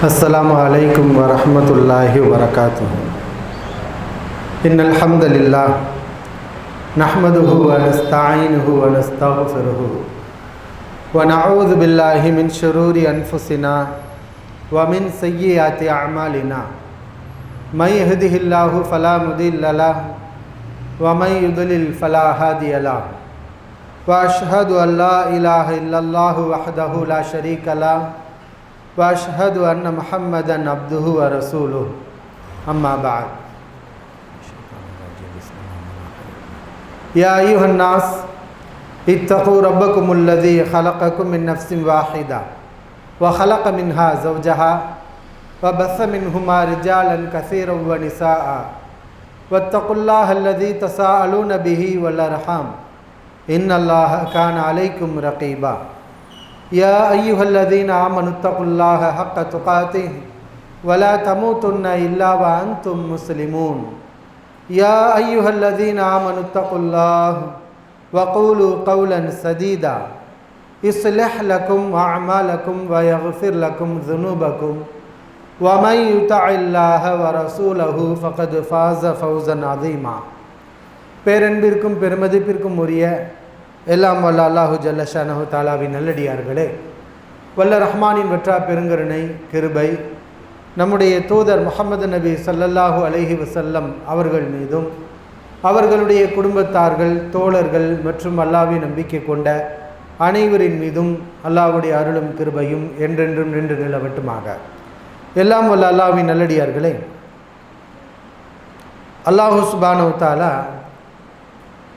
अस्सलामु अलैकुम वरहमतुल्लाहि वबरकातुहू। इन्नल हम्दुलिल्लाह नहमदुहु व नस्तईनुहु व नस्तगफिरुहु व नऊज़ु बिल्लाहि मिन शुरूरि अनफुसिना व मिन सय्यिआति अअमालिना। मय यहदिहिल्लाहु फला मुदिल्ल लहु व मय युद्लिल फला हादिय लहु व अशहदु अल्ला इलाहा इल्लल्लाहु वहदहु ला शरीका लहु व अशहदु अन्न मुहम्मदन अब्दुहु व रसूलुहु। अम्मा बाद। या अय्युहन्नास इत्तक़ू रब्बकुमुल्लज़ी ख़लक़कुम मिन नफ़्सिन वाहिदा व ख़लक़ मिन्हा ज़ौजहा व बस्स मिन्हुमा रिजालन कसीरन व निसाअ वत्तक़ुल्लाह अल्लज़ी तसाअलून बिही वल अर्हाम इन्नल्लाह कान अलैकुम रक़ीबा। या अय्युहल्लज़ीना आमनुत्तक़ुल्लाह हक़्क़ तुक़ातिह वला तमूतुन्ना इल्ला व अंतुम मुस्लिमून। या अय्युहल्लज़ीना आमनुत्तक़ुल्लाह वक़ूलू क़ौलन सदीदा युस्लिह लकुम अअमालकुम व यग़फ़िर लकुम ज़ुनूबकुम व मन युतिइल्लाह व रसूलहु फ़क़द फ़ाज़ फ़ौज़न अज़ीमा। பேரன்பிற்கும் பெருமதிப்பிற்கும் உரிய எல்லாம் வல்ல அல்லாஹு ஜல்ல ஷானஹு தஆலாவின் நல்லடியார்களே, வல்ல ரஹ்மானின் வற்றா பெருங்கருணை கிருபை நம்முடைய தூதர் முஹம்மது நபி ஸல்லல்லாஹு அலைஹி வஸல்லம் அவர்கள் மீதும் அவர்களுடைய குடும்பத்தார்கள் தோழர்கள் மற்றும் அல்லாஹ்வை நம்பிக்கை கொண்ட அனைவரின் மீதும் அல்லாஹ்வுடைய அருளும் கிருபையும் என்றென்றும் நின்று நிலவட்டுமாக. எல்லாம் வல்ல அல்லாஹ்வின் நல்லடியார்களே, அல்லாஹு சுப்ஹானஹு வ தஆலா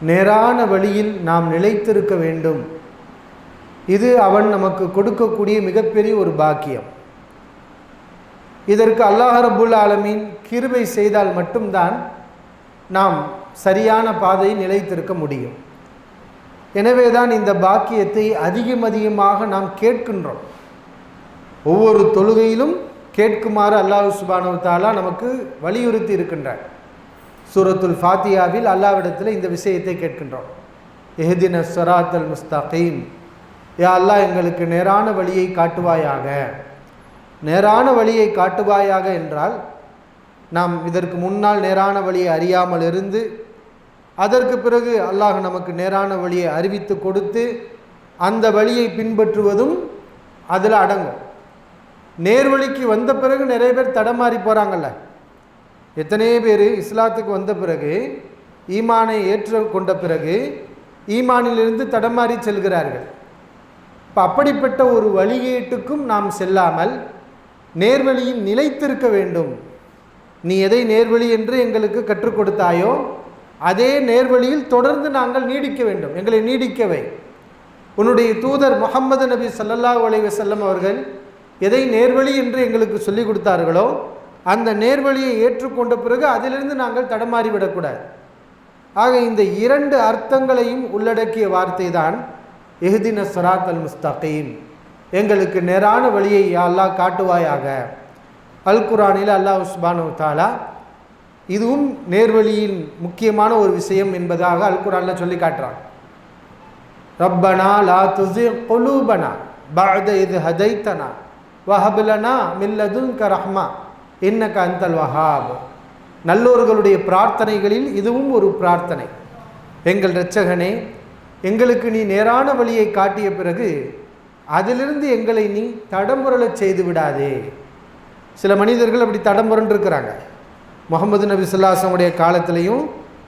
நேரான வழியில் நாம் நிலைத்திருக்க வேண்டும். இது அவன் நமக்கு கொடுக்கக்கூடிய மிகப்பெரிய ஒரு பாக்கியம். இதற்கு அல்லாஹ் ரப்புல் ஆலமீன் கிருபை செய்தால் மட்டும்தான் நாம் சரியான பாதையில் நிலைத்திருக்க முடியும். எனவே தான் இந்த பாக்கியத்தை அதிகமாக நாம் கேட்கின்றோம். ஒவ்வொரு தொழுகையிலும் கேட்குமாறு அல்லாஹ் சுப்ஹானஹு வ தஆலா நமக்கு வலியுறுத்தி இருக்கின்றார். சூரத்துல் ஃபாத்தியாவில் அல்லாஹ்விடத்தில் இந்த விஷயத்தை கேட்கின்றோம். இஹ்தின ஸிராத்தல் முஸ்தகீம், யா அல்லாஹ் எங்களுக்கு நேரான வழியை காட்டுவாயாக. நேரான வழியை காட்டுவாயாக என்றால் நாம் இதற்கு முன்னால் நேரான வழியை அறியாமல் இருந்து அதற்கு பிறகு அல்லாஹ் நமக்கு நேரான வழியை அறிவித்து கொடுத்து அந்த வழியை பின்பற்றுவதும் அதில் அடங்கும். நேர்வழிக்கு வந்த பிறகு நிறைய பேர் தடமாறி போகிறாங்கல்ல. எத்தனையோ பேர் இஸ்லாத்துக்கு வந்த பிறகு ஈமானை ஏற்றுக்கொண்ட பிறகு ஈமானிலிருந்து தடமாறி செல்கிறார்கள். இப்போ அப்படிப்பட்ட ஒரு வழிகேட்டுக்கும் நாம் செல்லாமல் நேர்வழியில் நிலைத்திருக்க வேண்டும். நீ எதை நேர்வழி என்று எங்களுக்கு கற்றுக் கொடுத்தாயோ அதே நேர்வழியில் தொடர்ந்து நாங்கள் நீடிக்க வேண்டும். எங்களை நீடிக்கவை. உன்னுடைய தூதர் முஹம்மது நபி ஸல்லல்லாஹு அலைஹி வஸல்லம் அவர்கள் எதை நேர்வழி என்று எங்களுக்கு சொல்லிக் கொடுத்தார்களோ அந்த நேர்வழியை ஏற்றுக்கொண்ட பிறகு அதிலிருந்து நாங்கள் தடமாறிவிடக்கூடாது. ஆக இந்த இரண்டு அர்த்தங்களையும் உள்ளடக்கிய வார்த்தை தான் இஹ்தின ஸிராத்தல் முஸ்தகீம், எங்களுக்கு நேரான வழியை யா அல்லாஹ் காட்டுவாயாக. அல் குர்ஆனில் அல்லாஹ் சுப்ஹானஹு வ தஆலா இதுவும் நேர்வழியின் முக்கியமான ஒரு விஷயம் என்பதாக அல் குர்ஆனில் சொல்லி காட்டுறான். ரப்பனா லா துஸிக் குலூபனா பஅத இத் ஹதைத்தனா வஹப் லனா மின் லதுன்க ரஹ்மா இன்னக அன்தல் வஹாப். நல்லோர்களுடைய பிரார்த்தனைகளில் இதுவும் ஒரு பிரார்த்தனை. எங்கள் இரட்சகனே, எங்களுக்கு நீ நேரான வழியை காட்டிய பிறகு அதிலிருந்து எங்களை நீ தடம்புரளச் செய்து விடாதே. சில மனிதர்கள் அப்படி தடம்புரண்டு இருக்கிறாங்க. முஹம்மது நபி ஸல்லல்லாஹு அலைஹி வஸல்லம் காலத்திலையும்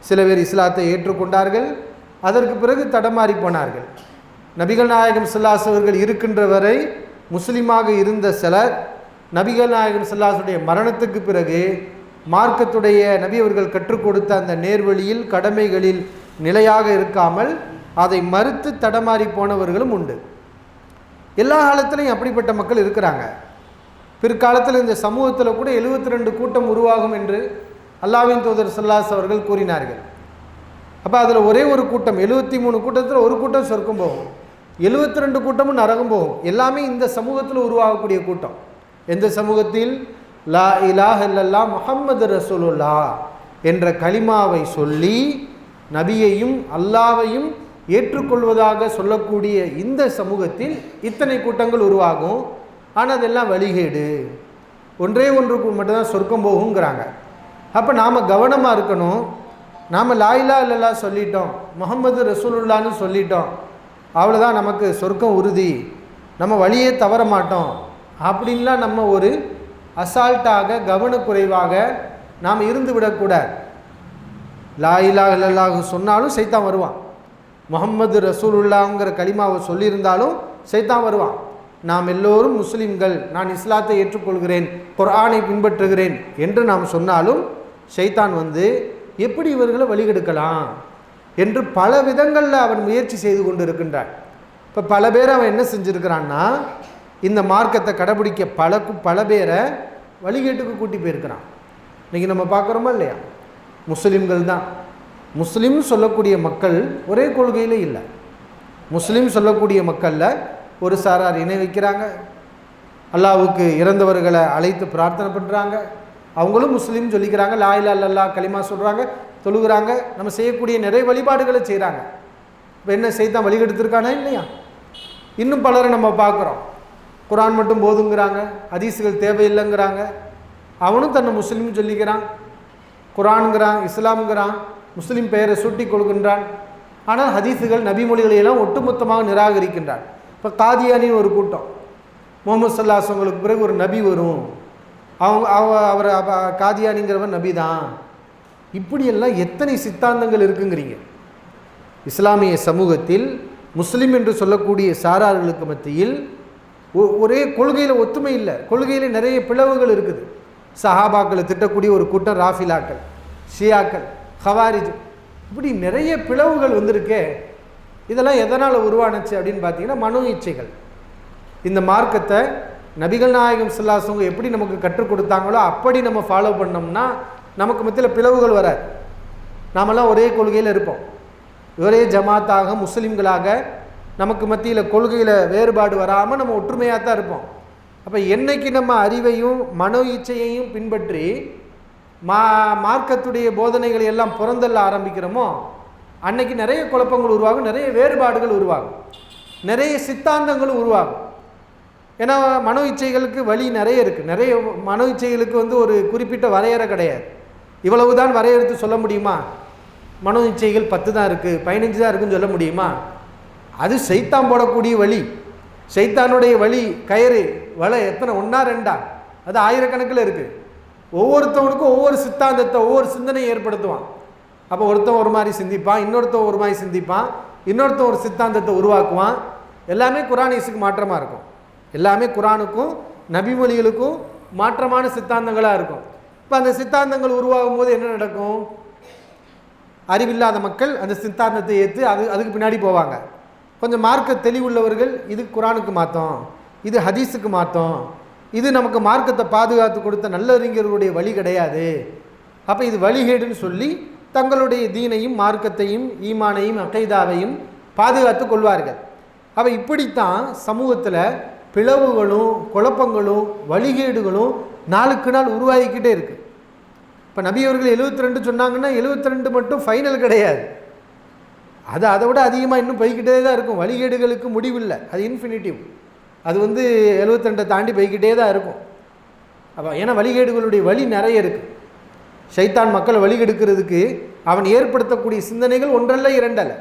சில பேர் இஸ்லாத்தை ஏற்றுக்கொண்டார்கள், அதற்கு பிறகு தடமாறி போனார்கள். நபிகள் நாயகம் ஸல்லல்லாஹு அலைஹி வஸல்லம் இருக்கின்ற வரை முஸ்லீமாக இருந்த சிலர் நபிகள் நாயகம் ஸல்லல்லாஹு அலைஹி வஸல்லம் மரணத்துக்கு பிறகு மார்க்கத்துடைய நபி அவர்கள் கற்றுக் கொடுத்த அந்த நேர்வழியில் கடமைகளில் நிலையாக இருக்காமல் அதை மறுத்து தடமாறி போனவர்களும் உண்டு. எல்லா காலத்திலையும் அப்படிப்பட்ட மக்கள் இருக்கிறாங்க. பிற்காலத்தில் இந்த சமூகத்தில் கூட 72 கூட்டம் உருவாகும் என்று அல்லாஹ்வின் தூதர் ஸல்லல்லாஹு அலைஹி வஸல்லம் அவர்கள் கூறினார்கள். அப்போ அதில் ஒரே ஒரு கூட்டம், 73 கூட்டத்தில் ஒரு கூட்டம் சொர்க்கம் போகும், 72 கூட்டமும் நரகம் போகும். எல்லாமே இந்த சமூகத்தில் உருவாகக்கூடிய கூட்டம். எந்த சமூகத்தில் லா இலாஹ இல்லல்லாஹ் முஹம்மது ரசூலுல்லாஹ் என்ற கலிமாவை சொல்லி நபியையும் அல்லாஹ்வையும் ஏற்றுக்கொள்வதாக சொல்லக்கூடிய இந்த சமூகத்தில் இத்தனை கூட்டங்கள் உருவாகும். ஆனால் அதெல்லாம் வழிகேடு. ஒன்றே ஒன்றுக்கு மட்டும்தான் சொர்க்கம் போகுங்கிறாங்க. அப்போ நாம் கவனமாக இருக்கணும். நாம் லா இலாஹா இல்லல்லாஹ் சொல்லிட்டோம், முஹம்மது ரசூலுல்லான்னு சொல்லிட்டோம், அவ்வளோதான் நமக்கு சொர்க்கம் உறுதி, நம்ம வழியே தவற மாட்டோம் அப்படின்லாம் நம்ம ஒரு அசால்ட்டாக கவனக்குறைவாக நாம் இருந்து விடக்கூடாது. லா இலாஹா இல்லல்லாஹ் சொன்னாலும் சைத்தான் வருவான், முஹம்மது ரசூலுல்லாங்கிற கலிமாவை சொல்லியிருந்தாலும் சைத்தான் வருவான். நாம் எல்லோரும் முஸ்லிம்கள், நான் இஸ்லாத்தை ஏற்றுக்கொள்கிறேன், குர்ஆனை பின்பற்றுகிறேன் என்று நாம் சொன்னாலும் ஷைத்தான் வந்து எப்படி இவர்களை வழிகெடுக்கலாம் என்று பல விதங்களில் அவன் முயற்சி செய்து கொண்டு இருக்கின்றான். இப்போ பல பேர் அவன் என்ன செஞ்சுருக்கிறான்னா, இந்த மார்க்கத்தை கடைபிடிக்க பல பேரை வழிகேட்டுக்கு கூட்டி போயிருக்கிறான். இன்றைக்கி நம்ம பார்க்குறோமா இல்லையா? முஸ்லீம்கள் தான். முஸ்லீம் சொல்லக்கூடிய மக்கள் ஒரே கொள்கையில் இல்லை. முஸ்லீம் சொல்லக்கூடிய மக்களில் ஒரு சாரார் இணை வைக்கிறாங்க, அல்லாஹ்வுக்கு இறந்தவர்களை அழைத்து பிரார்த்தனை பண்ணுறாங்க, அவங்களும் முஸ்லீம் சொல்லிக்கிறாங்க, லா இலாஹா இல்லல்லாஹ் கலிமா சொல்கிறாங்க, தொழுகிறாங்க, நம்ம செய்யக்கூடிய நிறைய வழிபாடுகளை செய்கிறாங்க. இப்போ என்ன சைத்தான் வழிகெடுத்திருக்கானா இல்லையா? இன்னும் பலரை நம்ம பார்க்குறோம், குர்ஆன் மட்டும் போதுங்கிறாங்க, ஹதீஸுகள் தேவையில்லைங்கிறாங்க. அவனும் தன்னை முஸ்லீம் சொல்லிக்கிறான், குர்ஆன்கிறான், இஸ்லாம்ங்கிறான், முஸ்லீம் பெயரை சூட்டி கொடுக்கின்றான். ஆனால் ஹதீஸுகள் நபிமொழிகளையெல்லாம் ஒட்டுமொத்தமாக நிராகரிக்கின்றான். இப்போ காதியானின்னு ஒரு கூட்டம், முகமது ஸல்லல்லாஹு அலைஹி வஸல்லம் பிறகு ஒரு நபி வரும், அவர் காதியானிங்கிறவர் நபி தான். இப்படியெல்லாம் எத்தனை சித்தாந்தங்கள் இருக்குங்கிறீங்க. இஸ்லாமிய சமூகத்தில் முஸ்லீம் என்று சொல்லக்கூடிய சாரார்களுக்கு மத்தியில் ஒரே கொள்கையில் ஒத்துமை இல்லை, கொள்கையில் நிறைய பிளவுகள் இருக்குது. சஹாபாக்களை திட்டக்கூடிய ஒரு கூட்டம் ராஃபிலாக்கள், ஷியாக்கள், ஹவாரிஜ், இப்படி நிறைய பிளவுகள் வந்திருக்கே. இதெல்லாம் எதனால் உருவானுச்சு அப்படின்னு பார்த்தீங்கன்னா மனோ இச்சைகள். இந்த மார்க்கத்தை நபிகள் நாயகம் ஸல்லல்லாஹு அலைஹி வஸல்லம் எப்படி நமக்கு கற்றுக் கொடுத்தாங்களோ அப்படி நம்ம ஃபாலோ பண்ணோம்னா நமக்கு மத்தியில் பிளவுகள் வராது. நாமெல்லாம் ஒரே கொள்கையில் இருப்போம், ஒரே ஜமாத்தாக முஸ்லீம்களாக நமக்கு மத்தியில் கொள்கையில் வேறுபாடு வராமல் நம்ம ஒற்றுமையாக தான் இருப்போம். அப்போ என்னைக்கு நம்ம அறிவையும் மனோ இச்சையையும் பின்பற்றி மார்க்கத்துடைய போதனைகளை எல்லாம் புறந்தள்ள ஆரம்பிக்கிறோமோ அன்னைக்கு நிறைய குழப்பங்கள் உருவாகும், நிறைய வேறுபாடுகள் உருவாகும், நிறைய சித்தாந்தங்களும் உருவாகும். ஏன்னா மனோ இச்சைகளுக்கு வழி நிறைய இருக்குது. நிறைய மனோ இச்சைகளுக்கு ஒரு குறிப்பிட்ட வரையறை கிடையாது. இவ்வளவு தான் வரையறுத்து சொல்ல முடியுமா? மனோ இச்சைகள் 10 தான் இருக்குது, 15 தான் இருக்குன்னு சொல்ல முடியுமா? அது சைத்தான் போடக்கூடிய வழி. சைத்தானுடைய வழி கயிறு வலை எத்தனை, 1 2? அது ஆயிரக்கணக்கில் இருக்குது. ஒவ்வொருத்தவனுக்கும் ஒவ்வொரு சித்தாந்தத்தை, ஒவ்வொரு சிந்தனையை ஏற்படுத்துவான். அப்போ ஒருத்தன் ஒரு மாதிரி சிந்திப்பான், இன்னொருத்தன் ஒரு மாதிரி சிந்திப்பான், இன்னொருத்தன் ஒரு சித்தாந்தத்தை உருவாக்குவான். எல்லாமே குர்ஆனிஸுக்கு மாற்றமாக இருக்கும், எல்லாமே குர்ஆனுக்கும் நபிமொழிகளுக்கும் மாற்றமான சித்தாந்தங்களாக இருக்கும். இப்போ அந்த சித்தாந்தங்கள் உருவாகும் போது என்ன நடக்கும்? அறிவில்லாத மக்கள் அந்த சித்தாந்தத்தை ஏற்று அதுக்கு பின்னாடி போவாங்க. கொஞ்சம் மார்க்க தெளிவுள்ளவர்கள் இது குர்ஆனுக்கு மாற்றோம், இது ஹதீஸுக்கு மாற்றோம், இது நமக்கு மார்க்கத்தை பாதுகாத்து கொடுத்த நல்லறிஞர்களுடைய வழி கிடையாது, அப்போ இது வழிகேடுன்னு சொல்லி தங்களுடைய தீனையும் மார்க்கத்தையும் ஈமானையும் அகைதாவையும் பாதுகாத்து கொள்வார்கள். அப்போ இப்படித்தான் சமூகத்தில் பிளவுகளும் குழப்பங்களும் வழிகேடுகளும் நாளுக்கு நாள் உருவாகிக்கிட்டே இருக்குது. இப்போ நபி அவர்கள் 72 சொன்னாங்கன்னா 72 மட்டும் ஃபைனல் கிடையாது, அது அதை விட அதிகமாக இன்னும் போய்கிட்டே தான் இருக்கும். வழிகேடுகளுக்கு முடிவில்லை, அது இன்ஃபினிட்டிவ். அது 72 தாண்டி போய்கிட்டே தான் இருக்கும். அப்போ ஏன்னா வழிகேடுகளுடைய வழி நிறைய இருக்குது. ஷைத்தான் மக்களை வழிகெடுக்கிறதுக்கு அவன் ஏற்படுத்தக்கூடிய சிந்தனைகள் ஒன்றல்ல இரண்டல்ல.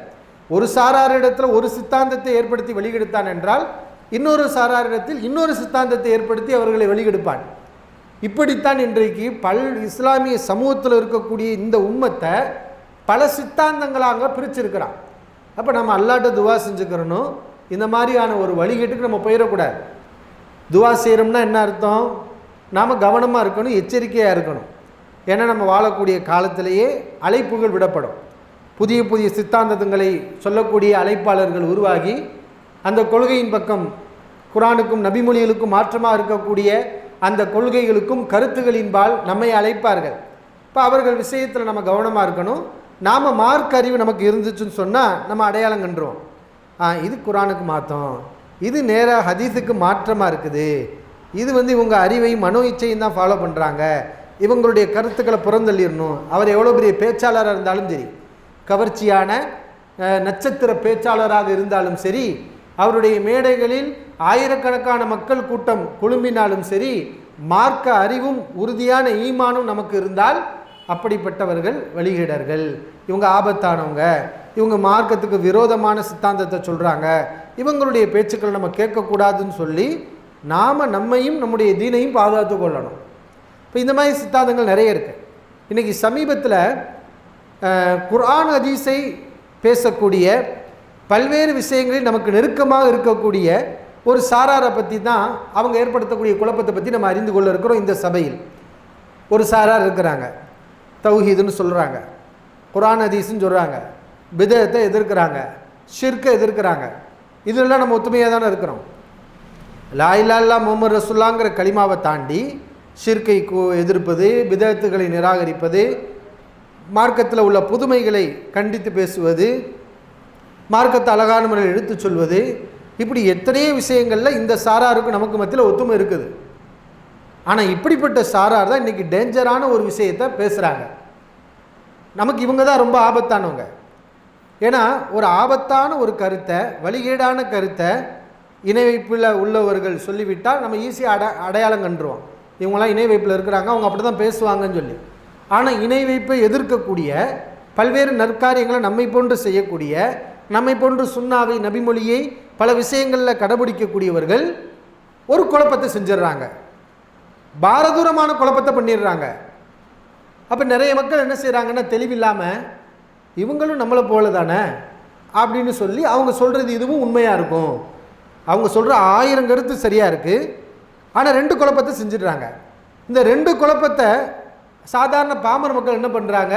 ஒரு சாராரிடத்தில் ஒரு சித்தாந்தத்தை ஏற்படுத்தி வழிகெடுத்தான் என்றால் இன்னொரு சாராரிடத்தில் இன்னொரு சித்தாந்தத்தை ஏற்படுத்தி அவர்களை வழிகெடுப்பான். இப்படித்தான் இன்றைக்கு இஸ்லாமிய சமூகத்தில் இருக்கக்கூடிய இந்த உம்மத்தை பல சித்தாந்தங்களாக பிரிச்சிருக்கிறான். அப்போ நம்ம அல்லாஹ்ட்ட துவா செஞ்சுக்கிறணும், இந்த மாதிரியான ஒரு வழிகேட்டுக்கு நம்ம போயிடக்கூடாது. துவா செய்கிறோம்னா என்ன அர்த்தம்? நாம் கவனமாக இருக்கணும், எச்சரிக்கையாக இருக்கணும். ஏன்னா நம்ம வாழக்கூடிய காலத்திலேயே அழைப்புகள் விடப்படும். புதிய புதிய சித்தாந்தங்களை சொல்லக்கூடிய அழைப்பாளர்கள் உருவாகி அந்த கொள்கையின் பக்கம் குர்ஆனுக்கும் நபிமொழிகளுக்கும் மாற்றமாக இருக்கக்கூடிய அந்த கொள்கைகளுக்கும் கருத்துகளின்பால் நம்மை அழைப்பார்கள். இப்போ அவர்கள் விஷயத்தில் நம்ம கவனமாக இருக்கணும். நாம் மார்க் அறிவு நமக்கு இருந்துச்சுன்னு சொன்னால் நம்ம அடையாளம் கண்டுருவோம், இது குர்ஆனுக்கு மாற்றம், இது நேராக ஹதீஸுக்கு மாற்றமாக இருக்குது, இது இவங்க அறிவையும் மனோ இச்சையும் தான் ஃபாலோ பண்ணுறாங்க, இவங்களுடைய கருத்துக்களை புறந்தள்ளிடணும். அவர் எவ்வளோ பெரிய பேச்சாளராக இருந்தாலும் சரி, கவர்ச்சியான நட்சத்திர பேச்சாளராக இருந்தாலும் சரி, அவருடைய மேடைகளில் ஆயிரக்கணக்கான மக்கள் கூட்டம் குழும்பினாலும் சரி, மார்க்க அறிவும் உறுதியான ஈமானும் நமக்கு இருந்தால் அப்படிப்பட்டவர்கள் வழிகேடர்கள், இவங்க ஆபத்தானவங்க, இவங்க மார்க்கத்துக்கு விரோதமான சித்தாந்தத்தை சொல்கிறாங்க, இவங்களுடைய பேச்சுக்களை நம்ம கேட்கக்கூடாதுன்னு சொல்லி நாம் நம்மையும் நம்முடைய தீனையும் பாதுகாத்து கொள்ளணும். இப்போ இந்த மாதிரி சித்தாந்தங்கள் நிறைய இருக்குது. இன்றைக்கி சமீபத்தில் குர்ஆன் ஹதீஸை பேசக்கூடிய பல்வேறு விஷயங்களில் நமக்கு நெருக்கமாக இருக்கக்கூடிய ஒரு சாராரை பற்றி தான், அவங்க ஏற்படுத்தக்கூடிய குழப்பத்தை பற்றி நம்ம அறிந்து கொள்ள இருக்கிறோம். இந்த சபையில் ஒரு சாரார் இருக்கிறாங்க, தௌஹீதுன்னு சொல்கிறாங்க, குர்ஆன் ஹதீஸ்ன்னு சொல்கிறாங்க, பிதத்தை எதிர்க்கிறாங்க, ஷிர்க்கை எதிர்க்கிறாங்க. இதெல்லாம் நம்ம ஒத்துமையாக தானே இருக்கிறோம். லா இலாஹா இல்லல்லாஹ் முஹம்மது ரசூலுல்லாஹ்ங்கிற கலிமாவை தாண்டி ஷிர்க்கை எதிர்ப்பது, பிதத்துகளை நிராகரிப்பது, மார்க்கத்தில் உள்ள புதுமைகளை கண்டித்து பேசுவது, மார்க்கத்தை அழகான முறையில் எடுத்து சொல்வது, இப்படி எத்தனையோ விஷயங்களில் இந்த சாராருக்கு நமக்கு மத்தியில் ஒத்துமை இருக்குது. ஆனால் இப்படிப்பட்ட சாரார் தான் இன்றைக்கி டேஞ்சரான ஒரு விஷயத்தை பேசுகிறாங்க. நமக்கு இவங்க தான் ரொம்ப ஆபத்தானவங்க. ஏன்னா ஒரு ஆபத்தான ஒரு கருத்தை, வழிகேடான கருத்தை இணை வைப்பில் உள்ளவர்கள் சொல்லிவிட்டால் நம்ம ஈஸியாக அடையாளம் கண்டுருவோம். இவங்களாம் இணை வைப்பில் இருக்கிறாங்க, அவங்க அப்படி தான் பேசுவாங்கன்னு சொல்லி. ஆனால் இணை வைப்பை எதிர்க்கக்கூடிய, பல்வேறு நற்காரியங்களை நம்மை போன்று செய்யக்கூடிய, நம்மை போன்று சுன்னாவை நபிமொழியை பல விஷயங்களில் கடைபிடிக்கக்கூடியவர்கள் ஒரு குழப்பத்தை செஞ்சிடறாங்க, பாரதூரமான குழப்பத்தை பண்ணிடுறாங்க. அப்போ நிறைய மக்கள் என்ன செய்கிறாங்கன்னா, தெளிவில்லாமல் இவங்களும் நம்மளை போல தானே அப்படின்னு சொல்லி அவங்க சொல்கிறது இதுவும் உண்மையாக இருக்கும், அவங்க சொல்கிற 1000 கருத்து சரியாக இருக்குது, ஆனால் 2 குழப்பத்தை செஞ்சிடுறாங்க. இந்த 2 குழப்பத்தை சாதாரண பாமர மக்கள் என்ன பண்ணுறாங்க,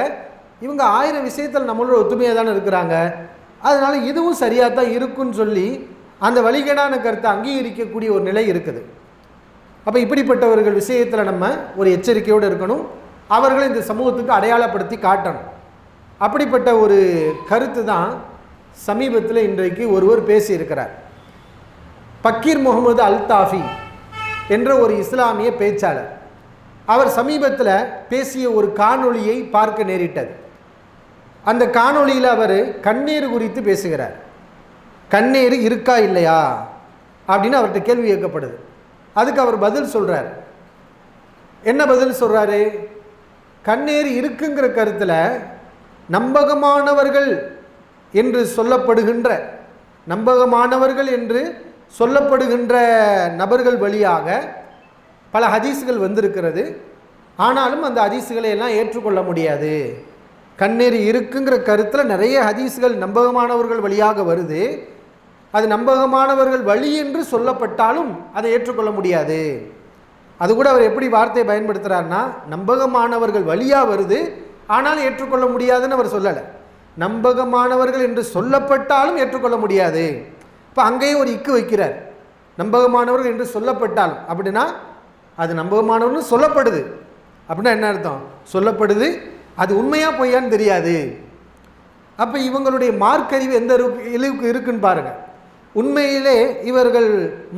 இவங்க 1000 விஷயத்தில் நம்மளோட ஒத்துமையாக தானே இருக்கிறாங்க, அதனால் இதுவும் சரியாக தான் இருக்குன்னு சொல்லி அந்த வழிகேடான கருத்தை அங்கீகரிக்கக்கூடிய ஒரு நிலை இருக்குது. அப்போ இப்படிப்பட்டவர்கள் விஷயத்தில் நம்ம ஒரு எச்சரிக்கையோடு இருக்கணும், அவர்களை இந்த சமூகத்துக்கு அடையாளப்படுத்தி காட்டணும். அப்படிப்பட்ட ஒரு கருத்து தான் சமீபத்தில் இன்றைக்கு ஒருவர் பேசியிருக்கிறார். பக்கீர் முகமது அல்தாஃபி என்ற ஒரு இஸ்லாமிய பேச்சாளர். அவர் சமீபத்தில் பேசிய ஒரு காணொளியை பார்க்க நேரிட்டது. அந்த காணொளியில் அவர் கண்ணீர் குறித்து பேசுகிறார். கண்ணீர் இருக்கா இல்லையா அப்படின்னு அவர்கிட்ட கேள்வி கேட்கப்படுது. அதுக்கு அவர் பதில் சொல்கிறார். என்ன பதில் சொல்கிறாரு? கண்ணீர் இருக்குங்கிற கருத்தில் நம்பகமானவர்கள் என்று சொல்லப்படுகின்ற நபர்கள் வழியாக பல ஹதீஸுகள் வந்திருக்கிறது. ஆனாலும் அந்த ஹதீஸுகளை எல்லாம் ஏற்றுக்கொள்ள முடியாது. கண்ணீர் இருக்குங்கிற கருத்தில் நிறைய ஹதீஸுகள் நம்பகமானவர்கள் வழியாக வருது. அது நம்பகமானவர்கள் வழி என்று சொல்லப்பட்டாலும் அதை ஏற்றுக்கொள்ள முடியாது. அது கூட அவர் எப்படி வார்த்தையை பயன்படுத்துகிறார்னா, நம்பகமானவர்கள் வழியாக வருது ஆனால் ஏற்றுக்கொள்ள முடியாதுன்னு அவர் சொல்லலை. நம்பகமானவர்கள் என்று சொல்லப்பட்டாலும் ஏற்றுக்கொள்ள முடியாது. இப்போ அங்கேயே ஒரு இக்கு வைக்கிறார். நம்பகமானவர்கள் என்று சொல்லப்பட்டாலும் அப்படின்னா அது நம்பகமானவர்னு சொல்லப்படுது அப்படின்னா என்ன அர்த்தம்? சொல்லப்படுது, அது உண்மையாக பொய்யான்னு தெரியாது. அப்போ இவங்களுடைய மார்க் அறிவு எந்த அளவுக்கு இருக்குன்னு பாருங்கள். உண்மையிலே இவர்கள்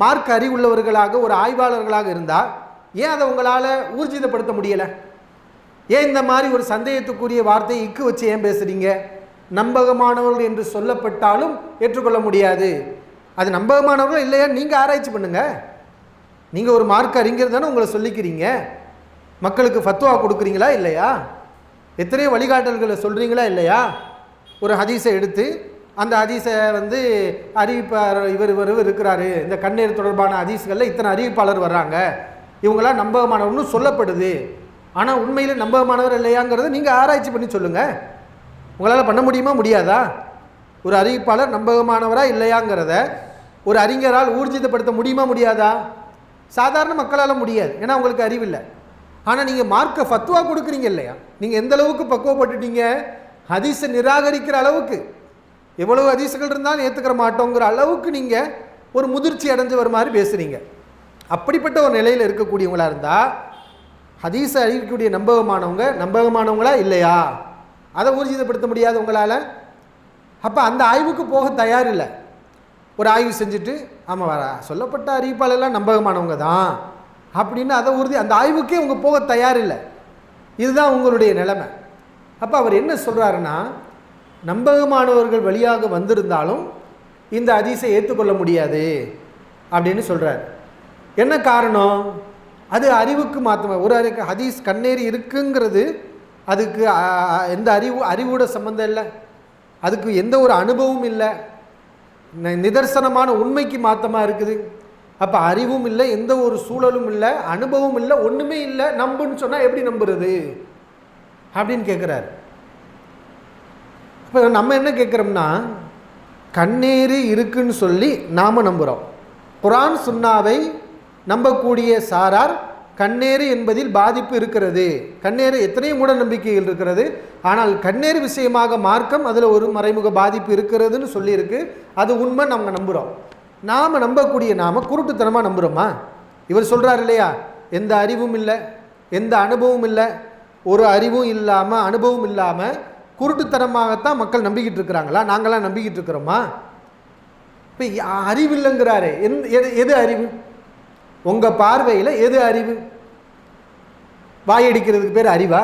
மார்க் அறிவுள்ளவர்களாக ஒரு ஆய்வாளர்களாக இருந்தால் ஏன் அதை உங்களால் ஊர்ஜிதப்படுத்த முடியலை? ஏன் இந்த மாதிரி ஒரு சந்தேகத்துக்குரிய வார்த்தையை இக்கு வச்சு ஏன் பேசுகிறீங்க? நம்பகமானவர்கள் என்று சொல்லப்பட்டாலும் ஏற்றுக்கொள்ள முடியாது. அது நம்பகமானவர்கள் இல்லையா நீங்கள் ஆராய்ச்சி பண்ணுங்கள். நீங்கள் ஒரு மார்க் அறிஞர் தானே உங்களை சொல்லிக்கிறீங்க. மக்களுக்கு ஃபத்வா கொடுக்குறீங்களா இல்லையா? எத்தனையோ வழிகாட்டல்களை சொல்கிறீங்களா இல்லையா? ஒரு ஹதீஸை எடுத்து அந்த ஹதீஸை அறிவிப்பார் இவர் இருக்கிறாரு, இந்த கண்ணீர் தொடர்பான ஹதீஸ்களில் இத்தனை அறிவிப்பாளர் வர்றாங்க, இவங்களாம் நம்பகமானவர்னு சொல்லப்படுது, ஆனால் உண்மையில் நம்பகமானவர் இல்லையாங்கிறத நீங்கள் ஆராய்ச்சி பண்ணி சொல்லுங்கள். உங்களால் பண்ண முடியுமா முடியாதா? ஒரு அறிவிப்பாளர் நம்பகமானவரா இல்லையாங்கிறத ஒரு அறிஞரால் ஊர்ஜிதப்படுத்த முடியுமா முடியாதா? சாதாரண மக்களால் முடியாது, ஏன்னா உங்களுக்கு அறிவில்லை. ஆனால் நீங்கள் மார்க்க ஃபத்வா கொடுக்குறீங்க இல்லையா? நீங்கள் எந்த அளவுக்கு பக்குவப்பட்டுட்டீங்க? ஹதீஸை நிராகரிக்கிற அளவுக்கு, எவ்வளவு ஹதீஸுகள் இருந்தாலும் ஏற்றுக்கிற மாட்டோங்கிற அளவுக்கு நீங்கள் ஒரு முதிர்ச்சி அடைஞ்சு வர மாதிரி பேசுகிறீங்க. அப்படிப்பட்ட ஒரு நிலையில் இருக்கக்கூடியவங்களாக இருந்தால் ஹதீஸை அறிவிக்கக்கூடிய நம்பகமானவங்களா இல்லையா அதை ஊர்ஜிதப்படுத்த முடியாது உங்களால். அப்போ அந்த ஆய்வுக்கு போக தயார் இல்லை. ஒரு ஆய்வு செஞ்சுட்டு ஆமாம் சொல்லப்பட்ட அறிவிப்பாளெல்லாம் நம்பகமானவங்க தான் அப்படின்னு அதை அந்த ஆய்வுக்கே உங்கள் போக தயார் இல்லை. இதுதான் உங்களுடைய நிலைமை. அப்போ அவர் என்ன சொல்கிறாருன்னா, நம்பகமானவர்கள் வழியாக வந்திருந்தாலும் இந்த ஹதீஸை ஏற்றுக்கொள்ள முடியாது அப்படின்னு சொல்கிறார். என்ன காரணம்? அது அறிவுக்கு மாற்றம். ஒரு ஹதீஸ் கண்ணேறி இருக்குங்கிறது அதுக்கு எந்த அறிவோட சம்மந்தம் இல்லை, அதுக்கு எந்த ஒரு அனுபவம் இல்லை, நிதர்சனமான உண்மைக்கு மாற்றமாக இருக்குது. அப்போ அறிவும் இல்லை, எந்த ஒரு சூழலும் இல்லை, அனுபவம் இல்லை, ஒன்றுமே இல்லை, நம்புன்னு சொன்னால் எப்படி நம்புறது அப்படின்னு கேட்குறாரு. இப்போ நம்ம என்ன கேட்குறோம்னா, கண்ணேறு இருக்குன்னு சொல்லி நாம் நம்புகிறோம். குர்ஆன் சுன்னாவை நம்பக்கூடிய சாரார் கண்ணேறு என்பதில் பாதிப்பு இருக்கிறது, கண்ணேறு எத்தனையோ மூட நம்பிக்கைகள் இருக்கிறது, ஆனால் கண்ணேறு விஷயமாக மார்க்கம் அதில் ஒரு மறைமுக பாதிப்பு இருக்கிறதுன்னு சொல்லியிருக்கு. அது உண்மை, நம்ம நம்புகிறோம். நாம் நம்பக்கூடிய நாம் குருட்டுத்தனமாக நம்புகிறோமா? இவர் சொல்கிறார் இல்லையா, எந்த அறிவும் இல்லை, எந்த அனுபவம் இல்லை, ஒரு அறிவும் இல்லாமல் அனுபவம் இல்லாமல் குருட்டுத்தனமாகத்தான் மக்கள் நம்பிக்கிட்டு இருக்கிறாங்களா? நாங்களாம் நம்பிக்கிட்டு இருக்கிறோமா? இப்போ அறிவு இல்லைங்கிறாரே, எது அறிவு? உங்கள் பார்வையில் எது அறிவு? வாயடிக்கிறதுக்கு பேர் அறிவா?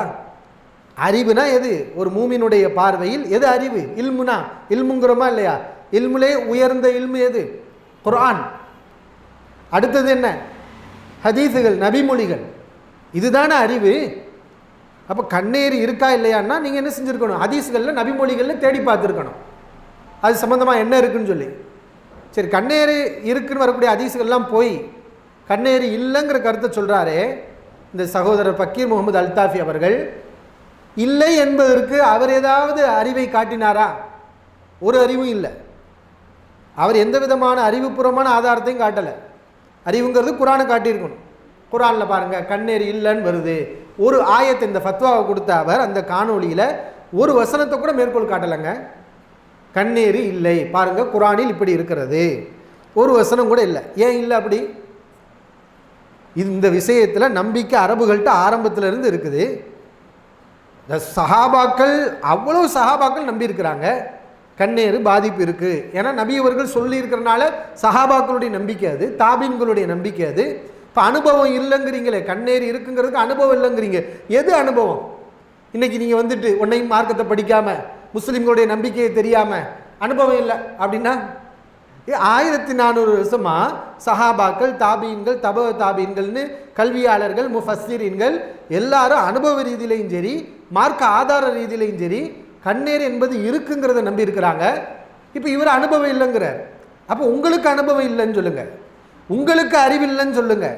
அறிவுனா எது? ஒரு மூமினுடைய பார்வையில் எது அறிவு? இல்முனா இல்முங்கிறோமா இல்லையா? இல்முலே உயர்ந்த இல்மு எது? குர்ஆன். அடுத்தது என்ன? ஹதீஸுகள், நபிமொழிகள். இதுதானே அறிவு. அப்போ கண்ணேறு இருக்கா இல்லையான்னா நீங்கள் என்ன செஞ்சுருக்கணும்? ஹதீஸுகளில் நபிமொழிகளில் தேடி பார்த்துருக்கணும் அது சம்மந்தமாக என்ன இருக்குன்னு சொல்லி. சரி, கண்ணேறு இருக்குன்னு வரக்கூடிய ஹதீஸுகள்லாம் போய் கண்ணேறு இல்லைங்கிற கருத்தை சொல்கிறாரே இந்த சகோதரர் பக்கீர் முகமது அல்தாஃபி அவர்கள், இல்லை என்பதற்கு அவர் ஏதாவது அறிவை காட்டினாரா? ஒரு அறிவும் இல்லை. அவர் எந்த விதமான அறிவுபூர்வமான ஆதாரத்தையும் காட்டலை. அறிவுங்கிறது குர்ஆனை காட்டியிருக்கணும். குர்ஆனில் பாருங்கள், கண்ணேறு இல்லைன்னு வருது. ஒரு ஆயத்தை, இந்த ஃபத்வாவை கொடுத்த அவர் அந்த காணொலியில் ஒரு வசனத்தை கூட மேற்கோள் காட்டலைங்க. கண்ணேறு இல்லை பாருங்கள், குர்ஆனில் இப்படி இருக்கிறது, ஒரு வசனம் கூட இல்லை. ஏன் இல்லை அப்படி? இந்த விஷயத்தில் நம்பிக்கை அரபுகள்கிட்ட ஆரம்பத்திலிருந்து இருக்குது. சஹாபாக்கள், அவ்வளோ சஹாபாக்கள் நம்பியிருக்கிறாங்க கண்ணேறு பாதிப்பு இருக்குது. ஏன்னா நபி அவர்கள் சொல்லியிருக்கிறனால சஹாபாக்களுடைய நம்பிக்கை அது, தாபீன்களுடைய நம்பிக்கை அது. இப்போ அனுபவம் இல்லைங்கிறீங்களே, கண்ணேறு இருக்குங்கிறதுக்கு அனுபவம் இல்லைங்கிறீங்க. எது அனுபவம்? இன்றைக்கி நீங்கள் வந்துட்டு உன்னையும் மார்க்கத்தை படிக்காமல், முஸ்லீம்களுடைய நம்பிக்கையை தெரியாமல் அனுபவம் இல்லை அப்படின்னா, 1400 வருஷமாக சஹாபாக்கள், தாபீன்கள், தாபீன்கள்னு கல்வியாளர்கள், முஃபஸ்ஸிரீன்கள் எல்லாரும் அனுபவ ரீதியிலையும் சரி, மார்க்க ஆதார ரீதியிலையும் சரி, கண்ணேறு என்பது இருக்குங்கிறத நம்பி இருக்கிறாங்க. இப்போ இவர் அனுபவம் இல்லைங்கிறார். அப்போ உங்களுக்கு அனுபவம் இல்லைன்னு சொல்லுங்கள், உங்களுக்கு அறிவு இல்லைன்னு சொல்லுங்கள்.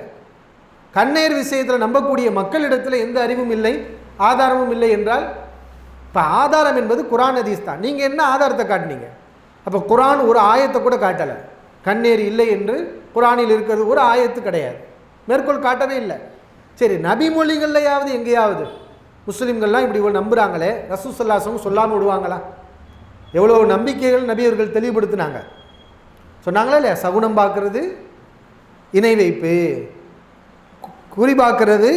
கண்ணேறு விஷயத்தில் நம்பக்கூடிய மக்களிடத்தில் எந்த அறிவும் இல்லை, ஆதாரமும் இல்லை என்றால், இப்போ ஆதாரம் என்பது குர்ஆன் ஹதீஸ் தான். நீங்கள் என்ன ஆதாரத்தை காட்டினீங்க? அப்போ குர்ஆன் ஒரு ஆயத்தை கூட காட்டலை. கண்ணேறு இல்லை என்று குர்ஆனில் இருக்கிறது ஒரு ஆயத்து கிடையாது, மேற்கோள் காட்டவே இல்லை. சரி, நபிமொழிகள்லையாவது எங்கேயாவது முஸ்லீம்கள்லாம் இப்படி இவ்வளோ நம்புகிறாங்களே, ரசூல் ஸல்லல்லாஹு அலைஹி வஸல்லம் சொல்லாமல் விடுவாங்களா? எவ்வளோ நம்பிக்கைகள் நபி அவர்கள் தெளிவுபடுத்தினாங்க. சொன்னாங்களா இல்லையா? சகுனம் பார்க்கறது இணை வைப்பு, குறி பார்க்கறது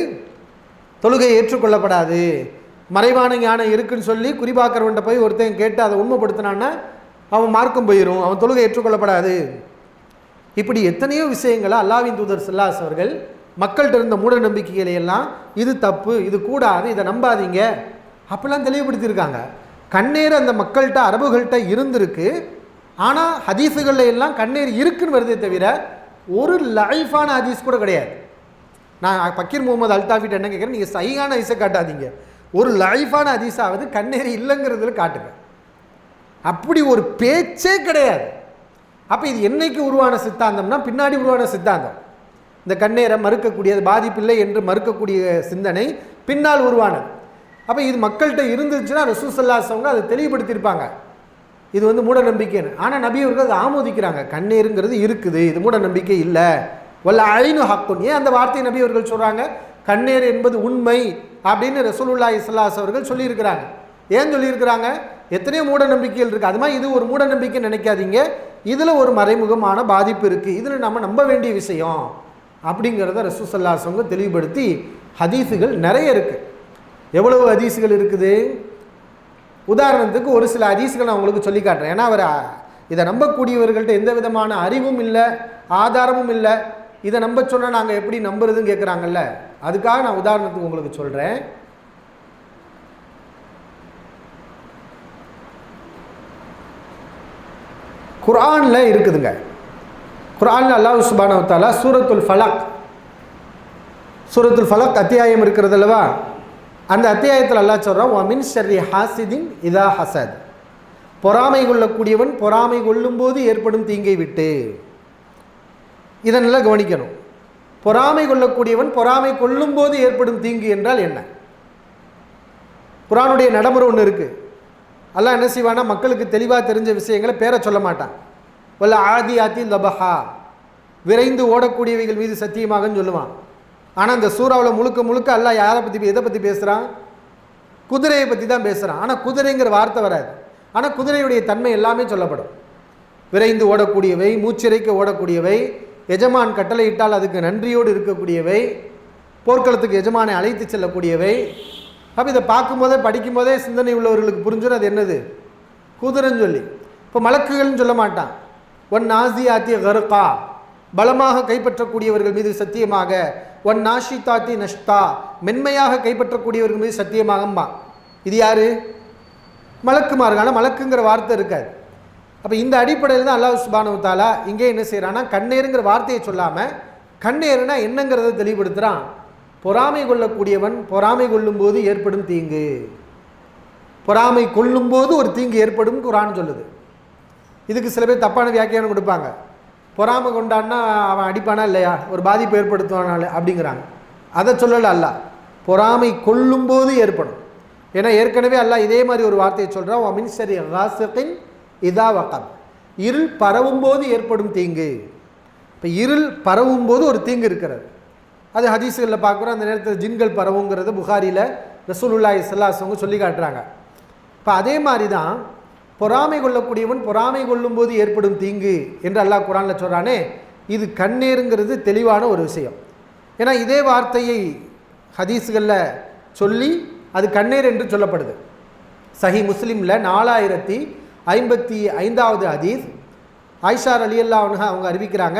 தொழுகை ஏற்றுக்கொள்ளப்படாது, மறைவான ஞானம் இருக்குன்னு சொல்லி குறி பார்க்குறவன்ட்ட போய் ஒருத்தன் கேட்டு அதை உண்மைப்படுத்தினான்னா அவன் மார்க்கம் போயிடும், அவன் தொழுகை ஏற்றுக்கொள்ளப்படாது. இப்படி எத்தனையோ விஷயங்களை அல்லாஹ்வின் தூதர் ஸல்லல்லாஹு அலைஹி அவர்கள் மக்கள்கிட்ட இருந்த மூட நம்பிக்கைகளை எல்லாம் இது தப்பு, இது கூடாது, இதை நம்பாதீங்க அப்படிலாம் தெளிவுபடுத்தியிருக்காங்க. கண்ணேறு அந்த மக்கள்கிட்ட, அரபுகள்கிட்ட இருந்திருக்கு. ஆனால் ஹதீஸுகளில் எல்லாம் கண்ணேறு இருக்குன்னு வருதே தவிர ஒரு லைஃபான ஹதீஸ் கூட கிடையாது. நான் பக்கீர் முகமது அல்தாஃபிட்ட என்ன கேட்குறேன், நீங்கள் சஹீஹான ஹதீஸை காட்டாதீங்க, ஒரு லைஃபான ஹதீஸாவது கண்ணேறு இல்லைங்கிறதுல காட்டுங்க. அப்படி ஒரு பேச்சே கிடையாது. அப்போ இது என்னைக்கு உருவான சித்தாந்தம்னா, பின்னாடி உருவான சித்தாந்தம். இந்த கண்ணேரை மறுக்கக்கூடியது, பாதிப்பில்லை என்று மறுக்கக்கூடிய சிந்தனை பின்னால் உருவானது. அப்போ இது மக்கள்கிட்ட இருந்துச்சுன்னா ரசூல் ஸல்லல்லாஹு அலைஹி வஸல்லம் அதை தெளிவுபடுத்தியிருப்பாங்க, இது வந்து மூட நம்பிக்கைன்னு. ஆனால் நபி அவர்கள் அதை ஆமோதிக்கிறாங்க, கண்ணேருங்கிறது இருக்குது, இது மூட நம்பிக்கை இல்லை. வல்ல ஐனு ஹக்குன், ஏன் அந்த வார்த்தையை நபி அவர்கள் சொல்கிறாங்க? கண்ணேர் என்பது உண்மை அப்படின்னு ரசூலுல்லாஹி ஸல்லல்லாஹு அலைஹி வஸல்லம் சொல்லியிருக்கிறாங்க. ஏன் சொல்லியிருக்கிறாங்க? எத்தனையோ மூட நம்பிக்கைகள் இருக்குது. அது மாதிரி இது ஒரு மூட நம்பிக்கை நினைக்காதீங்க, இதில் ஒரு மறைமுகமான பாதிப்பு இருக்குது, இதில் நம்ம நம்ப வேண்டிய விஷயம் அப்படிங்கிறத ரசூல் ஸல்லல்லாஹு அலைஹி வஸல்லம் தெளிவுபடுத்தி ஹதீஸுகள் நிறைய இருக்குது. எவ்வளவு ஹதீஸுகள் இருக்குது? உதாரணத்துக்கு ஒரு சில ஹதீஸுகள் நான் உங்களுக்கு சொல்லி காட்டுறேன். ஏன்னா அவர் இதை நம்பக்கூடியவர்கள்ட்ட எந்த விதமான அறிவும் இல்லை, ஆதாரமும் இல்லை, இதை நம்ப சொன்னால் நாங்கள் எப்படி நம்புறதுன்னு கேட்குறாங்கல்ல, அதுக்காக நான் உதாரணத்துக்கு உங்களுக்கு சொல்கிறேன். குர்ஆனில் இருக்குதுங்க. குர்ஆனில் அல்லாஹ் சுப்ஹானஹு வ தஆலா சூரத்துல் ஃபலக் அத்தியாயம் இருக்கிறது அல்லவா, அந்த அத்தியாயத்தில் அல்லாஹ் சொல்கிறான், வமின் ஷர்ரி ஹாசிதின் இதா ஹசத், பொறாமை கொள்ளக்கூடியவன் பொறாமை கொள்ளும்போது ஏற்படும் தீங்கை விட்டு. இதை நல்லா கவனிக்கணும். பொறாமை கொள்ளக்கூடியவன் பொறாமை கொள்ளும்போது ஏற்படும் தீங்கு என்றால் என்ன? குர்ஆனுடைய நடைமுறை ஒன்று இருக்குது. அல்லாஹ் என்ன செய்வானா, மக்களுக்கு தெளிவாக தெரிஞ்ச விஷயங்களை பேரை சொல்ல மாட்டான். வல்ல ஆதி ஆத்தி லபஹா, விரைந்து ஓடக்கூடியவைகள் மீது சத்தியமாகன்னு சொல்லுவான். ஆனால் இந்த சூறாவில் முழுக்க முழுக்க அல்லாஹ் யாரை பற்றி எதை பற்றி பேசுகிறான்? குதிரையை பற்றி தான் பேசுகிறான். ஆனால் குதிரைங்கிற வார்த்தை வராது. ஆனால் குதிரையுடைய தன்மை எல்லாமே சொல்லப்படும். விரைந்து ஓடக்கூடியவை, மூச்சிறைக்க ஓடக்கூடியவை, எஜமான் கட்டளையிட்டால் அதுக்கு நன்றியோடு இருக்கக்கூடியவை, போர்க்களத்துக்கு எஜமானை அழைத்து செல்லக்கூடியவை. அப்போ இதை பார்க்கும்போதே படிக்கும்போதே சிந்தனை உள்ளவர்களுக்கு புரிஞ்சுன்னு அது என்னது? குதிரைன்னு சொல்லி. இப்போ மலக்குகள்னு சொல்ல மாட்டான். ஒன் நாசி ஆத்திய கருக்கா, பலமாக கைப்பற்றக்கூடியவர்கள் மீது சத்தியமாக. ஒன் நாஷி தாத்தி நஷ்தா, மென்மையாக கைப்பற்றக்கூடியவர்கள் மீது சத்தியமாகம்பா. இது யாரு? மலக்குமார்கள். ஆனால் மலக்குங்கிற வார்த்தை இருக்காது. அப்போ இந்த அடிப்படையில் தான் அல்லாஹ் சுப்ஹானஹு வ தஆலா இங்கே என்ன செய்கிறான்னா, கண்ணேருங்கிற வார்த்தையை சொல்லாமல் கண்ணேருனா என்னங்கிறத தெளிவுபடுத்துகிறான். பொறாமை கொள்ளக்கூடியவன் பொறாமை கொள்ளும்போது ஏற்படும் தீங்கு, பொறாமை கொள்ளும்போது ஒரு தீங்கு ஏற்படும் குர்ஆன் சொல்லுது. இதுக்கு சில பேர் தப்பான வியாக்கியானம் கொடுப்பாங்க. பொறாமை கொண்டான்னா அவன் அடிப்பானா இல்லையா, ஒரு பாதிப்பு ஏற்படுத்துவானால அப்படிங்கிறாங்க. அதை சொல்லலை அல்லாஹ். பொறாமை கொள்ளும்போது ஏற்படும். ஏன்னா ஏற்கனவே அல்லாஹ் இதே மாதிரி ஒரு வார்த்தையை சொல்கிறான், வமின் ஷர்ரி காஸிகின் இதா வகப், இருள் பரவும் போது ஏற்படும் தீங்கு. இப்போ இருள் பரவும் போது ஒரு தீங்கு இருக்கிறது. அது ஹதீஸுகளில் பார்க்குறோம். அந்த நேரத்தில் ஜின்கள் பரவுங்கிறது புகாரியில் ரசூலுல்லாஹி ஸல்லல்லாஹு அலைஹி வஸல்லம் சொல்லி காட்டுறாங்க. இப்போ அதே மாதிரி தான் பொறாமை கொள்ளக்கூடியவன் பொறாமை கொள்ளும்போது ஏற்படும் தீங்கு என்று அல்லாஹ் குர்ஆனில் சொல்கிறானே, இது கண்ணேருங்கிறது தெளிவான ஒரு விஷயம். ஏன்னா இதே வார்த்தையை ஹதீஸுகளில் சொல்லி அது கண்ணேர் என்று சொல்லப்படுது. சஹி முஸ்லிமில் 4055வது ஹதீஸ், ஆயிஷா ரலியல்லாஹு அன்ஹா அவங்க அறிவிக்கிறாங்க,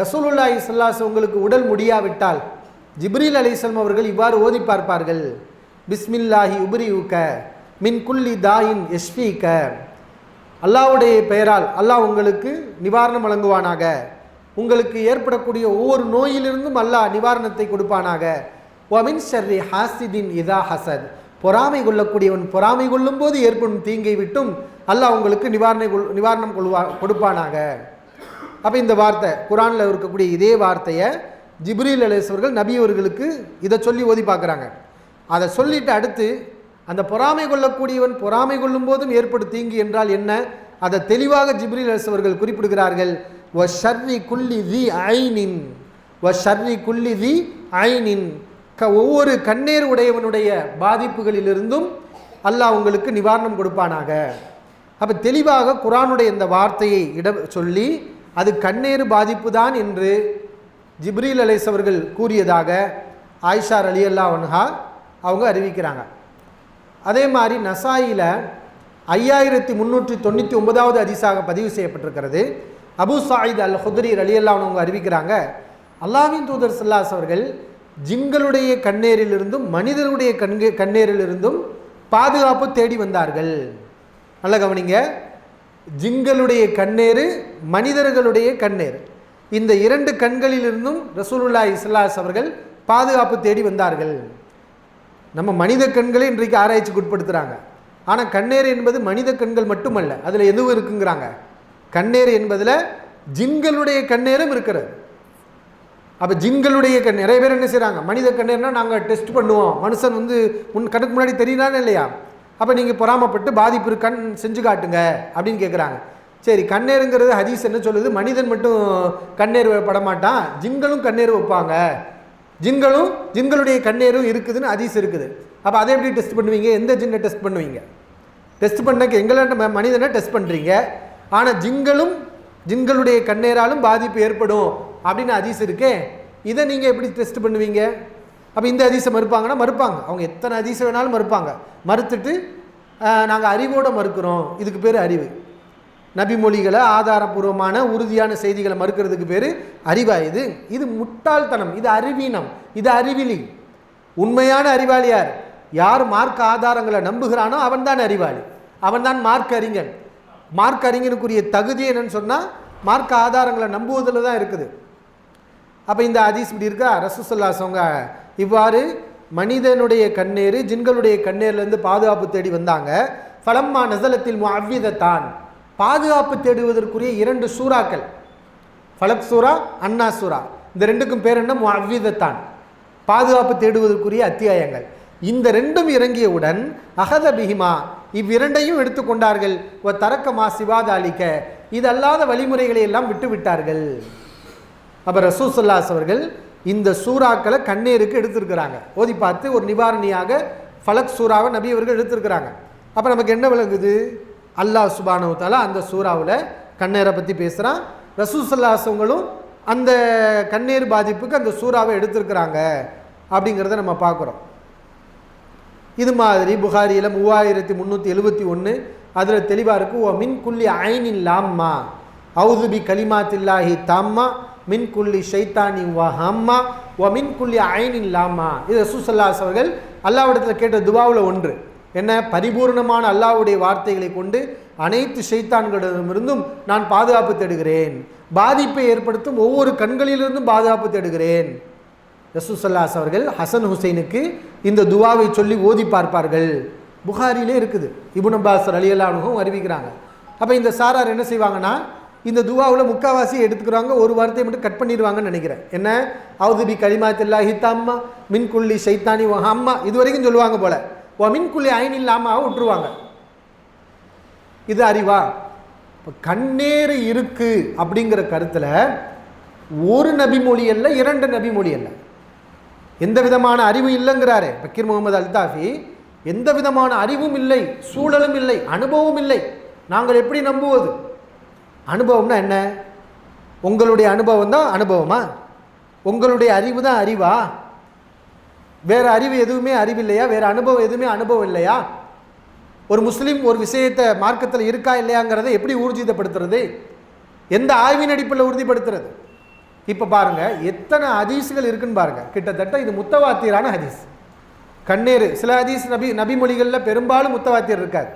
ரசூலுல்லாஹி ஸல்லல்லாஹு அலைஹி வஸல்லம் உங்களுக்கு உடல் முடியாவிட்டால் ஜிப்ரீல் அலைஹிஸ்ஸலாம் அவர்கள் இவ்வாறு ஓதி பார்ப்பார்கள், பிஸ்மில்லாஹி உப்ரியுக மின் குல்லி தாயின் யஷ்ஃபீக, அல்லாஹ்வுடைய பெயரால் அல்லாஹ் உங்களுக்கு நிவாரணம் வழங்குவானாக, உங்களுக்கு ஏற்படக்கூடிய ஒவ்வொரு நோயிலிருந்தும் அல்லாஹ் நிவாரணத்தை கொடுப்பானாக. வமின் ஷர்ரி ஹாசிதின் இதா ஹசத், பொறாமை கொள்ளக்கூடியவன் பொறாமை கொள்ளும் போது ஏற்படும் தீங்கை விட்டும் அல்லாஹ் உங்களுக்கு நிவாரணம் கொடுப்பானாக. அப்போ இந்த வார்த்தை குர்ஆனில் இருக்கக்கூடிய இதே வார்த்தையை ஜிப்ரீல் அலைஹிஸ்ஸலாம் அவர்கள் நபி அவர்களுக்கு இதை சொல்லி ஓதி பார்க்குறாங்க. அதை சொல்லிட்டு அடுத்து அந்த பொறாமை கொள்ளக்கூடியவன் பொறாமை கொள்ளும் போதும் ஏற்படும் தீங்கு என்றால் என்ன, அதை தெளிவாக ஜிப்ரீல் அலைஹிஸ்ஸலாம் அவர்கள் குறிப்பிடுகிறார்கள். வ ஷர்ரி குல்லி தி ஐனின், வ ஷர்ரி குல்லி தி ஐனின், ஒவ்வொரு கண்ணேர் உடையவனுடைய பாதிப்புகளிலிருந்தும் அல்லாஹ் உங்களுக்கு நிவாரணம் கொடுப்பானாக. அப்போ தெளிவாக குர்ஆனுடைய இந்த வார்த்தையை சொல்லி அது கண்ணேறு பாதிப்பு தான் என்று ஜிப்ரீல் அலைஹிஸ்ஸலாம் அவர்கள் கூறியதாக ஆயிஷா ரலியல்லாஹு அன்ஹா அவங்க அறிவிக்கிறாங்க. அதே மாதிரி நசாயில 5399வது ஹதீஸாக பதிவு செய்யப்பட்டிருக்கிறது. அபூ ஸஈத் அல் குத்ரி ரலியல்லாஹு அன்ஹு அவங்க அறிவிக்கிறாங்க, அல்லாஹ்வின் தூதர் ஸல்லல்லாஹு அலைஹி அவர்கள் ஜின்களுடைய கண்ணேரிலிருந்தும் மனிதர்களுடைய கண்ணேரிலிருந்தும் பாதுகாப்பு தேடி வந்தார்கள். நல்ல கவனிங்க, ஜின்களுடைய கண்ணேறு மனிதர்களுடைய கண்ணேறு, இந்த இரண்டு கண்களிலிருந்தும் ரசூலுல்லாஹி ஸல்லல்லாஹு அலைஹி அவர்கள் பாதுகாப்பு தேடி வந்தார்கள். நம்ம மனித கண்களை இன்றைக்கு ஆராய்ச்சிக்கு உட்படுத்துகிறாங்க. ஆனால் கண்ணேறு என்பது மனித கண்கள் மட்டுமல்ல, அதில் எதுவும் இருக்குங்கிறாங்க. கண்ணேறு என்பதில் ஜின்களுடைய கண்ணேரும் இருக்கிறது. அப்போ ஜின்களுடைய நிறைய பேர் என்ன செய்கிறாங்க, மனித கண்ணேர்னா நாங்கள் டெஸ்ட் பண்ணுவோம், மனுஷன் கண்ணுக்கு முன்னாடி தெரியினானே இல்லையா, அப்போ நீங்கள் பொறாமப்பட்டு பாதிப்பு கண் செஞ்சு காட்டுங்க அப்படின்னு கேட்குறாங்க. சரி, கண்ணேருங்கிறது ஹதீஸ் என்ன சொல்லுது, மனிதன் மட்டும் கண்ணேர் படமாட்டான், ஜின்களும் கண்ணேர் வைப்பாங்க, ஜின்களுடைய கண்ணேரும் இருக்குதுன்னு ஹதீஸ் இருக்குது. அப்போ அதை எப்படி டெஸ்ட் பண்ணுவீங்க, எந்த ஜின்னை டெஸ்ட் பண்ணுவீங்க? டெஸ்ட் பண்ணக்கு எங்களை மனிதனை டெஸ்ட் பண்ணுறீங்க, ஆனால் ஜின்களுடைய கண்ணேராலும் பாதிப்பு ஏற்படும் அப்படின்னு ஹதீஸ் இருக்கே, இதை நீங்கள் எப்படி டெஸ்ட் பண்ணுவீங்க? அப்போ இந்த ஹதீஸை மறுப்பாங்கன்னா மறுப்பாங்க, அவங்க எத்தனை ஹதீஸை வேணாலும் மறுப்பாங்க. மறுத்துட்டு நாங்கள் அறிவோடு மறுக்கிறோம், இதுக்கு பேர் அறிவு. நபிமொழிகளை ஆதாரபூர்வமான உறுதியான செய்திகளை மறுக்கிறதுக்கு பேர் அறிவா? இது முட்டாள்தனம், இது அறிவீனம், இது அறிவிலி. உண்மையான அறிவாளி யார் மார்க்க ஆதாரங்களை நம்புகிறானோ அவன் தான் அறிவாளி, அவன் தான் மார்க்க அறிஞன். மார்க்க அறிஞனுக்குரிய தகுதி என்னன்னு சொன்னால் மார்க்க ஆதாரங்களை நம்புவதில் தான் இருக்குது. அப்போ இந்த ஹதீஸ் இப்படி இருக்கா? ரசூலுல்லாஹி அவங்க இவ்வாறு மனிதனுடைய கண்ணேறு ஜின்களுடைய கண்ணேர்லேருந்து பாதுகாப்பு தேடி வந்தாங்க. ஃபலம்மா நஸலத்தில் முஅவ்விதத்தான், பாதுகாப்பு தேடுவதற்குரிய 2 சூறாக்கள், ஃபலக் சூரா, அன்னா சூரா, இந்த ரெண்டுக்கும் பேர் என்ன? முஅவ்விதத்தான், பாதுகாப்பு தேடுவதற்குரிய அத்தியாயங்கள். இந்த ரெண்டும் இறங்கியவுடன் அகத பிஹிமா, இவ்விரண்டையும் எடுத்துக்கொண்டார்கள். ஒ தரக்கமா சிவாதாலிக்க, இது அல்லாத வழிமுறைகளை எல்லாம் விட்டு விட்டார்கள். அப்போ ரசூல் ஸல்லல்லாஹு அலைஹி அவர்கள் இந்த சூறாக்களை கண்ணீருக்கு எடுத்திருக்கிறாங்க. ஓதி பார்த்து ஒரு நிவாரணியாக ஃபலக் சூறாவை நபி அவர்கள் எடுத்திருக்கிறாங்க. அப்போ நமக்கு என்ன விளங்குது? அல்லாஹ் சுப்ஹானஹு வ தஆலா அந்த சூறாவில் கண்ணீரை பற்றி பேசுகிறான். ரசூல் ஸல்லல்லாஹு அலைஹி வஸல்லம் அந்த கண்ணீர் பாதிப்புக்கு அந்த சூறாவை எடுத்திருக்கிறாங்க அப்படிங்கிறத நம்ம பார்க்குறோம். இது மாதிரி புகாரியில் 3371 அதில் தெளிவாக இருக்குது. ஓ மின் குல்லி ஐனின் லாம்மா அவுது பி கலிமாத்தில்லாஹி தாம்மா மின் குல்லி ஷைத்தானி வஹம்மா ஓ மின் குல்லி ஐனின் லாம்மா. இது ரசூல் ஸல்லல்லாஹு அலைஹி அவர்கள் அல்லாஹ்விடத்தில் கேட்ட துவாவில் ஒன்று. என்ன? பரிபூர்ணமான அல்லாஹ்வுடைய வார்த்தைகளை கொண்டு அனைத்து ஷைத்தான்களிடமிருந்தும் நான் பாதுகாப்பு தேடுகிறேன், பாதிப்பை ஏற்படுத்தும் ஒவ்வொரு கண்களிலிருந்தும் பாதுகாப்பு தேடுகிறேன். ரசூல் ஸல்லல்லாஹு அலைஹி அவர்கள் ஹசன் ஹுசைனுக்கு இந்த துவாவை சொல்லி ஓதி பார்ப்பார்கள். புகாரிலே இருக்குது. இப்னு அப்பாஸ் ரலியல்லாஹு அன்ஹு அறிவிக்கிறாங்க. அப்போ இந்த சாரார் என்ன செய்வாங்கன்னா, இந்த துவாவில் முக்காவாசி எடுத்துக்கிறாங்க, ஒரு வார்த்தையை மட்டும் கட் பண்ணிடுவாங்கன்னு நினைக்கிறேன். என்ன? அவுது பி கலிமாத்தில்லாஹி தாம்மா மின் குல்லி ஷைத்தானி வஹம்மா இது வரைக்கும் சொல்லுவாங்க போல. ஓ மின் குல்லி ஐன் இல்லாமல் விட்டுருவாங்க. இது அறிவா? இப்போ கண்ணேறு இருக்கு அப்படிங்கிற கருத்தில் ஒரு நபி மொழி அல்ல, 2 நபி மொழி அல்ல, எந்த விதமான அறிவு இல்லைங்கிறாரு பக்கீர் முகமது அல்தாஃபி. எந்த விதமான அறிவும் இல்லை, சூழலும் இல்லை, அனுபவம் இல்லை. நாங்கள் எப்படி நம்புவது? அனுபவம்னா என்ன? உங்களுடைய அனுபவம் தான் அனுபவமா? உங்களுடைய அறிவு தான் அறிவா? வேறு அறிவு எதுவுமே அறிவில்லையா? வேறு அனுபவம் எதுவுமே அனுபவம் இல்லையா? ஒரு முஸ்லீம் ஒரு விஷயத்தை மார்க்கத்தில் இருக்கா இல்லையாங்கிறத எப்படி ஊர்ஜிதப்படுத்துறது? எந்த ஆய்வின் அடிப்படையில் உறுதிப்படுத்துறது? இப்போ பாருங்கள், எத்தனை ஹதீஸ்கள் இருக்குன்னு பாருங்கள். கிட்டத்தட்ட இது முத்தவாத்தியரான ஹதீஸ். கண்ணீர் சில ஹதீஸ் நபி மொழிகளில் பெரும்பாலும் முத்தவாத்தியர் இருக்காது.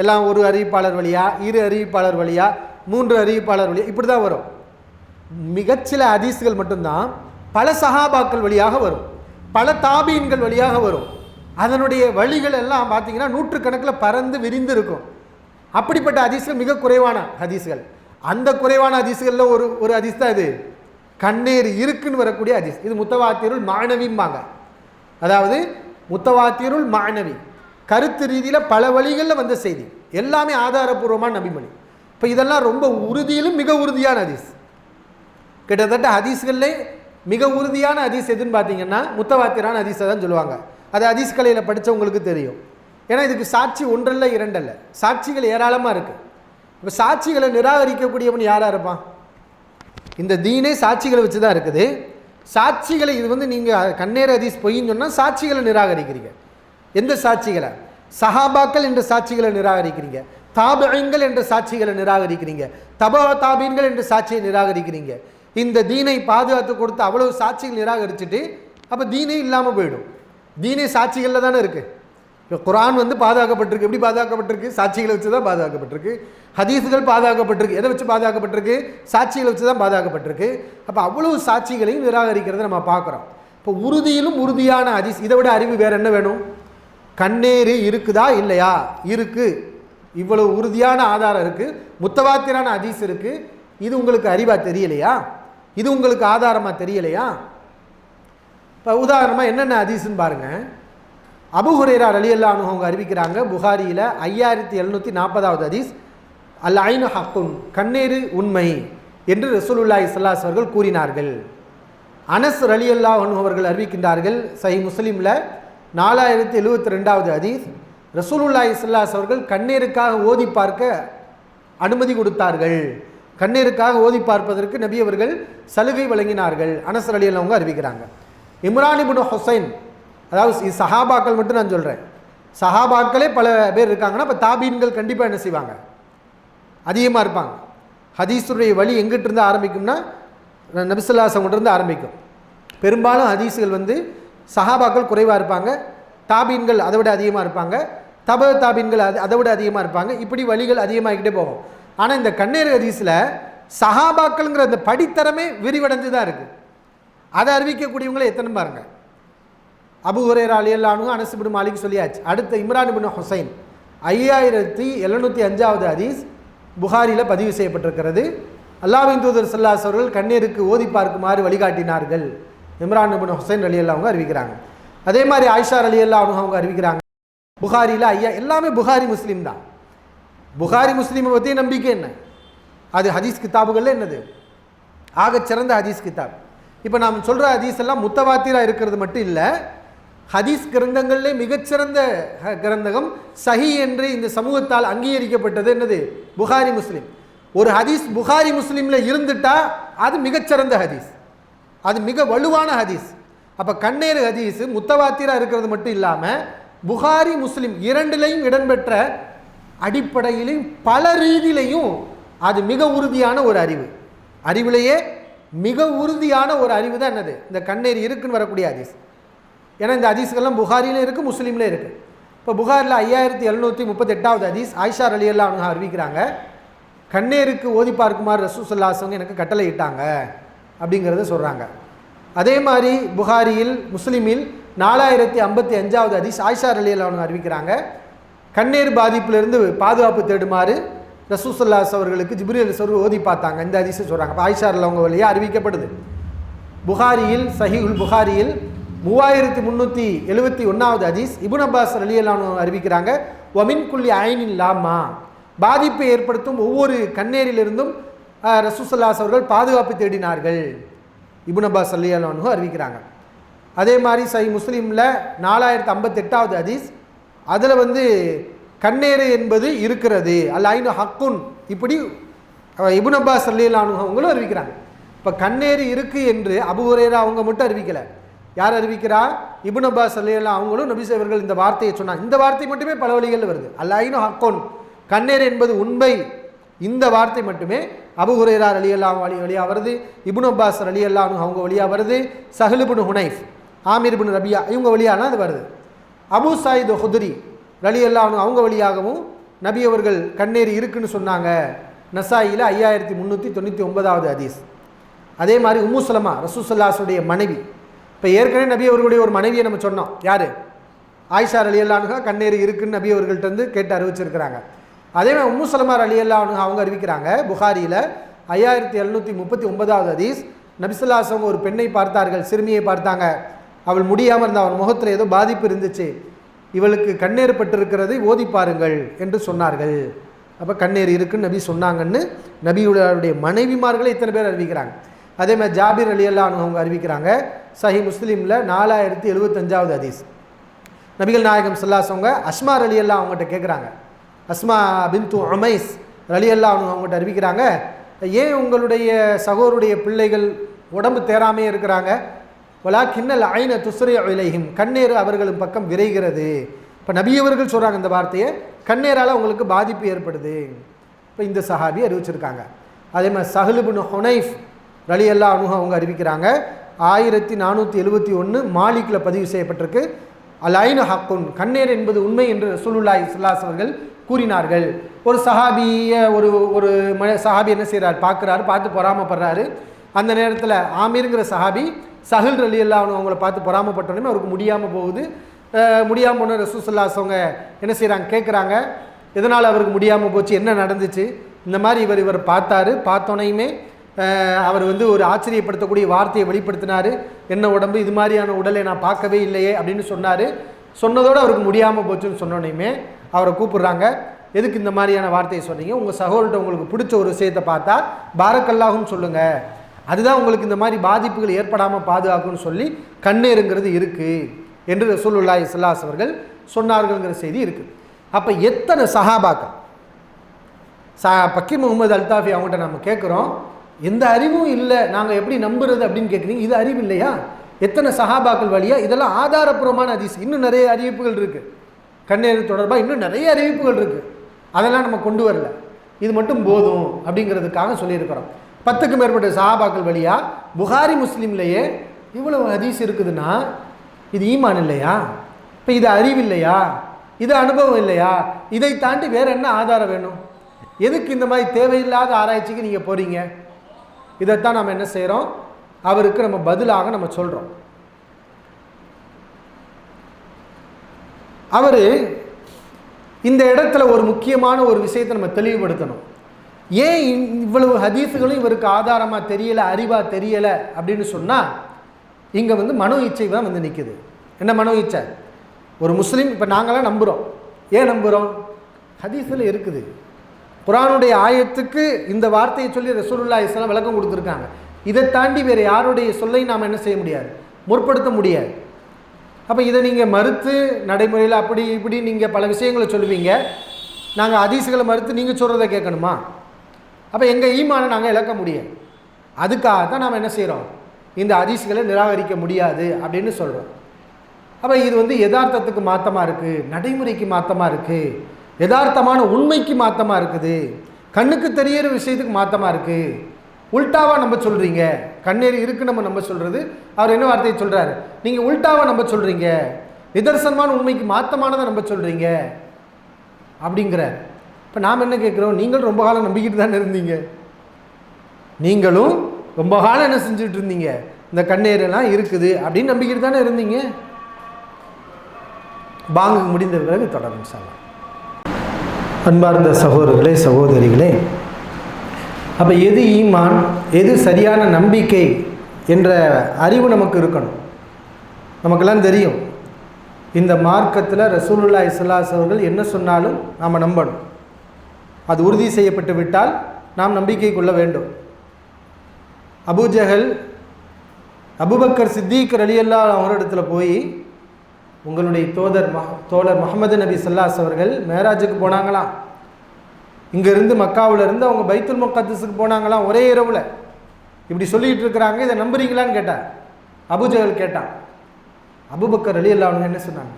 எல்லாம் ஒரு அறிவிப்பாளர் வழியா, 2 அறிவிப்பாளர் வழியா, 3 அறிவிப்பாளர் வழியா, இப்படி தான் வரும். மிகச்சில ஹதீஸ்கள் மட்டும்தான் பல சஹாபாக்கள் வழியாக வரும், பல தாபீன்கள் வழியாக வரும். அதனுடைய வழிகள் எல்லாம் பார்த்தீங்கன்னா 100 கணக்கில் பறந்து விரிந்து இருக்கும். அப்படிப்பட்ட ஹதீஸ்கள் மிக குறைவான ஹதீஸ்கள். அந்த குறைவான ஹதீஸ்களில் ஒரு ஹதீஸ் தான் இது, கண்ணீர் இருக்குன்னு வரக்கூடிய ஹதீஸ். இது முத்தவாத்தியருல் மாணவிம்பாங்க. அதாவது முத்தவாத்தியருல் மாணவி, கருத்து ரீதியில் பல வழிகளில் வந்த செய்தி, எல்லாமே ஆதாரபூர்வமான நபிமொழி. இப்போ இதெல்லாம் ரொம்ப உறுதியிலும் மிக உறுதியான ஹதீஸ். கிட்டத்தட்ட ஹதீஸ்களிலே மிக உறுதியான ஹதீஸ் எதுன்னு பார்த்தீங்கன்னா முத்தவாத்தியரான ஹதீஸை தான் சொல்லுவாங்க. அது ஹதீஸ் கலையில் படித்தவங்களுக்கு தெரியும். ஏன்னா இதுக்கு சாட்சி 1 அல்ல 2 அல்ல, சாட்சிகள் ஏராளமாக இருக்குது. இப்போ சாட்சிகளை நிராகரிக்கக்கூடியவன் யாராக இருப்பான்? இந்த தீனே சாட்சிகளை வச்சு தான் இருக்குது. சாட்சிகளை இது நீங்கள் கண்ணீர் ஹதீஸ் பொய்ன்னு சொன்னால் சாட்சிகளை நிராகரிக்கிறீங்க. எந்த சாட்சிகளை? சஹாபாக்கள் என்ற சாட்சிகளை நிராகரிக்கிறீங்க, தாபிஈன்கள் என்ற சாட்சிகளை நிராகரிக்கிறீங்க, தபா தாபீன்கள் என்ற சாட்சியை நிராகரிக்கிறீங்க. இந்த தீனை பாதுகாத்து கொடுத்து அவ்வளவு சாட்சிகள் நிராகரிச்சுட்டு அப்போ தீனே இல்லாமல் போயிடும். தீனே சாட்சிகளில் தானே இருக்குது. இப்போ குர்ஆன் பாதுகாக்கப்பட்டிருக்கு. எப்படி பாதுகாக்கப்பட்டிருக்கு? சாட்சிகளை வச்சு தான் பாதுகாக்கப்பட்டிருக்கு. ஹதீஸுகள் பாதுகாக்கப்பட்டிருக்கு. எதை வச்சு பாதுகாக்கப்பட்டிருக்கு? சாட்சிகளை வச்சு தான் பாதுகாக்கப்பட்டிருக்கு. அப்போ அவ்வளவு சாட்சிகளையும் நிராகரிக்கிறத நம்ம பார்க்குறோம். இப்போ உறுதியிலும் உறுதியான ஹதீஸ். இதை விட அறிவு வேறு என்ன வேணும்? கண்ணேறு இருக்குதா இல்லையா? இருக்குது. இவ்வளவு உறுதியான ஆதாரம் இருக்குது, முத்தவாத்திரான ஹதீஸ் இருக்குது. இது உங்களுக்கு அறிவாக தெரியலையா? இது உங்களுக்கு ஆதாரமாக தெரியலையா? இப்போ உதாரணமாக என்னென்ன ஹதீஸ்ன்னு பாருங்கள். அபூ ஹுரைரா ரலியல்லாஹு அன்ஹு அவங்க அறிவிக்கிறாங்க, புகாரியில் 5740வது ஹதீஸ், அல் ஐனு ஹக்குன், கண்ணீர் உண்மை என்று ரசூலுல்லாஹி ஸல்லல்லாஹு அலைஹி அவர்கள் கூறினார்கள். அனஸ் ரலியல்லாஹு அன்ஹு அவர்கள் அறிவிக்கின்றார்கள், சஹீஹ் முஸ்லிமில் 4072வது ஹதீஸ், ரசூலுல்லாஹி ஸல்லல்லாஹு அலைஹி அவர்கள் கண்ணீருக்காக ஓதி பார்க்க அனுமதி கொடுத்தார்கள். கண்ணீருக்காக ஓதி பார்ப்பதற்கு நபி அவர்கள் சலுகை வழங்கினார்கள். அனஸ் ரலியல்லாஹு அன்ஹு அறிவிக்கிறாங்க. இம்ரான் இப்னு ஹுசைன், அதாவது சஹாபாக்கள் மட்டும் நான் சொல்கிறேன், சஹாபாக்களே பல பேர் இருக்காங்கன்னா இப்போ தாபீன்கள் கண்டிப்பாக என்ன செய்வாங்க? அதிகமாக இருப்பாங்க. ஹதீஸுடைய வழி எங்கிட்ட இருந்து ஆரம்பிக்கும்னா நபி ஸல்லல்லாஹு அலைஹி வஸல்லம் இருந்து ஆரம்பிக்கும். பெரும்பாலும் ஹதீஸுகள் சஹாபாக்கள் குறைவாக இருப்பாங்க, தாபீன்கள் அதை விட அதிகமாக இருப்பாங்க, தாபீன்கள் அதை விட அதிகமாக இருப்பாங்க. இப்படி வழிகள் அதிகமாகிக்கிட்டே போகும். ஆனால் இந்த கண்ணீர் ஹதீஸில் சஹாபாக்கள்ங்கிற அந்த படித்தரமே விரிவடைஞ்சு தான் இருக்குது. அதை அறிவிக்கக்கூடியவங்களே எத்தனை பாருங்க. அபூ ஹுரைரா ரலியல்லாஹு அன்ஹு, அனஸ் இப்னு மாலிக் சொல்லியாச்சு. அடுத்த இம்ரான் இப்னு ஹுசைன் 5705வது ஹதீஸ் புகாரியில் பதிவு செய்யப்பட்டிருக்கிறது. அல்லாஹ்வின் தூதர் ஸல்லல்லாஹு அலைஹி வஸல்லம் கண்ணீருக்கு ஓதி பார்க்குமாறு வழிகாட்டினார்கள். இம்ரான் இப்னு ஹுசைன் ரலியல்லாஹு அவங்க அறிவிக்கிறாங்க. அதே மாதிரி ஆயிஷா ரலியல்லாஹு அன்ஹா அவங்க அறிவிக்கிறாங்க. புகாரியில் எல்லாமே புகாரி முஸ்லீம் தான். புகாரி முஸ்லீமை பற்றி நம்பிக்கை என்ன? அது ஹதீஸ் கிதாபுகளில் என்னது ஆகச்சிறந்த ஹதீஸ் கிதாப். இப்போ நாம் சொல்கிற ஹதீஸ் எல்லாம் முத்தவாத்திராக இருக்கிறது மட்டும் இல்லை, ஹதீஸ் கிரந்தங்களிலே மிகச்சிறந்த கிரந்தகம் சஹி என்று இந்த சமூகத்தால் அங்கீகரிக்கப்பட்டது என்னது? புகாரி முஸ்லீம். ஒரு ஹதீஸ் புகாரி முஸ்லீமில் இருந்துட்டா அது மிகச்சிறந்த ஹதீஸ், அது மிக வலுவான ஹதீஸ். அப்போ கண்ணேறு ஹதீஸ் முத்தவாத்திராக இருக்கிறது மட்டும் இல்லாமல் புகாரி முஸ்லீம் இரண்டிலையும் இடம்பெற்ற அடிப்படையிலையும் பல ரீதியிலையும் அது மிக உறுதியான ஒரு அறிவு. அறிவிலேயே மிக உறுதியான ஒரு அறிவு தான் என்னது? இந்த கண்ணேறு இருக்குன்னு வரக்கூடிய ஹதீஸ். ஏன்னா இந்த ஹதீஸ்கள்லாம் புகாரியிலே இருக்குது, முஸ்லீம்லே இருக்குது. இப்போ புகாரில் 5738வது ஹதீஸ் ஆயிஷா ரலியல்லாஹு அன்ஹா அறிவிக்கிறாங்க, கண்ணேருக்கு ஓதி பார்க்குமாறு ரசூல் ஸல்லல்லாஹு அலைஹி வஸல்லம் எனக்கு கட்டளை இட்டாங்க அப்படிங்கிறத சொல்கிறாங்க. அதே மாதிரி புகாரியில் முஸ்லீமில் 4055வது ஹதீஸ் ஆயிஷா ரலியல்லாஹு அன்ஹா அறிவிக்கிறாங்க, கண்ணேர் பாதிப்பிலிருந்து பாதுகாப்பு தேடுமாறு ரசூல் ஸல்லல்லாஹு அலைஹி அவர்களுக்கு ஜிப்ரீல் அலைஹிஸ்ஸலாம் ஓதி பார்த்தாங்க. இந்த ஹதீஸை சொல்கிறாங்க. இப்போ ஆயிஷா அவங்க வழியாக அறிவிக்கப்படுது. புகாரியில் சஹீஹுல் புகாரியில் 3371வது ஹதீஸ் இப்னு அப்பாஸ் ரலியல்லாஹு அன்ஹு அறிவிக்கிறாங்க, வமின் குல்லி ஐனின் லாமா, பாதிப்பை ஏற்படுத்தும் ஒவ்வொரு கண்ணேரிலிருந்தும் ரசூல் ஸல்லல்லாஹு அலைஹி அவர்கள் பாதுகாப்பு தேடினார்கள். இப்னு அப்பாஸ் ரலியல்லாஹு அன்ஹு அறிவிக்கிறாங்க. அதே மாதிரி சஹீஹ் முஸ்லீமில் 4058வது ஹதீஸ், அதில் கண்ணேறு என்பது இருக்கிறது, அல் ஐனு ஹக்குன், இப்படி இப்னு அப்பாஸ் ரலியல்லாஹு அன்ஹு அவங்களும் அறிவிக்கிறாங்க. இப்போ கண்ணேறு இருக்குது என்று அபூ ஹுரைரா அவங்க மட்டும் அறிவிக்கலை. யார் அறிவிக்கிறா? இப்னு அப்பாஸ் ரலியல்லாஹு அவங்களும் நபி அவர்கள் இந்த வார்த்தையை சொன்னாங்க. இந்த வார்த்தை மட்டுமே பல வழிகளில் வருது. அல் ஐனு ஹக்குன், கண்ணேறு என்பது உண்மை, இந்த வார்த்தை மட்டுமே அபூ ஹுரைரா ரலியல்லாஹு அன்ஹு வழியாக வருது, இப்னு அப்பாஸ் ரலியல்லாஹு அன்ஹு அவங்க வழியாக வருது, சஹல் இப்னு ஹுனைஃப், ஆமிர் இப்னு ரபியா இவங்க வழியாக அது வருது. அபூ சயீத் குத்ரி ரலியல்லாஹு அன்ஹு அவங்க வழியாகவும் நபி அவர்கள் கண்ணேறு இருக்குன்னு சொன்னாங்க. நசாயியில் 5399வது ஹதீஸ். அதே மாதிரி உம்மு சலமா ரசூல் ஸல்லல்லாஹு அலைஹி வஸல்லம் மனைவி. இப்போ ஏற்கனவே நபி அவர்களுடைய ஒரு மனைவியை நம்ம சொன்னோம். யார்? ஆயிஷா ரலியல்லாஹு அன்ஹா கண்ணேறு இருக்குன்னு நபி அவர்கள்ட்ட கேட்டு அறிவிச்சிருக்கிறாங்க. அதே மாதிரி உம்மு சலமா ரலியல்லாஹு அன்ஹா அவங்க அறிவிக்கிறாங்க. புகாரியில் 5739வது ஹதீஸ், நபி ஸல்லல்லாஹு அலைஹி வஸல்லம் ஒரு பெண்ணை பார்த்தார்கள், சிறுமியை பார்த்தாங்க. அவள் முடியாமல் இருந்தால், அவள் முகத்தில் ஏதோ பாதிப்பு இருந்துச்சு, இவளுக்கு கண்ணேறு பட்டிருக்கிறது, ஓதி பாருங்கள் என்று சொன்னார்கள். அப்போ கண்ணேறு இருக்குன்னு நபி சொன்னாங்கன்னு நபியுடைய மனைவிமார்களே இத்தனை பேர் அறிவிக்கிறாங்க. அதே மாதிரி ஜாபிர் ரலியல்லாஹு அன்ஹு அவங்க அறிவிக்கிறாங்க. சஹீஹ் முஸ்லீமில் 4075வது ஹதீஸ், நபிகள் நாயகம் ஸல்லல்லாஹு அலைஹி வஸல்லம் அஸ்மா ரலியல்லாஹு அவங்ககிட்ட கேட்குறாங்க. அஸ்மா பின்து உமைஸ் ரலியல்லாஹு அன்ஹு அவங்ககிட்ட அறிவிக்கிறாங்க, ஏன் உங்களுடைய சகோதருடைய பிள்ளைகள் உடம்பு தேராமே இருக்கிறாங்க? வலாக்கின்னல் ஐன துஸ்ரிஉ இலைஹிம், கண்ணேறு அவர்களும் பக்கம் விரைகிறது. இப்போ நபியவர்கள் சொல்கிறாங்க இந்த வார்த்தையை, கண்ணேரால் அவங்களுக்கு பாதிப்பு ஏற்படுது. இப்போ இந்த சஹாபி அறிவிச்சிருக்காங்க. அதே மாதிரி சஹல் இப்னு ஹுனைஃப் ரலியல்லாஹு அன்ஹு அவங்க அறிவிக்கிறாங்க, 1471 மாலிக்கில் பதிவு செய்யப்பட்டிருக்கு, அல் ஐனு ஹக்குன், கண்ணேர் என்பது உண்மை என்று ரசூலுல்லாஹி ஸல்லல்லாஹு அலைஹி அவர்கள் கூறினார்கள். ஒரு சஹாபியை ஒரு சஹாபி என்ன செய்கிறார்? பார்க்குறாரு, பார்த்து பொறாமப்படுறாரு. அந்த நேரத்தில் ஆமீருங்கிற சஹாபி சஹல் ரலியல்லாஹு அன்ஹு அவங்கள பார்த்து பொறாமப்பட்டோன்னே அவருக்கு முடியாமல் போகுது. முடியாமல் போன ரசூல் ஸல்லல்லாஹு அலைஹி அவங்க என்ன செய்கிறாங்க? கேட்குறாங்க, எதனால் அவருக்கு முடியாமல் போச்சு, என்ன நடந்துச்சு? இந்த மாதிரி இவர் பார்த்தாரு, பார்த்தோன்னையுமே அவர் ஒரு ஆச்சரியப்படுத்தக்கூடிய வார்த்தையை வெளிப்படுத்தினார், என்ன உடம்பு, இது மாதிரியான உடலை நான் பார்க்கவே இல்லையே அப்படின்னு சொன்னார். சொன்னதோடு அவருக்கு முடியாமல் போச்சுன்னு சொன்னோன்னையுமே அவரை கூப்பிட்றாங்க, எதுக்கு இந்த மாதிரியான வார்த்தையை சொன்னீங்க? உங்கள் சகோதரர்கிட்ட உங்களுக்கு பிடிச்ச ஒரு விஷயத்தை பார்த்தா பாரக்கல்லாஹுன்னு சொல்லுங்கள், அதுதான் உங்களுக்கு இந்த மாதிரி பாதிப்புகள் ஏற்படாமல் பாதுகாக்கும்னு சொல்லி கண்ணேருங்கிறது இருக்குது என்று ரசூலுல்லாஹி ஸல்லல்லாஹு அலைஹி அவர்கள் சொன்னார்கள்ங்கிற செய்தி இருக்குது. அப்போ எத்தனை சஹாபாக்கள், பக்கீர் முகமது அல்தாஃபி அவங்ககிட்ட நம்ம கேட்குறோம், எந்த அறிவும் இல்லை, நாங்கள் எப்படி நம்புறது அப்படின்னு கேட்குறீங்க, இது அறிவு இல்லையா? எத்தனை சஹாபாக்கள் வழியாக இதெல்லாம் ஆதாரப்பூர்வமான ஹதீஸ். இன்னும் நிறைய அறிவிப்புகள் இருக்குது, கண்ணேறு தொடர்பாக இன்னும் நிறைய அறிவிப்புகள் இருக்குது, அதெல்லாம் நம்ம கொண்டு வரல, இது மட்டும் போதும் அப்படிங்கிறதுக்காக சொல்லியிருக்கிறோம். 10க்கு மேற்பட்ட சஹாபாக்கள் வழியாக புகாரி முஸ்லீம்லேயே இவ்வளவு ஹதீஸ் இருக்குதுன்னா இது ஈமான் இல்லையா? இப்போ இது அறிவு இல்லையா? இது அனுபவம் இல்லையா? இதை தாண்டி வேறு என்ன ஆதாரம் வேணும்? எதுக்கு இந்த மாதிரி தேவையில்லாத ஆராய்ச்சிக்கு நீங்கள் போகிறீங்க? இதைத்தான் நாம் என்ன செய்கிறோம்? அவருக்கு நம்ம பதிலாக நம்ம சொல்கிறோம். அவர் இந்த இடத்துல ஒரு முக்கியமான ஒரு விஷயத்தை நம்ம தெளிவுபடுத்தணும். ஏன் இவ்வளவு ஹதீஸுகளும் இவருக்கு ஆதாரமாக தெரியலை, அறிவாக தெரியலை அப்படின்னு சொன்னால், இங்கே மனோ இச்சை தான் நிற்குது. என்ன மனோ இச்சை? ஒரு முஸ்லீம், இப்போ நாங்களாம் நம்புகிறோம். ஏன் நம்புகிறோம்? ஹதீஸில் இருக்குது. குர்ஆனுடைய ஆயத்துக்கு இந்த வார்த்தையை சொல்லி ரசூலுல்லாஹி ஸல்லல்லாஹு அலைஹி வஸல்லம் விளக்கம் கொடுத்துருக்காங்க. இதை தாண்டி வேறு யாருடைய சொல்லை நாம் என்ன செய்ய முடியாது, முற்படுத்த முடியாது. அப்போ இதை நீங்கள் மறுத்து நடைமுறையில் அப்படி இப்படி நீங்கள் பல விஷயங்களை சொல்லுவீங்க. நாங்கள் ஹதீஸுகளை மறுத்து நீங்கள் சொல்கிறத கேட்கணுமா? அப்போ எங்கள் ஈமானை நாங்கள் இழக்க முடியாது. அதுக்காக தான் நாம் என்ன செய்கிறோம், இந்த ஹதீஸுகளை நிராகரிக்க முடியாது அப்படின்னு சொல்கிறோம். அப்போ இது யதார்த்தத்துக்கு மாற்றமாக இருக்குது, நடைமுறைக்கு மாற்றமாக இருக்குது, யதார்த்தமான உண்மைக்கு மாற்றமாக இருக்குது, கண்ணுக்கு தெரியிற விஷயத்துக்கு மாற்றமாக இருக்குது. உல்டாவாக நம்ம சொல்கிறீங்க. கண்ணீர் இருக்குது நம்ம சொல்கிறது. அவர் என்ன வார்த்தையை சொல்கிறாரு? நீங்கள் உல்டாவாக நம்ம சொல்கிறீங்க, நிதர்சனமான உண்மைக்கு மாற்றமானதை நம்ம சொல்கிறீங்க அப்படிங்கிறார். இப்போ நாம் என்ன கேட்குறோம்? நீங்களும் ரொம்ப காலம் நம்பிக்கிட்டு தானே இருந்தீங்க. நீங்களும் ரொம்ப காலம் என்ன செஞ்சுட்டு இருந்தீங்க? இந்த கண்ணீரெல்லாம் இருக்குது அப்படின்னு நம்பிக்கிட்டு தானே இருந்தீங்க. பாங்கு முடிந்த பிறகு தொடரும் சார். அன்பார்ந்த சகோதரர்களே, சகோதரிகளே, அப்போ எது ஈமான், எது சரியான நம்பிக்கை என்ற அறிவு நமக்கு இருக்கணும். நமக்கெல்லாம் தெரியும், இந்த மார்க்கத்தில் ரசூலுல்லாஹி ஸல்லல்லாஹு அலைஹி அவர்கள் என்ன சொன்னாலும் நாம் நம்பணும். அது உறுதி செய்யப்பட்டு விட்டால் நாம் நம்பிக்கை கொள்ள வேண்டும். அபூஜஹல் அபூபக்கர் சித்திக் ரலியல்லாஹு அவரிடத்துல போய், உங்களுடைய தோழர் முஹம்மது நபி ஸல்லல்லாஹு அலைஹி அவர்கள் மேராஜுக்கு போனாங்களாம். இங்கேருந்து மக்காவிலேருந்து அவங்க பைத்துல் முகத்தஸுக்கு போனாங்களாம் ஒரே இரவில். இப்படி சொல்லிகிட்டு இருக்கிறாங்க, இதை நம்புறீங்களான்னு கேட்டார். அபூஜஹல் கேட்டான். அபூபக்கர் ரலியல்லாஹு அன்ஹு என்ன சொன்னாங்க?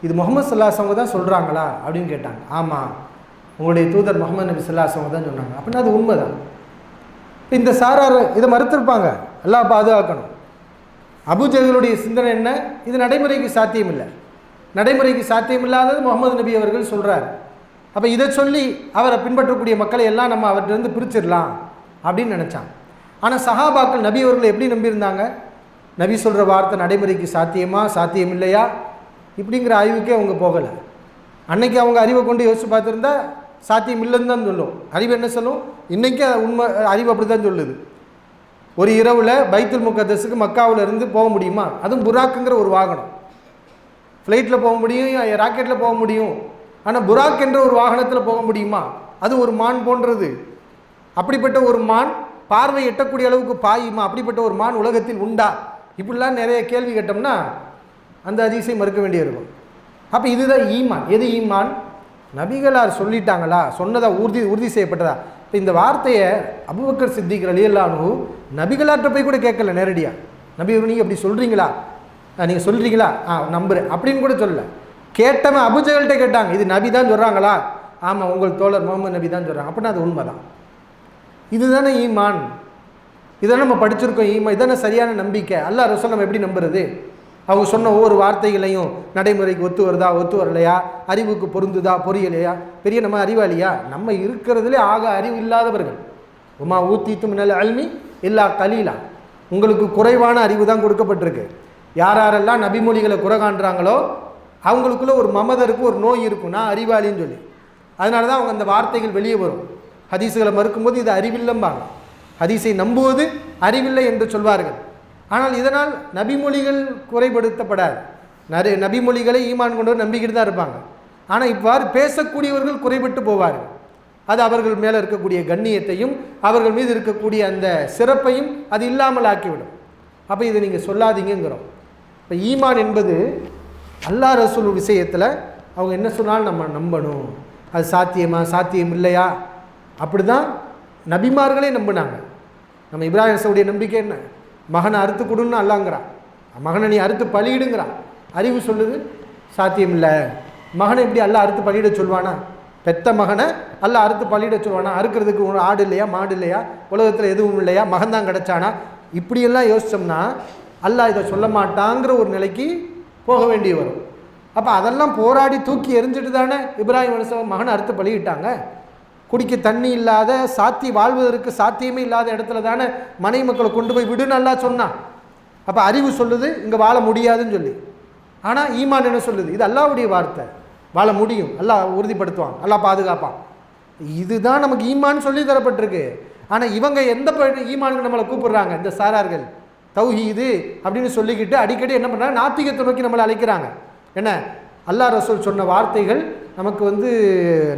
இது முஹம்மது ஸல்லல்லாஹு அலைஹி வஸல்லம் தான் சொல்கிறாங்களா அப்படின்னு கேட்டாங்க. ஆமாம், உங்களுடைய தூதர் முஹம்மது நபி ஸல்லல்லாஹு அலைஹி வஸல்லம் தான் சொன்னாங்க. அப்படின்னா அது உண்மைதான். இப்போ இந்த சாரார் இதை மறுத்திருப்பாங்க. எல்லாம் பாதுகாக்கணும். அபூஜஹலுடைய சிந்தனை என்ன? இது நடைமுறைக்கு சாத்தியம் இல்லை. நடைமுறைக்கு சாத்தியம் இல்லாதது முஹம்மது நபி அவர்கள் சொல்கிறார். அப்போ இதை சொல்லி அவரை பின்பற்றக்கூடிய மக்களை எல்லாம் நம்ம அவர்கிட்ட பிரிச்சிடலாம் அப்படின்னு நினச்சாங்க. ஆனால் சஹாபாக்கள் நபி அவர்களை எப்படி நம்பியிருந்தாங்க? நபி சொல்கிற வார்த்தை நடைமுறைக்கு சாத்தியமா சாத்தியம் இல்லையா இப்படிங்கிற அறிவுக்கே அவங்க போகலை. அன்னைக்கு அவங்க அறிவை கொண்டு யோசித்து பார்த்துருந்தா சாத்தியம் இல்லைன்னு தான் சொல்லும். அறிவு என்ன சொல்லும்? இன்றைக்கி உண்மை அறிவு அப்படி தான் சொல்லுது. ஒரு இரவில் பைத்துல் முகத்தஸுக்கு மக்காவில் இருந்து போக முடியுமா? அதுவும் புராக்குங்கிற ஒரு வாகனம். ஃப்ளைட்டில் போக முடியும், ராக்கெட்டில் போக முடியும். ஆனால் புராக் என்ற ஒரு வாகனத்தில் போக முடியுமா? அது ஒரு மான் போன்றது. அப்படிப்பட்ட ஒரு மான் பார்வை எட்டக்கூடிய அளவுக்கு பாயுமா? அப்படிப்பட்ட ஒரு மான் உலகத்தில் உண்டா? இப்படிலாம் நிறைய கேள்வி கேட்டோம்னா அந்த ஹதீஸை மறுக்க வேண்டியிருக்கும். அப்போ இதுதான் ஈமான். எது ஈமான்? நபிகளார் சொல்லிட்டாங்களா, சொன்னதா, உறுதி செய்யப்பட்டதா? இப்போ இந்த வார்த்தையை அபூபக்கர் சித்திக் ரலியல்லாஹு அன்ஹு நபிகளார்கிட்ட போய் கூட கேட்கல நேரடியாக. நபி நீங்கள் அப்படி சொல்கிறீங்களா, நீங்கள் சொல்கிறீங்களா, நம்புறேன் அப்படின்னு கூட சொல்லலை. கேட்டவன் அபூஜஹல்கிட்ட கேட்டாங்க, இது நபி தான் சொல்கிறாங்களா? ஆமாம், உங்கள் தோழர் முஹம்மது நபி தான் சொல்கிறாங்க. அப்படின்னா அது உண்மை தான். இதுதானே ஈமான். இதானே நம்ம படிச்சிருக்கோம் ஈமான். இதானே சரியான நம்பிக்கை. அல்லாஹ் ரசூல் நம்ம எப்படி நம்புறது? அவங்க சொன்ன ஒவ்வொரு வார்த்தைகளையும் நடைமுறைக்கு ஒத்து வருதா, ஒத்து வரலையா, அறிவுக்கு பொருந்துதா, பொரியலையா? பெரிய நம்ம அறிவாளியா? நம்ம இருக்கிறதுலே ஆக அறிவு இல்லாதவர்கள். உமா ஊத்தீத்து மினல் இல்மி இல்லா கலீலா. உங்களுக்கு குறைவான அறிவு தான் கொடுக்கப்பட்டிருக்கு. யாரெல்லாம் நபிமொழிகளை குறை காண்றாங்களோ அவங்களுக்குள்ள ஒரு மமதருக்கு ஒரு நோய் இருக்கும், நான் அறிவாளின்னு சொல்லி. அதனால தான் அவங்க அந்த வார்த்தைகள் வெளியே வரும். ஹதீஸுகளை மறுக்கும்போது இது அறிவில்லைம்பாங்க. ஹதீஸை நம்புவது அறிவில்லை என்று சொல்வார்கள். ஆனால் இதனால் நபிமொழிகள் குறைபடுத்தப்படாது. நபிமொழிகளை ஈமான் கொண்டு நம்பிக்கிட்டு தான் இருப்பாங்க. ஆனால் இவ்வாறு பேசக்கூடியவர்கள் குறைபட்டு போவார்கள். அது அவர்கள் மேலே இருக்கக்கூடிய கண்ணியத்தையும் அவர்கள் மீது இருக்கக்கூடிய அந்த சிறப்பையும் அது இல்லாமல் ஆக்கிவிடும். அப்போ இதை நீங்கள் சொல்லாதீங்கிறோம். இப்போ ஈமான் என்பது அல்லாஹ் ரசூல் விஷயத்தில் அவங்க என்ன சொன்னாலும் நம்ம நம்பணும். அது சாத்தியமா சாத்தியம் இல்லையா? அப்படி தான் நபிமார்களே நம்பினாங்க. நம்ம இப்ராஹிம் சவுடைய நம்பிக்கை என்ன? மகனை அறுத்து கொடுன்னு அல்லாங்கிறான். மகனை நீ அறுத்து பலியிடுங்கிறான். அறிவு சொல்லுது சாத்தியம் இல்லை. மகனை எப்படி அல்லா அறுத்து பலியிட சொல்வானா? பெத்த மகனை அல்லா அறுத்து பலியிட சொல்வானா? அறுக்கிறதுக்கு ஆடு இல்லையா, மாடு இல்லையா, உலகத்தில் எதுவும் இல்லையா, மகன் தான் கிடச்சானா? இப்படியெல்லாம் யோசித்தோம்னா அல்லாஹ் இதை சொல்ல மாட்டாங்கிற ஒரு நிலைக்கு போக வேண்டி வரும். அப்போ அதெல்லாம் போராடி தூக்கி எறிஞ்சிட்டு தானே இப்ராஹிம் அலைஹிஸ்ஸலாம் மகனை அறுத்து பலியிட்டாங்க. குடிக்க தண்ணி இல்லாத வாழ்வதற்கு சாத்தியமே இல்லாத இடத்துல தானே மனை மக்களை கொண்டு போய் விடுன்னு அல்லாஹ் சொன்னான். அப்போ அறிவு சொல்லுது இங்கே வாழ முடியாதுன்னு சொல்லி. ஆனால் ஈமான் என்ன சொல்லுது? இது அல்லாஹ்வுடைய வார்த்தை, வாழ முடியும், அல்லாஹ் உறுதிப்படுத்துவான், அல்லாஹ் பாதுகாப்பான். இதுதான் நமக்கு ஈமான் சொல்லி தரப்பட்டிருக்கு. ஆனால் இவங்க எந்த ஈமானுக்கு நம்மளை கூப்பிடுறாங்க? இந்த சாரார்கள் தௌஹீது அப்படின்னு சொல்லிக்கிட்டு அடிக்கடி என்ன பண்ணுறாங்க? நாத்திகத்தை நோக்கி நம்மளை அழைக்கிறாங்க. என்ன அல்லாஹ் ரசூல் சொன்ன வார்த்தைகள் நமக்கு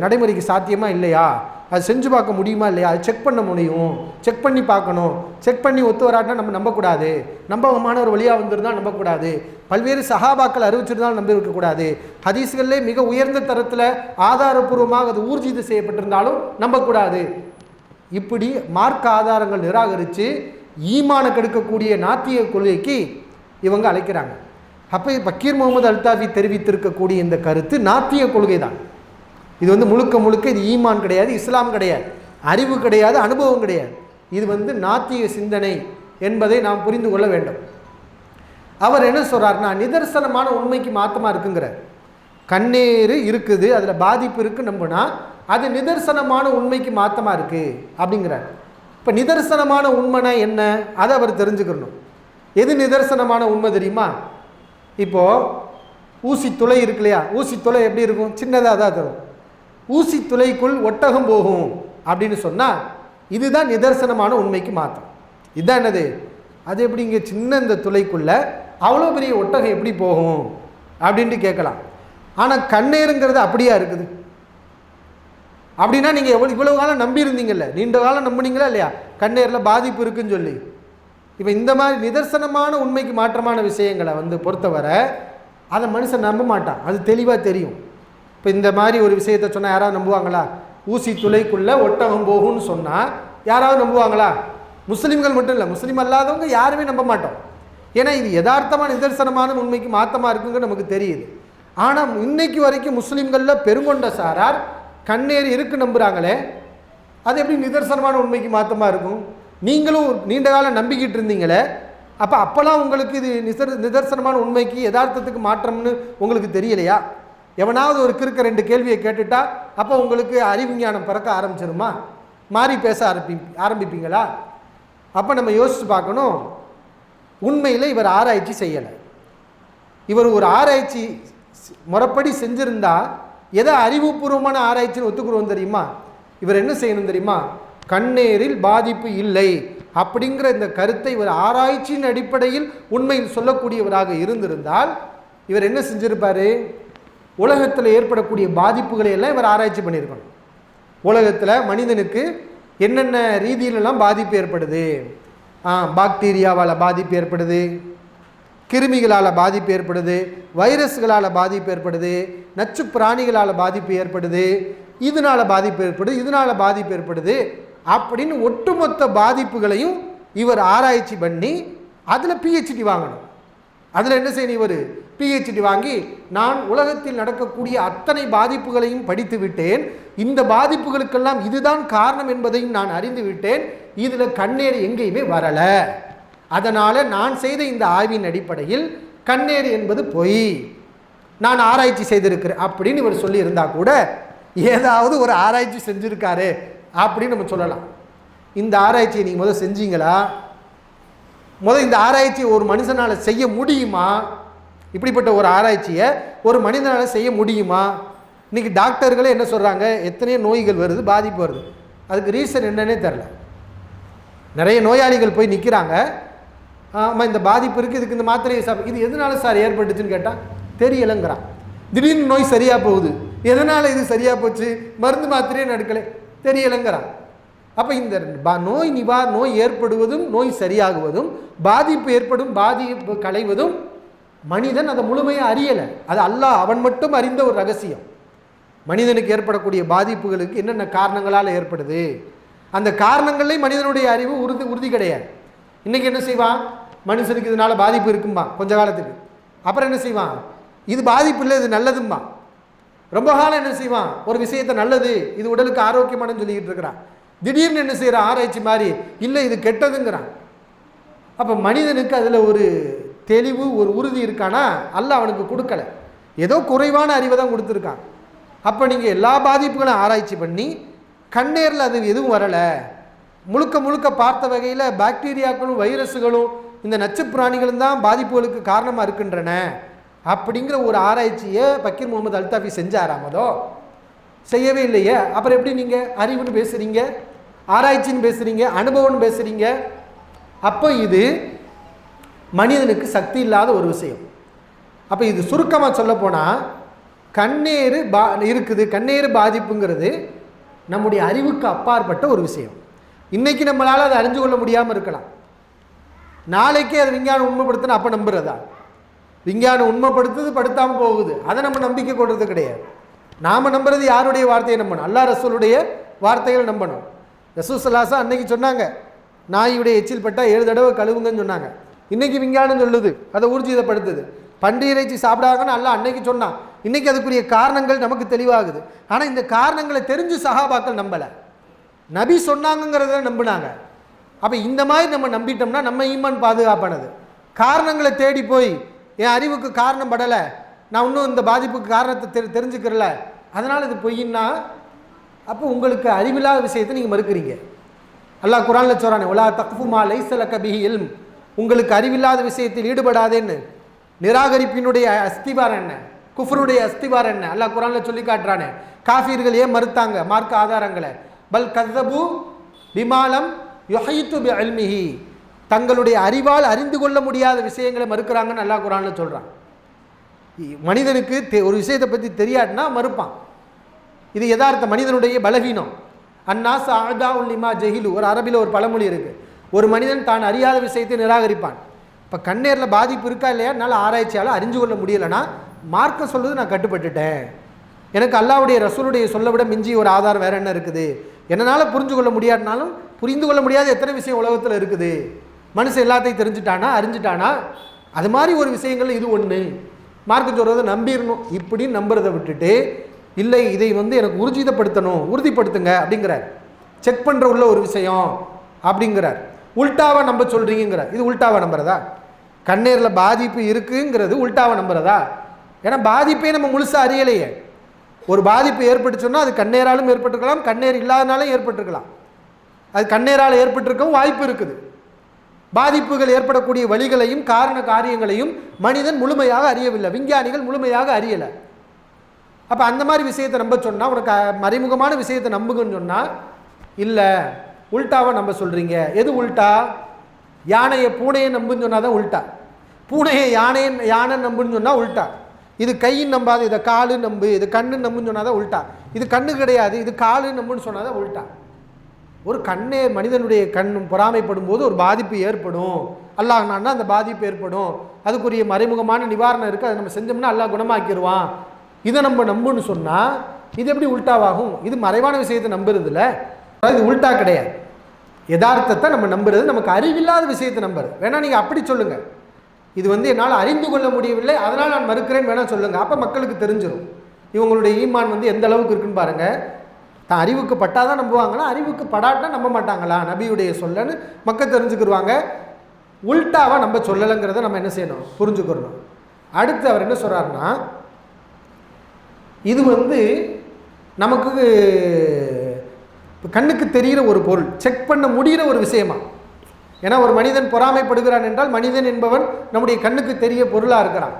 நடைமுறைக்கு சாத்தியமாக இல்லையா, அது செஞ்சு பார்க்க முடியுமா இல்லையா, அது செக் பண்ண முடியும், செக் பண்ணி பார்க்கணும், செக் பண்ணி ஒத்து வராட்டினா நம்ம நம்பக்கூடாது, நம்பகமான ஒரு வழியாக வந்திருந்தால் நம்பக்கூடாது, பல்வேறு சஹாபாக்கள் அறிவிச்சிருந்தாலும் நம்ப இருக்கக்கூடாது, ஹதீஸ்களிலே மிக உயர்ந்த தரத்தில் ஆதாரபூர்வமாக அது ஊர்ஜிதம் செய்யப்பட்டிருந்தாலும் நம்பக்கூடாது. இப்படி மார்க்க ஆதாரங்கள் நிராகரித்து ஈமானை கெடுக்கக்கூடிய நாத்திய கொள்கைக்கு இவங்க அழைக்கிறாங்க. அப்போ பக்கீர் முகமது அல்தாஃபி தெரிவித்திருக்கக்கூடிய இந்த கருத்து நாத்திய கொள்கை தான். இது முழுக்க முழுக்க இது ஈமான் கிடையாது, இஸ்லாம் கிடையாது, அறிவு கிடையாது, அனுபவம் கிடையாது. இது நாத்திய சிந்தனை என்பதை நாம் புரிந்து கொள்ள வேண்டும். அவர் என்ன சொல்கிறார்னா, நிதர்சனமான உண்மைக்கு மாற்றமாக இருக்குங்கிறார். கண்ணீர் இருக்குது, அதில் பாதிப்பு இருக்குது நம்பினா அது நிதர்சனமான உண்மைக்கு மாற்றமாக இருக்குது அப்படிங்கிறார். இப்போ நிதர்சனமான உண்மைனா என்ன, அதை அவர் தெரிஞ்சுக்கணும். எது நிதர்சனமான உண்மை தெரியுமா? இப்போது ஊசி துளை இருக்கு இல்லையா, ஊசி துளை எப்படி இருக்கும்? சின்னதாக தான் தரும். ஊசி துளைக்குள் ஒட்டகம் போகும் அப்படின்னு சொன்னால் இதுதான் நிதர்சனமான உண்மைக்கு மாற்றம். இதுதான் என்னது? அது எப்படி இங்கே சின்ன இந்த துளைக்குள்ள அவ்வளோ பெரிய ஒட்டகம் எப்படி போகும் அப்படின்ட்டு கேட்கலாம். ஆனால் கண்ணீருங்கிறது அப்படியா இருக்குது? அப்படின்னா நீங்கள் இவ்வளவு காலம் நம்பியிருந்தீங்கல்ல, நீண்ட காலம் நம்பினீங்களா இல்லையா கண்ணீரில் பாதிப்பு இருக்குன்னு சொல்லி? இப்போ இந்த மாதிரி நிதர்சனமான உண்மைக்கு மாற்றமான விஷயங்களை பொறுத்தவரை அதை மனுஷன் நம்ப மாட்டான், அது தெளிவாக தெரியும். இப்போ இந்த மாதிரி ஒரு விஷயத்தை சொன்னால் யாராவது நம்புவாங்களா? ஊசி துளைக்குள்ளே ஒட்டகம் போகும்னு சொன்னால் யாராவது நம்புவாங்களா? முஸ்லீம்கள் மட்டும் இல்லை, முஸ்லீம் அல்லாதவங்க யாருமே நம்ப மாட்டோம். ஏன்னா இது யதார்த்தமாக நிதர்சனமான உண்மைக்கு மாற்றமாக இருக்குங்க நமக்கு தெரியுது. ஆனால் இன்னைக்கு வரைக்கும் முஸ்லீம்களில் பெருங்கொண்ட சாரார் கண்ணேறி இருக்கு நம்புகிறாங்களே, அது எப்படி நிதர்சனமான உண்மைக்கு மாற்றமாக இருக்கும்? நீங்களும் நீண்ட காலம் நம்பிக்கிட்டு இருந்தீங்களே, அப்போல்லாம் உங்களுக்கு இது நிதர்சனமான உண்மைக்கு யதார்த்தத்துக்கு மாற்றம்னு உங்களுக்கு தெரியலையா? எவனாவது ஒரு கிறுக்க 2 கேள்வியை கேட்டுட்டா அப்போ உங்களுக்கு அறிவு ஞானம் பிறக்க ஆரம்பிச்சிருமா? மாறி பேச ஆரம்பிப்பீங்களா? அப்போ நம்ம யோசித்து பார்க்கணும். உண்மையில் இவர் ஆராய்ச்சி செய்யலை. இவர் ஒரு ஆராய்ச்சி முறைப்படி செஞ்சிருந்தா எதை அறிவுபூர்வமான ஆராய்ச்சின்னு ஒத்துக்குறோம் தெரியுமா? இவர் என்ன செய்யணும் தெரியுமா? கண்ணீரில் பாதிப்பு இல்லை அப்படிங்கிற இந்த கருத்தை இவர் ஆராய்ச்சியின் அடிப்படையில் உண்மையில் சொல்லக்கூடியவராக இருந்திருந்தால் இவர் என்ன செஞ்சிருப்பாரு? உலகத்தில் ஏற்படக்கூடிய பாதிப்புகளை எல்லாம் இவர் ஆராய்ச்சி பண்ணியிருக்கணும். உலகத்தில் மனிதனுக்கு என்னென்ன ரீதியிலெல்லாம் பாதிப்பு ஏற்படுது, பாக்டீரியாவால் பாதிப்பு ஏற்படுது, கிருமிகளால் பாதிப்பு ஏற்படுது, வைரஸ்களால் பாதிப்பு ஏற்படுது, நச்சு பிராணிகளால் பாதிப்பு ஏற்படுது, இதனால் பாதிப்பு ஏற்படுது அப்படின்னு ஒட்டுமொத்த பாதிப்புகளையும் இவர் ஆராய்ச்சி பண்ணி அதில் PhD வாங்கணும். அதில் என்ன செய்யணும்? இவர் PhD வாங்கி நான் உலகத்தில் நடக்கக்கூடிய அத்தனை பாதிப்புகளையும் படித்து விட்டேன், இந்த பாதிப்புகளுக்கெல்லாம் இதுதான் காரணம் என்பதையும் நான் அறிந்து விட்டேன், இதில் கண்ணீர் எங்கேயுமே வரலை, அதனால் நான் செய்த இந்த ஆய்வின் அடிப்படையில் கண்ணீர் என்பது பொய், நான் ஆராய்ச்சி செய்திருக்கிறேன் அப்படின்னு இவர் சொல்லியிருந்தா கூட ஏதாவது ஒரு ஆராய்ச்சி செஞ்சுருக்காரு அப்படின்னு நம்ம சொல்லலாம். இந்த ஆராய்ச்சியை நீங்கள் முதல் செஞ்சீங்களா? இந்த ஆராய்ச்சியை ஒரு மனுஷனால் செய்ய முடியுமா? இப்படிப்பட்ட ஒரு ஆராய்ச்சியை ஒரு மனிதனால் செய்ய முடியுமா? இன்றைக்கி டாக்டர்களே என்ன சொல்கிறாங்க? எத்தனையோ நோய்கள் வருது, பாதிப்பு வருது, அதுக்கு ரீசன் என்னன்னே தெரில. நிறைய நோயாளிகள் போய் நிற்கிறாங்க, ஆமாம் இந்த பாதிப்பு இருக்குது, இதுக்கு இந்த மாத்திரையை இது எதனால சார் ஏற்பட்டுச்சுன்னு கேட்டால் தெரியலைங்கிறான். திடீர்னு நோய் சரியாக போகுது, எதனால் இது சரியாக போச்சு, மருந்து மாத்திரையே நடக்கலை, தெரியலைங்கிறான். அப்போ இந்த நோய் ஏற்படுவதும் நோய் சரியாகுவதும் பாதிப்பு ஏற்படும் பாதிப்பு களைவதும் மனிதன் அதை முழுமையாக அறியலை. அது அல்லாஹ் அவன் மட்டும் அறிந்த ஒரு ரகசியம். மனிதனுக்கு ஏற்படக்கூடிய பாதிப்புகளுக்கு என்னென்ன காரணங்களால் ஏற்படுது, அந்த காரணங்கள்லேயும் மனிதனுடைய அறிவு உறுதி கிடையாது. இன்றைக்கி என்ன செய்வான்? மனுஷனுக்கு இதனால் பாதிப்பு இருக்கும்பா கொஞ்ச காலத்துக்கு, அப்புறம் என்ன செய்வான்? இது பாதிப்பு இல்லை, இது நல்லதும்பா. ரொம்ப காலம் என்ன செய்வான்? ஒரு விஷயத்தை நல்லது, இது உடலுக்கு ஆரோக்கியமானு சொல்லிக்கிட்டு இருக்கிறான். திடீர்னு என்ன செய்கிறான்? ஆராய்ச்சி மாதிரி இல்லை இது கெட்டதுங்கிறான். அப்போ மனிதனுக்கு அதில் ஒரு தெளிவு ஒரு உறுதி இருக்கானா? அல்லாஹ் அவனுக்கு கொடுக்கலை, ஏதோ குறைவான அறிவை தான் கொடுத்துருக்கான். அப்போ நீங்கள் எல்லா பாதிப்புகளும் ஆராய்ச்சி பண்ணி கண்ணேரில் அது எதுவும் வரலை, முழுக்க முழுக்க பார்த்த வகையில் பாக்டீரியாக்களும் வைரஸுகளும் இந்த நச்சு பிராணிகளும் தான் பாதிப்புகளுக்கு காரணமாக இருக்கின்றன அப்படிங்கிற ஒரு ஆராய்ச்சியை பக்கீர் முகமது அல்தாஃபி செஞ்சாராமதோ? செய்யவே இல்லையே. அப்புறம் எப்படி நீங்கள் அறிவுன்னு பேசுகிறீங்க, ஆராய்ச்சின்னு பேசுகிறீங்க, அனுபவம்னு பேசுகிறீங்க? அப்போ இது மனிதனுக்கு சக்தி இல்லாத ஒரு விஷயம். அப்போ இது சுருக்கமாக சொல்லப்போனால் கண்ணேறு இருக்குது, கண்ணேறு பாதிப்புங்கிறது நம்முடைய அறிவுக்கு அப்பாற்பட்ட ஒரு விஷயம். இன்றைக்கி நம்மளால் அதை அறிஞ்சு கொள்ள முடியாமல் இருக்கலாம், நாளைக்கே அது விஞ்ஞானம் உண்மைப்படுத்தினா அப்போ நம்புறதா? விஞ்ஞானம் உண்மைப்படுத்துது, படுத்தாமல் போகுது, அதை நம்ம நம்பிக்கை கொள்வது கிடையாது. நாம் நம்புறது யாருடைய வார்த்தையை நம்பணும்? அல்லாஹ் ரசூலுடைய வார்த்தைகள் நம்பணும். ரசூல் ஸல்லல்லாஹு அன்னைக்கு சொன்னாங்க, நாயுடைய எச்சில் பட்டால் 7 தடவை கழுவுங்கன்னு சொன்னாங்க. இன்றைக்கி விஞ்ஞானம் சொல்லுது, அதை ஊர்ஜிதப்படுத்துது. பன்றி இறைச்சி சாப்பிடாங்கன்னு அல்லாஹ் அன்னைக்கு சொன்னான். இன்றைக்கி அதுக்குரிய காரணங்கள் நமக்கு தெளிவாகுது. ஆனால் இந்த காரணங்களை தெரிஞ்சு சஹாபாக்கள் நம்பலை, நபி சொன்னாங்கிறத நம்பினாங்க. அப்போ இந்த மாதிரி நம்ம நம்பிட்டோம்னா நம்ம ஈமான் பாதுகாப்பானது. காரணங்களை தேடி போய் என் அறிவுக்கு காரணம் படலை, நான் இன்னும் இந்த பாதிப்புக்கு காரணத்தை தெரிஞ்சுக்கிறல, அதனால் இது பொய்யின்னா அப்போ உங்களுக்கு அறிவில்லாத விஷயத்தை நீங்கள் மறுக்கிறீங்க. அல்லாஹ் குர்ஆனில் சொல்றானே, ஒலா தக்ஃபு மா லைஸ லக பிஹி இல்ம், உங்களுக்கு அறிவில்லாத விஷயத்தில் ஈடுபடாதேன்னு. நிராகரிப்பினுடைய அஸ்திவாரம் என்ன, குஃப்ருடைய அஸ்திவாரம் என்ன அல்லாஹ் குர்ஆனில் சொல்லி காட்டுறானே. காஃபிர்கள் ஏன் மறுத்தாங்க மார்க்க ஆதாரங்களை? பல் கஸபு பிமாலம் யுஹீது பிஇல்மிஹி, தங்களுடைய அறிவால் அறிந்து கொள்ள முடியாத விஷயங்களை மறுக்கிறாங்கன்னு அல்லாஹ் குர்ஆனில் சொல்கிறான். மனிதனுக்கு ஒரு விஷயத்தை பற்றி தெரியாதுன்னா மறுப்பான். இது யதார்த்த மனிதனுடைய பலவீனம். அன்னாஸ் அஅதாஉல் லிமா ஜஹிலு, ஒரு அரபியில் ஒரு பழமொழி இருக்குது, ஒரு மனிதன் தான் அறியாத விஷயத்தை நிராகரிப்பான். இப்போ கண்ணேரில் பாதிப்பு இருக்கா இல்லையா, நல்ல ஆராய்ச்சியால் அறிஞ்சு கொள்ள முடியலைன்னா மார்க்க சொல்லுது நான் கட்டுப்பட்டுட்டேன், எனக்கு அல்லாஹ்வுடைய ரசூலுடைய சொல்ல விட மிஞ்சி ஒரு ஆதாரம் வேறு என்ன இருக்குது, என்னால் புரிஞ்சு கொள்ள முடியாதுனாலும் புரிந்து கொள்ள முடியாத எத்தனை விஷயம் உலகத்தில் இருக்குது, மனுஷன் எல்லாத்தையும் தெரிஞ்சுட்டானா அறிஞ்சிட்டானா, அது மாதிரி ஒரு விஷயங்கள் இது ஒன்று. மார்க்க சொல்கிறத நம்பிடணும், இப்படின்னு நம்புறதை விட்டுட்டு இல்லை இதை எனக்கு ஊர்ஜிதப்படுத்தணும், உறுதிப்படுத்துங்க அப்படிங்கிறார். செக் பண்ணுற உள்ள ஒரு விஷயம் அப்படிங்கிறார். உல்டாவை நம்ப சொல்கிறீங்கிறார். இது உல்டாவை நம்புறதா? கண்ணேரில் பாதிப்பு இருக்குங்கிறது உல்டாவை நம்புறதா? ஏன்னா பாதிப்பே நம்ம முழுசாக அறியலையே. ஒரு பாதிப்பு ஏற்பட்டுச்சோன்னா அது கண்ணேராலும் ஏற்பட்டிருக்கலாம், கண்ணேர் இல்லாதனாலும் ஏற்பட்டிருக்கலாம், அது கண்ணேரால் ஏற்பட்டிருக்கவும் வாய்ப்பு இருக்குது. பாதிப்புகள் ஏற்படக்கூடிய வழிகளையும் காரண காரியங்களையும் மனிதன் முழுமையாக அறியவில்லை, விஞ்ஞானிகள் முழுமையாக அறியலை. அப்போ அந்த மாதிரி விஷயத்தை நம்ப சொன்னால், உனக்கு மறைமுகமான விஷயத்தை நம்புங்கன்னு சொன்னால் இல்லை உல்டாவை நம்ப சொல்கிறீங்க. எது உல்டா? யானையை பூனையை நம்புன்னு சொன்னால் தான் உல்டா, பூனையை யானை நம்புன்னு சொன்னால் உல்டா. இது கையின் நம்பாது, இதை காலு நம்பு, இது கண்ணு நம்புன்னு சொன்னால் தான் உல்டா. இது கண்ணு கிடையாது, இது காலு நம்புன்னு சொன்னால் தான் உல்டா. ஒரு கண்ணே மனிதனுடைய கண் பொறாமைப்படும் போது ஒரு பாதிப்பு ஏற்படும், அல்லாஹ் நான்னா அந்த பாதிப்பு ஏற்படும், அதுக்குரிய மறைமுகமான நிவாரணம் இருக்குது, அதை நம்ம செஞ்சோம்னா அல்லாஹ் குணமாக்கிடுவான், இதை நம்ம நம்புன்னு சொன்னால் இது எப்படி உல்டாவாகும்? இது மறைவான விஷயத்தை நம்புறது இல்லை, இது உல்டா கிடையாது. யதார்த்தத்தை நம்ம நம்புறது, நமக்கு அறிவில்லாத விஷயத்தை நம்புறது. வேணா நீங்கள் அப்படி சொல்லுங்கள், இது என்னால் அறிந்து கொள்ள முடியவில்லை அதனால் நான் மறுக்கிறேன்னு வேணால் சொல்லுங்கள். அப்போ மக்களுக்கு தெரிஞ்சிடும் இவங்களுடைய ஈமான் எந்த அளவுக்கு இருக்குன்னு பாருங்கள். தான் அறிவுக்கு பட்டாதான் நம்புவாங்களா, அறிவுக்கு படாட்டா நம்ப மாட்டாங்களா நபியுடைய சொல்லன்னு மக்கள் தெரிஞ்சுக்கிடுவாங்க. உல்டாவாக நம்ம சொல்லலைங்கிறத நம்ம என்ன செய்யணும், புரிஞ்சுக்கிறணும். அடுத்து அவர் என்ன சொல்கிறாருன்னா, இது நமக்கு கண்ணுக்கு தெரிகிற ஒரு பொருள், செக் பண்ண முடிகிற ஒரு விஷயமா. ஏன்னா ஒரு மனிதன் பொறாமைப்படுகிறான் என்றால் மனிதன் என்பவன் நம்முடைய கண்ணுக்கு தெரிய பொருளாக இருக்கிறான்.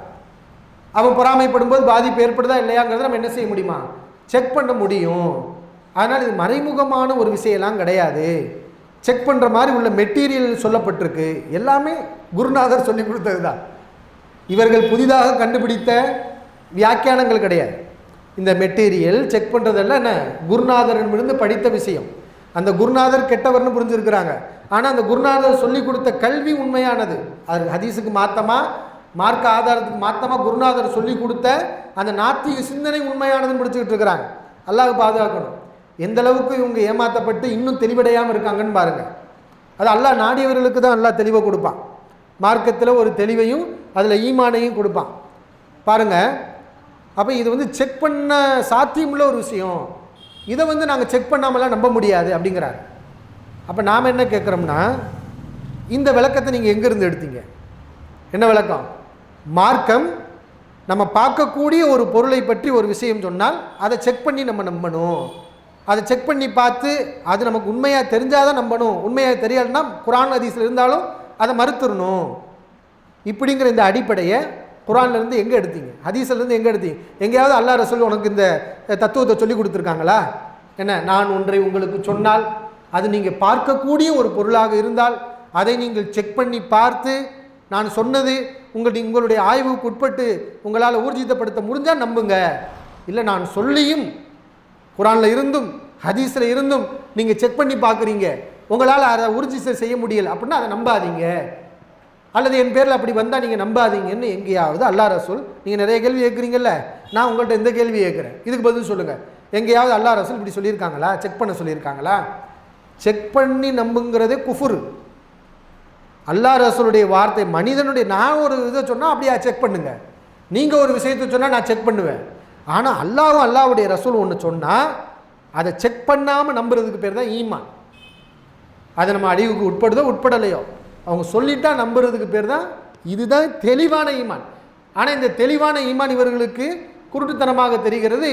அவன் பொறாமைப்படும் போது பாதிப்பு ஏற்படுதா இல்லையாங்கிறத நம்ம என்ன செய்ய முடியுமா, செக் பண்ண முடியும். அதனால் இது மறைமுகமான ஒரு விஷயம்லாம் கிடையாது, செக் பண்ணுற மாதிரி உள்ள மெட்டீரியல் சொல்லப்பட்டிருக்கு. எல்லாமே குருநாதர் சொல்லி கொடுத்தது தான், இவர்கள் புதிதாக கண்டுபிடித்த வியாக்கியானங்கள் கிடையாது. இந்த மெட்டீரியல் செக் பண்ணுறதெல்லாம் என்ன, குருநாதரிடமிருந்து படித்த விஷயம். அந்த குருநாதர் கெட்டவர்னு புரிஞ்சுருக்கிறாங்க, ஆனால் அந்த குருநாதர் சொல்லி கொடுத்த கல்வி உண்மையானது. அது ஹதீஸுக்கு மாற்றமாக, மார்க்க ஆதாரத்துக்கு மாற்றமாக குருநாதர் சொல்லி கொடுத்த அந்த நாத்திக சிந்தனை உண்மையானதுன்னு பிடிச்சிக்கிட்டு இருக்கிறாங்க. அல்லாஹ் பாதுகாக்கணும். எந்த அளவுக்கு இவங்க ஏமாற்றப்பட்டு இன்னும் தெளிவடையாமல் இருக்காங்கன்னு பாருங்கள். அது அல்லாஹ் நாடியவர்களுக்கு தான் அல்லாஹ் தெளிவை கொடுப்பான். மார்க்கத்தில் ஒரு தெளிவையும் அதில் ஈமானையும் கொடுப்பான் பாருங்கள். அப்போ இது செக் பண்ண சாத்தியமுள்ள ஒரு விஷயம், இதை நாங்கள் செக் பண்ணாமலாம் நம்ப முடியாது அப்படிங்கிறார். அப்போ நாம் என்ன கேட்குறோம்னா, இந்த விளக்கத்தை நீங்கள் எங்கேருந்து எடுத்தீங்க? என்ன விளக்கம்? மார்க்கம் நம்ம பார்க்கக்கூடிய ஒரு பொருளை பற்றி ஒரு விஷயம் சொன்னால் அதை செக் பண்ணி நம்ம நம்பணும் அதை செக் பண்ணி பார்த்து அது நமக்கு உண்மையாக தெரிஞ்சால் தான் நம்பணும். உண்மையாக தெரியலைன்னா குரான் ஹதீஸில் இருந்தாலும் அதை மறுத்துடணும். இப்படிங்கிற இந்த அடிப்படையை குரான்லேருந்து எங்கே எடுத்தீங்க? ஹதீஸ்லேருந்து எங்கே எடுத்தீங்க? எங்கேயாவது அல்லாஹ் ரசூல் உனக்கு இந்த தத்துவத்தை சொல்லி கொடுத்துருக்காங்களா? என்ன, நான் ஒன்றை உங்களுக்கு சொன்னால் அது நீங்கள் பார்க்கக்கூடிய ஒரு பொருளாக இருந்தால் அதை நீங்கள் செக் பண்ணி பார்த்து நான் சொன்னது உங்களுடைய ஆய்வுக்கு உட்பட்டு உங்களால் ஊர்ஜிதப்படுத்த முடிஞ்சால் நம்புங்க. இல்லை நான் சொல்லியும் குரானில் இருந்தும் ஹதீஸில் இருந்தும் நீங்கள் செக் பண்ணி பார்க்குறீங்க, உங்களால் அதை உறுதி செய்ய முடியலை அப்படின்னா அதை நம்பாதீங்க. அல்லது என் பேரில் அப்படி வந்தால் நீங்கள் நம்பாதீங்கன்னு எங்கேயாவது அல்லாஹ் ரசூல், நீங்கள் நிறைய கேள்வி கேட்குறீங்கல்ல, நான் உங்கள்கிட்ட எந்த கேள்வி கேட்குறேன், இதுக்கு பதில் சொல்லுங்கள். எங்கேயாவது அல்லாஹ் ரசூல் இப்படி சொல்லியிருக்காங்களா? செக் பண்ண சொல்லியிருக்காங்களா? செக் பண்ணி நம்புங்கிறதே குஃபுர். அல்லாஹ் ரசூலுடைய வார்த்தை மனிதனுடைய, நான் ஒரு இதை சொன்னால் அப்படியா செக் பண்ணுங்க, நீங்கள் ஒரு விஷயத்தை சொன்னால் நான் செக் பண்ணுவேன். ஆனால் அல்லாஹ்வுடைய ரசூல் ஒன்று சொன்னால் அதை செக் பண்ணாமல் நம்புறதுக்கு பேர் தான் ஈமான். அதை நம்ம அழிவுக்கு உட்படுதோ உட்படலையோ அவங்க சொல்லிட்டா நம்புறதுக்கு பேர் தான், இதுதான் தெளிவான ஈமான். ஆனால் இந்த தெளிவான ஈமான் இவர்களுக்கு குருட்டுத்தனமாக தெரிகிறது.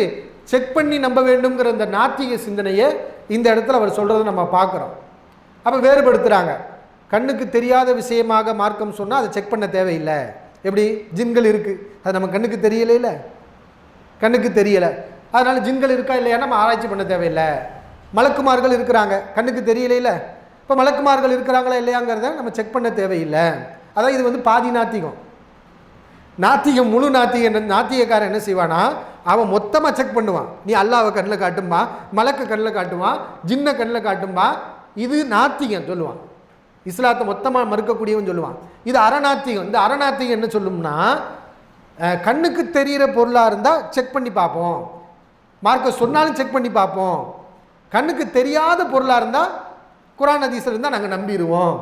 செக் பண்ணி நம்ப வேண்டும்ங்கிற இந்த நாத்திக சிந்தனையை இந்த இடத்துல அவர் சொல்கிறத நம்ம பார்க்குறோம். அப்போ வேறுபடுத்துகிறாங்க. கண்ணுக்கு தெரியாத விஷயமாக மார்க்கம் சொன்னால் அதை செக் பண்ண தேவையில்லை. எப்படி, ஜின்கள் இருக்குது, அது நம்ம கண்ணுக்கு தெரியலை, இல்லை கண்ணுக்கு தெரியலை, அதனால் ஜின்கள் இருக்கா இல்லையா நம்ம ஆராய்ச்சி பண்ண தேவையில்லை. மலக்குமார்கள் இருக்கிறாங்க, கண்ணுக்கு தெரியலை, இல்லை இப்போ மலக்குமார்கள் இருக்கிறாங்களா இல்லையாங்கிறத நம்ம செக் பண்ண தேவையில்லை. அதான் இது வந்து பாதி நாத்திகம். நாத்திகம் முழு நாத்திகக்காரன் என்ன செய்வானா, அவன் மொத்தமாக செக் பண்ணுவான். நீ அல்லாவை கண்ணில் காட்டும்பா, மலக்கு கண்ணில் காட்டுவான், ஜின்னை கண்ணில் காட்டும்பா, இது நாத்திகம் சொல்லுவான். இஸ்லாத்தை மொத்தமாக மறுக்கக்கூடியவன் சொல்லுவான். இது அறநாத்திகம். இந்த அறநாத்திகம் என்ன சொல்லும்னா, கண்ணுக்கு தெரிகிற பொருளாக இருந்தால் செக் பண்ணி பார்ப்போம், மார்க்க சொன்னாலும் செக் பண்ணி பார்ப்போம். கண்ணுக்கு தெரியாத பொருளாக இருந்தால் குரான் ஹதீஸில் இருந்தால் நாங்கள் நம்பிடுவோம்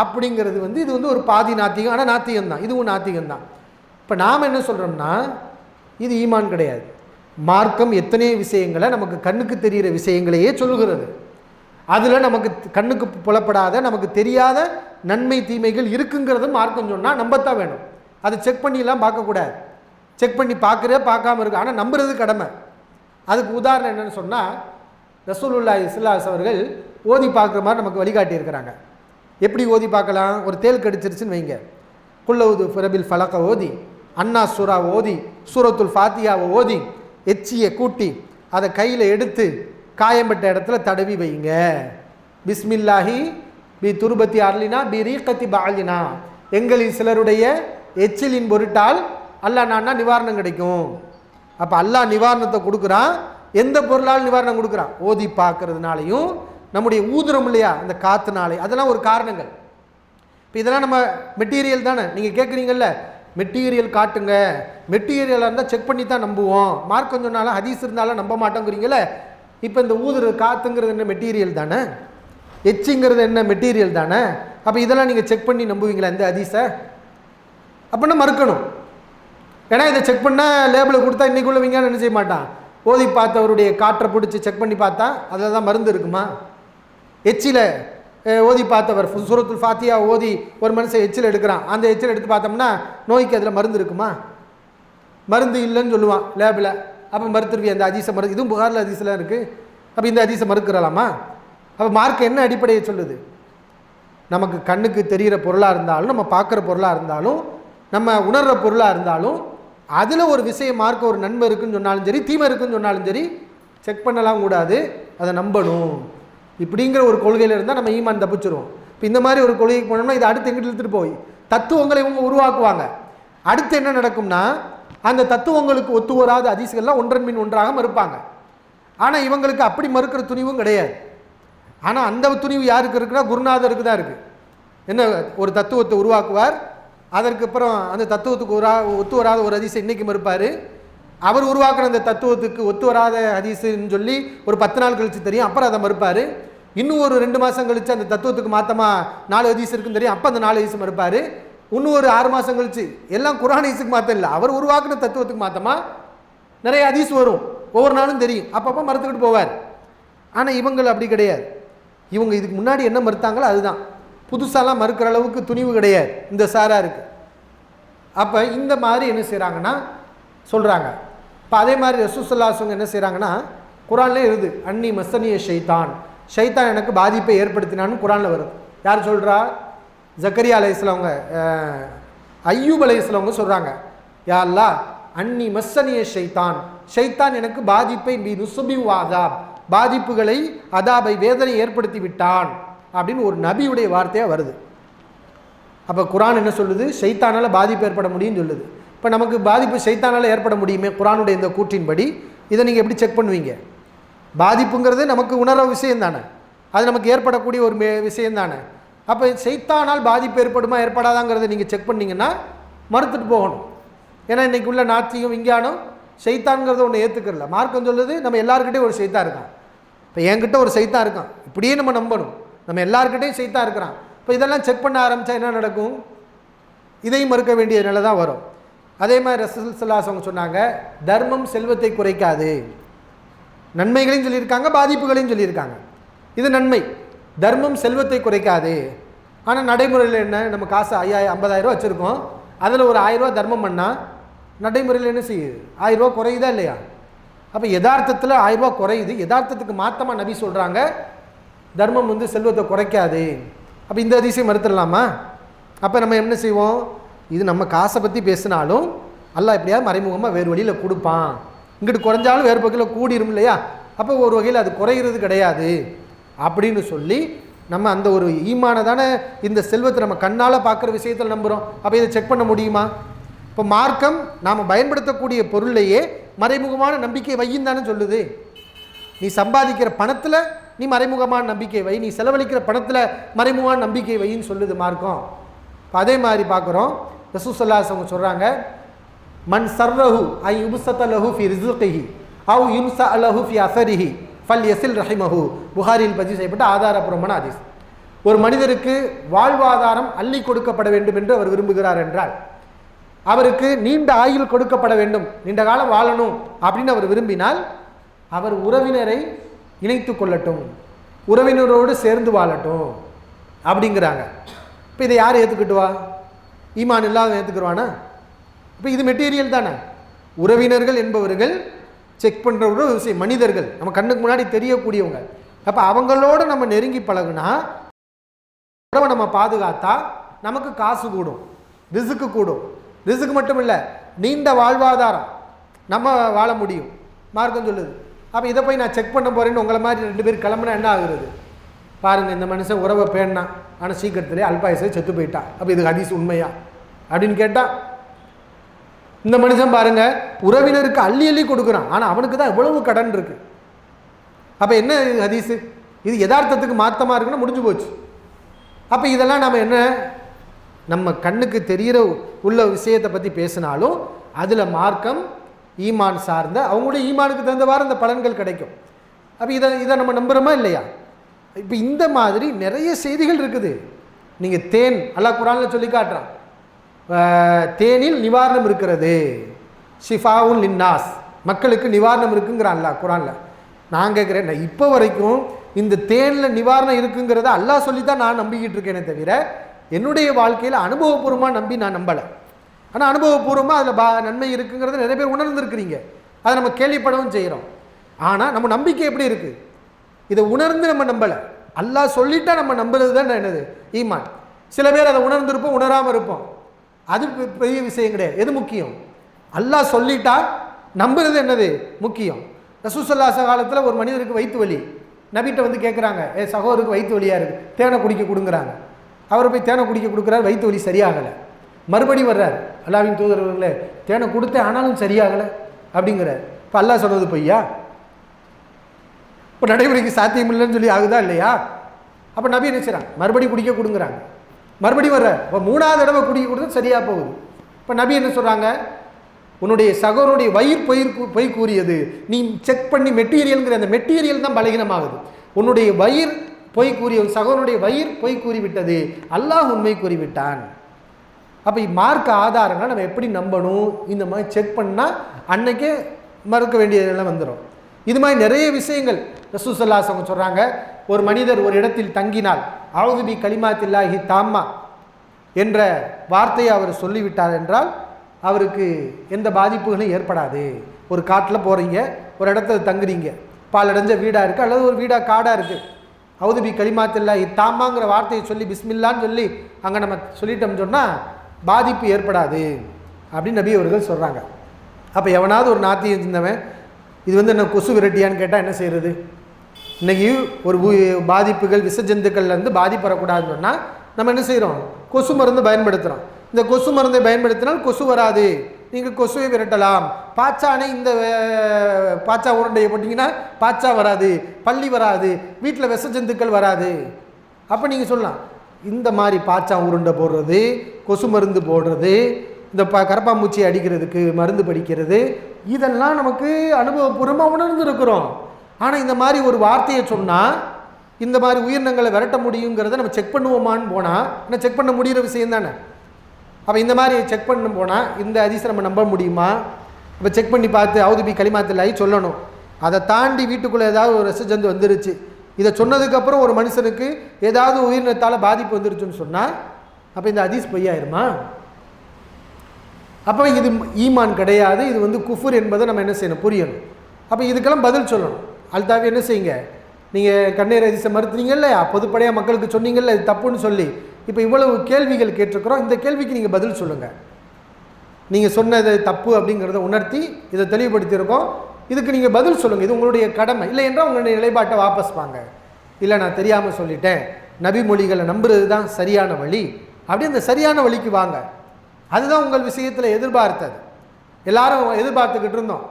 அப்படிங்கிறது வந்து இது வந்து ஒரு பாதி நாத்திகம். ஆனால் நாத்திகம் தான், இதுவும் நாத்திகம் தான். இப்போ நாம் என்ன சொல்கிறோம்னா, இது ஈமான் கிடையாது. மார்க்கம் எத்தனை விஷயங்களை நமக்கு கண்ணுக்கு தெரிகிற விஷயங்களையே சொல்லுகிறது. அதில் நமக்கு கண்ணுக்கு புலப்படாத நமக்கு தெரியாத நன்மை தீமைகள் இருக்குங்கிறது மார்க்கம் சொன்னால் நம்பத்தான் வேணும். அதை செக் பண்ணிலாம் பார்க்கக்கூடாது. செக் பண்ணி பார்க்காம இருக்கு, ஆனால் நம்புறது கடமை. அதுக்கு உதாரணம் என்னென்னு சொன்னால், ரசூலுல்லாஹி ஸல்லல்லாஹு அலைஹி அவர்கள் ஓதி பார்க்குற மாதிரி நமக்கு வழிகாட்டியிருக்கிறாங்க. எப்படி ஓதி பார்க்கலாம்? ஒரு தேல் கடிச்சிருச்சுன்னு வைங்க, குல்லவுது ஃபிரபில் ஃபலக்கை ஓதி, அன்னா சூராவை ஓதி, சூரத்துல் ஃபாத்தியாவை ஓதி, எச்சியை கூட்டி அதை கையில் எடுத்து காயம்பட்ட இடத்துல தடவி வைங்க. பிஸ்மில்லாஹி பி துருபத்தி அர்லினா பி ரீகத்தி பாலினா, எங்களில் சிலருடைய எச்சிலின் பொருட்டால் அல்லாஹ் நான்னா நிவாரணம் கிடைக்கும். அப்போ அல்லாஹ் நிவாரணத்தை கொடுக்குறான். எந்த பொருளால் நிவாரணம் கொடுக்குறான்? ஓதி பார்க்கறதுனாலையும் நம்முடைய ஊதுரம் இல்லையா அந்த காற்றுனாலே, அதெல்லாம் ஒரு காரணங்கள். இப்போ இதெல்லாம் நம்ம மெட்டீரியல் தானே. நீங்கள் கேட்குறீங்கல்ல, மெட்டீரியல் காட்டுங்க, மெட்டீரியலாக இருந்தால் செக் பண்ணி தான் நம்புவோம், மார்க்கம் சொன்னாலும் ஹதீஸ் இருந்தாலும் நம்ப மாட்டோங்கிறீங்களே. இப்போ இந்த ஊதுற காற்றுங்கிறது என்ன மெட்டீரியல் தானே, எச்சிங்கிறது என்ன மெட்டீரியல் தானே. அப்போ இதெல்லாம் நீங்கள் செக் பண்ணி நம்புவீங்களா இந்த ஹதீஸை? அப்படின்னா மறுக்கணும். ஏன்னா இதை செக் பண்ணால் லேபிளை கொடுத்தா இன்றைக்குள்ள விஞ்ஞானம் என்ன செய்ய மாட்டான், ஓதி பார்த்தவருடைய காற்றை பிடிச்சி செக் பண்ணி பார்த்தா அதில் தான் மருந்து இருக்குமா? எச்சில் ஓதி பார்த்தவர் சூரத்துல் ஃபாத்தியா ஓதி ஒரு மனுஷன் எச்சில் எடுக்கிறான், அந்த எச்சில் எடுத்து பார்த்தோம்னா நோய்க்கு அதில் மருந்து இருக்குமா? மருந்து இல்லைன்னு சொல்லுவான் லேபில். அப்போ மறுத்துருவியா அந்த ஹதீஸை மறு, இதுவும் புகாரில் ஹதீஸ்லாம் இருக்குது. அப்போ இந்த ஹதீஸை மறுக்கிறலாமா? அப்போ மார்க் என்ன அடிப்படையை சொல்லுது? நமக்கு கண்ணுக்கு தெரிகிற பொருளாக இருந்தாலும், நம்ம பார்க்குற பொருளாக இருந்தாலும், நம்ம உணர்கிற பொருளாக இருந்தாலும், அதில் ஒரு விஷயம் மார்க்க ஒரு நன்மை இருக்குன்னு சொன்னாலும் சரி, தீமை இருக்குன்னு சொன்னாலும் சரி, செக் பண்ணலாம் கூடாது, அதை நம்பணும். இப்படிங்கிற ஒரு கொள்கையில் இருந்தால் நம்ம ஈமான் தப்பிச்சிருவோம். இப்போ இந்த மாதிரி ஒரு கொள்கைக்கு போனோம்னா இதை அடுத்து எங்கிட்ட இழுத்துட்டு போய் தத்துவங்களை இவங்க உருவாக்குவாங்க. அடுத்து என்ன நடக்கும்னா, அந்த தத்துவங்களுக்கு ஒத்து வராத ஹதீஸ்கள்லாம் ஒன்றன் பின் ஒன்றாக மறுப்பாங்க. ஆனால் இவங்களுக்கு அப்படி மறுக்கிற துணிவும் கிடையாது. ஆனால் அந்த துணிவு யாருக்கு இருக்குன்னா குருநாதருக்கு தான் இருக்குது. என்ன, ஒரு தத்துவத்தை உருவாக்குவார், அதற்கப்புறம் அந்த தத்துவத்துக்கு ஒத்து வராத ஒரு ஹதீஸை இன்றைக்கி மறுப்பார். அவர் உருவாக்குற அந்த தத்துவத்துக்கு ஒத்து வராத ஹதீஸுன்னு சொல்லி ஒரு 10 நாள் கழித்து தெரியும், அப்புறம் அதை மறுப்பார். இன்னும் ஒரு 2 மாதம் கழித்து அந்த தத்துவத்துக்கு மாற்றமாக 4 ஹதீஸ் இருக்குன்னு தெரியும், அப்போ அந்த 4 ஹதீஸ் மறுப்பார். இன்னும் ஒரு 6 மாதம் கழித்து எல்லாம் குர்ஆன் ஹதீஸுக்கு மாற்றம் இல்லை, அவர் உருவாக்குன தத்துவத்துக்கு மாற்றமாக நிறைய ஹதீஸ் வரும், ஒவ்வொரு நாளும் தெரியும், அப்பப்போ மறுத்துக்கிட்டு போவார். ஆனால் இவங்கள் அப்படி கிடையாது. இவங்க இதுக்கு முன்னாடி என்ன மறுத்தாங்களோ அதுதான், புதுசாலாம் மறுக்கிற அளவுக்கு துணிவு கிடையாது இந்த சாரா இருக்குது. அப்போ இந்த மாதிரி என்ன செய்கிறாங்கன்னா சொல்கிறாங்க. இப்போ அதே மாதிரி ரசூலுல்லாஹி என்ன செய்கிறாங்கன்னா, குரான்லே இருக்குது. அன்னி மஸ்ஸனிய ஷைத்தான், ஷைத்தான் எனக்கு பாதிப்பை ஏற்படுத்தினான்னு குரானில் வருது. யார் சொல்கிறா? ஜக்கரியா அலைஹிஸ்ஸலாமுங்க, அய்யூப் அலைஹிஸ்ஸலாமுங்க சொல்கிறாங்க, யா அல்லாஹ் அன்னி மஸ்ஸனிய ஷைத்தான், ஷைத்தான் எனக்கு பாதிப்பை நுசுபி வாதாப், பாதிப்புகளை அதாபை வேதனை ஏற்படுத்தி விட்டான் அப்படின்னு ஒரு நபியுடைய வார்த்தையாக வருது. அப்போ குரான் என்ன சொல்லுது? ஷைத்தானால் பாதிப்பு ஏற்பட முடியும்னு சொல்லுது. இப்போ நமக்கு பாதிப்பு ஷைத்தானால் ஏற்பட முடியுமே குரானுடைய இந்த கூற்றின்படி. இதை நீங்கள் எப்படி செக் பண்ணுவீங்க? பாதிப்புங்கிறது நமக்கு உணர்ற விஷயம் தானே, அது நமக்கு ஏற்படக்கூடிய ஒரு விஷயம் தானே. அப்போ ஷைத்தானால் பாதிப்பு ஏற்படுமா ஏற்படாதாங்கிறத நீங்கள் செக் பண்ணிங்கன்னா மறுத்துட்டு போகணும். ஏன்னா இன்றைக்கி உள்ள நாத்திகம் விஞ்ஞானம் ஷைத்தான்கிறத ஒன்று ஏற்றுக்கிறல. மார்க்கம் சொல்லுது நம்ம எல்லாருக்கிட்டையும் ஒரு ஷைத்தான் இருக்கான். இப்போ என்கிட்ட ஒரு ஷைத்தான் இருக்கான், இப்படியே நம்ம நம்பணும். நம்ம எல்லாருக்கிட்டையும் ஷைத்தான் இருக்கிறான். இப்போ இதெல்லாம் செக் பண்ண ஆரம்பித்தா என்ன நடக்கும்? இதையும் மறுக்க வேண்டிய நிலை தான் வரும். அதே மாதிரி ரசூல் ஸல்லல்லாஹு அலைஹி வஸல்லம் சொன்னாங்க, தர்மம் செல்வத்தை குறைக்காது. நன்மைகளையும் சொல்லியிருக்காங்க, பாதிப்புகளையும் சொல்லியிருக்காங்க. இது நன்மை. தர்மம் செல்வத்தை குறைக்காது. ஆனால் நடைமுறையில் என்ன? நம்ம காசு 50,000 ரூபா வச்சுருக்கோம், அதில் ஒரு 1000 ரூபா தர்மம் பண்ணால் நடைமுறையில் என்ன செய்யுது? 1000 ரூபா குறையுதா இல்லையா? அப்போ யதார்த்தத்தில் 1000 ரூபா குறையுது. யதார்த்தத்துக்கு மாற்றமாக நபி சொல்கிறாங்க தர்மம் செல்வத்தை குறைக்காது. அப்போ இந்த அதிசயம் மறுத்துடலாமா? அப்போ நம்ம என்ன செய்வோம்? இது நம்ம காசை பற்றி பேசினாலும் அல்லாஹ் எப்படியாவது மறைமுகமாக வேறு வழியில் கொடுப்பான், இங்கிட்டு குறைஞ்சாலும் வேறு பக்கத்தில் கூடிரும் இல்லையா? அப்போ ஒரு வகையில் அது குறைகிறது கிடையாது அப்படின்னு சொல்லி நம்ம அந்த ஒரு ஈமான தானே இந்த செல்வத்தை நம்ம கண்ணால் பார்க்குற விஷயத்தில் நம்புகிறோம். அப்போ இதை செக் பண்ண முடியுமா? இப்போ மார்க்கம் நாம் பயன்படுத்தக்கூடிய பொருளையே மறைமுகமான நம்பிக்கை வையின்னு தானே சொல்லுது. நீ சம்பாதிக்கிற பணத்தில் நீ மறைமுகமான நம்பிக்கை வை, நீ செலவழிக்கிற பணத்தில் மறைமுகமான நம்பிக்கை வைன்னு சொல்லுது மார்க்கம். இப்போ அதே மாதிரி பார்க்குறோம். ரசூல் ஸல்லல்லாஹு அலைஹி வஸல்லம் சொல்கிறாங்க, மன் சர்ரஹு ஐ யுப்ஸத லஹு ஃபி ரிஸ்கிஹி அவ் யுன்ஸா லஹு ஃபி அஸரிஹி ஃபல்யஸில் ரஹிமஹு. புகாரியில் பதிவு செய்யப்பட்ட ஆதாரபூர்வமான ஹதீஸ். ஒரு மனிதருக்கு வாழ்வாதாரம் அள்ளி கொடுக்கப்பட வேண்டும் என்று அவர் விரும்புகிறார் என்றால், அவருக்கு நீண்ட ஆயுள் கொடுக்கப்பட வேண்டும், நீண்ட காலம் வாழணும் அப்படின்னு அவர் விரும்பினால் அவர் உறவினரை இணைத்து கொள்ளட்டும், உறவினரோடு சேர்ந்து வாழட்டும் அப்படிங்கிறாங்க. இப்போ இதை யார் ஏற்றுக்கிட்டுவா? ஈமான் இல்லாத ஏற்றுக்குருவானா? இப்போ இது மெட்டீரியல் தானே. உறவினர்கள் என்பவர்கள் செக் பண்ணுற ஒரு விஷயம், மனிதர்கள் நம்ம கண்ணுக்கு முன்னாடி தெரியக்கூடியவங்க. அப்போ அவங்களோட நம்ம நெருங்கி பழகுனா, உறவை நம்ம பாதுகாத்தா நமக்கு காசு கூடும், ரிஸ்க்கு கூடும். ரிஸ்க்கு மட்டும் இல்லை, நீண்ட வாழ்வாதாரம் நம்ம வாழ முடியும் மார்க்கம் சொல்லுது. அப்போ இதை போய் நான் செக் பண்ண போகிறேன்னு உங்களை மாதிரி 2 பேர் கிளம்புனா என்ன ஆகுறது? பாருங்கள், இந்த மனுஷன் உறவை பேணா, ஆனால் சீக்கிரத்திலே அல்பாயசை செத்து போயிட்டா. அப்போ இது ஹதீஸ் உண்மையா அப்படின்னு கேட்டால், இந்த மனுஷன் பாருங்கள் உறவினருக்கு அள்ளி அள்ளி கொடுக்குறான், ஆனால் அவனுக்கு தான் எவ்வளவு கடன் இருக்குது. அப்போ என்ன ஹதீஸு? இது யதார்த்தத்துக்கு மாற்றமாக இருக்குன்னா முடிஞ்சு போச்சு. அப்போ இதெல்லாம் நம்ம என்ன, நம்ம கண்ணுக்கு தெரிகிற உள்ள விஷயத்தை பற்றி பேசினாலும் அதில் மார்க்கம் ஈமான் சார்ந்த அவங்களுடைய ஈமானுக்கு தகுந்தவாறு அந்த பலன்கள் கிடைக்கும். அப்போ இதை நம்ம நம்புகிறோமா இல்லையா? இப்போ இந்த மாதிரி நிறைய செய்திகள் இருக்குது. நீங்கள் தேன், அல்லாஹ் குர்ஆனில் சொல்லி காட்டுறான், தேனில் நிவாரணம் இருக்கிறது, ஷிஃபாவுன் லின்னாஸ், மக்களுக்கு நிவாரணம் இருக்குங்கிறான் அல்லாஹ் குர்ஆனில். நான் கேட்குறேன், நான் இப்போ வரைக்கும் இந்த தேனில் நிவாரணம் இருக்குங்கிறத அல்லாஹ் சொல்லி தான் நான் நம்பிக்கிட்டு இருக்கேனே தவிர என்னுடைய வாழ்க்கையில் அனுபவபூர்வமாக நம்பி நான் நம்பலை. ஆனால் அனுபவபூர்வமாக அதில் நன்மை இருக்குங்கிறத நிறைய பேர் உணர்ந்துருக்கிறீங்க, அதை நம்ம கேள்விப்படவும் செய்கிறோம். ஆனால் நம்ம நம்பிக்கை எப்படி இருக்குது? இதை உணர்ந்து நம்ம நம்பலை, அல்லாஹ் சொல்லிட்டா நம்ம நம்புறது தான் என்னது ஈமான். சில பேர் அதை உணர்ந்திருப்போம், உணராமல் இருப்போம், அது பெரிய விஷயம் கிடையாது. எது முக்கியம்? அல்லாஹ் சொல்லிட்டா நம்புறது என்னது முக்கியம். ரசூல் ஸல்லல்லாஹு அலைஹி காலத்தில் ஒரு மனிதருக்கு வயிற்று வலி, நபிட்ட வந்து கேட்குறாங்க, சகோதரருக்கு வயிற்று வலியாக இருக்குது, தேனை குடிக்க கொடுங்குறாங்க. அவர் போய் தேனை குடிக்க கொடுக்குறாரு, வயிற்று வலி சரியாகலை. மறுபடியும் வர்றார், அல்லாஹ்வின் தூதர்களே தேனை கொடுத்தேன் ஆனாலும் சரியாகலை அப்படிங்கிறார். இப்போ அல்லாஹ் சொன்னது பொய்யா? இப்போ நடைமுறைக்கு சாத்தியம் இல்லைன்னு சொல்லி ஆகுதா இல்லையா? அப்போ நபி என்ன செய்கிறாங்க? மறுபடியும் குடிக்க கொடுங்குறாங்க, மறுபடியும் வர்றார். இப்போ 3வது தடவை குடிக்க கொடுத்து சரியாக போகுது. இப்போ நபி என்ன சொல்கிறாங்க? உன்னுடைய சகோதரனுடைய வயிறு பொய் கூறியது, நீ செக் பண்ணி மெட்டீரியல்ங்கிற அந்த மெட்டீரியல் தான் பலகீனமாகுது. உன்னுடைய வயிறு பொய் கூறிய சகோதரனுடைய வயிறு பொய் கூறிவிட்டது, அல்லாஹ் உண்மை கூறிவிட்டான். அப்போ மார்க்க ஆதாரங்களை நம்ம எப்படி நம்பணும்? இந்த மாதிரி செக் பண்ணால் அன்னைக்கே மறுக்க வேண்டியதெல்லாம் வந்துடும். இது மாதிரி நிறைய விஷயங்கள் ரசூல் ஸல்லல்லாஹு அலைஹி வஸல்லம் சொல்கிறாங்க. ஒரு மனிதர் ஒரு இடத்தில் தங்கினால் அஊது பி கலிமாத்தில்லாஹி தாம்மா என்ற வார்த்தையை அவர் சொல்லிவிட்டார் என்றால் அவருக்கு எந்த பாதிப்புகளும் ஏற்படாது. ஒரு காட்டில் போகிறீங்க, ஒரு இடத்துல தங்குறீங்க, பாலடைஞ்ச வீடாக இருக்குது, அல்லது ஒரு வீடாக காடாக இருக்குது. அவுதுபி கலிமாத்தில்லா தாமாங்கிற வார்த்தையை சொல்லி பிஸ்மில்லான்னு சொல்லி அங்கே நம்ம சொல்லிட்டோம்னு சொன்னால் பாதிப்பு ஏற்படாது அப்படின்னு நபி அவர்கள் சொல்கிறாங்க. அப்போ எவனாவது ஒரு நாத்தியம் இருந்தவன் இது வந்து என்ன கொசு விரட்டியான்னு கேட்டால் என்ன செய்கிறது? இன்றைக்கி ஒரு பாதிப்புகள் விசஜந்துக்கள்லேருந்து பாதிப்பு வரக்கூடாதுன்னு சொன்னால் நம்ம என்ன செய்கிறோம்? கொசு மருந்து பயன்படுத்துகிறோம். இந்த கொசு மருந்தை பயன்படுத்தினால் கொசு வராது, நீங்கள் கொசுவை விரட்டலாம். பாச்சானை இந்த பாச்சா உருண்டையை போட்டிங்கன்னா பாச்சா வராது, பள்ளி வராது, வீட்டில் விசஜந்துக்கள் வராது. அப்போ நீங்கள் சொல்லலாம், இந்த மாதிரி பாச்சா உருண்டை போடுறது, கொசு மருந்து போடுறது, இந்த கரப்பாம்பூச்சி அடிக்கிறதுக்கு மருந்து படிக்கிறது, இதெல்லாம் நமக்கு அனுபவபூர்வமாக உணர்ந்துருக்கிறோம். ஆனால் இந்த மாதிரி ஒரு வார்த்தையை சொன்னால் இந்த மாதிரி உயிரினங்களை விரட்ட முடியுங்கிறத நம்ம செக் பண்ணுவோமான்னு போனால் ஆனால் செக் பண்ண முடிகிற விஷயம் தானே. அப்போ இந்த மாதிரி செக் பண்ண போனால் இந்த ஹதீஸை நம்ம நம்ப முடியுமா? இப்போ செக் பண்ணி பார்த்து அவுதுபி கலிமாத்தில்லாஹி சொல்லணும். அதை தாண்டி வீட்டுக்குள்ளே ஏதாவது ஒரு ரசஜந்து வந்துருச்சு, இதை சொன்னதுக்கப்புறம் ஒரு மனுஷனுக்கு ஏதாவது உயிரினத்தால் பாதிப்பு வந்துருச்சுன்னு சொன்னால் அப்போ இந்த ஹதீஸ் பொய்யாயிருமா? அப்போ இது ஈமான் கிடையாது, இது வந்து குஃபுர் என்பதை நம்ம என்ன செய்யணும்? புரியணும். அப்போ இதுக்கெல்லாம் பதில் சொல்லணும். அல்தாவி என்ன செய்யுங்க, நீங்கள் கண்ணீர் ஹதீஸை மறுத்துனீங்கல்ல, பொதுப்படையாக மக்களுக்கு சொன்னீங்கல்ல இது தப்புன்னு சொல்லி, இப்போ இவ்வளவு கேள்விகள் கேட்டிருக்கிறோம், இந்த கேள்விக்கு நீங்கள் பதில் சொல்லுங்கள். நீங்கள் சொன்னது தப்பு அப்படிங்கிறத உணர்த்தி இதை தெளிவுபடுத்தியிருக்கோம், இதுக்கு நீங்கள் பதில் சொல்லுங்கள். இது உங்களுடைய கடமை. இல்லை என்றால் உங்களுடைய நிலைப்பாட்டை வாபஸ் வாங்க. இல்லை நான் தெரியாமல் சொல்லிட்டேன், நபி மொழிகளை நம்புறது தான் சரியான வழி, அப்படி அந்த சரியான வழிக்கு வாங்க. அதுதான் உங்கள் விஷயத்தில் எதிர்பார்த்தது. எல்லாரும் எதிர்பார்த்துக்கிட்டு இருந்தோம்,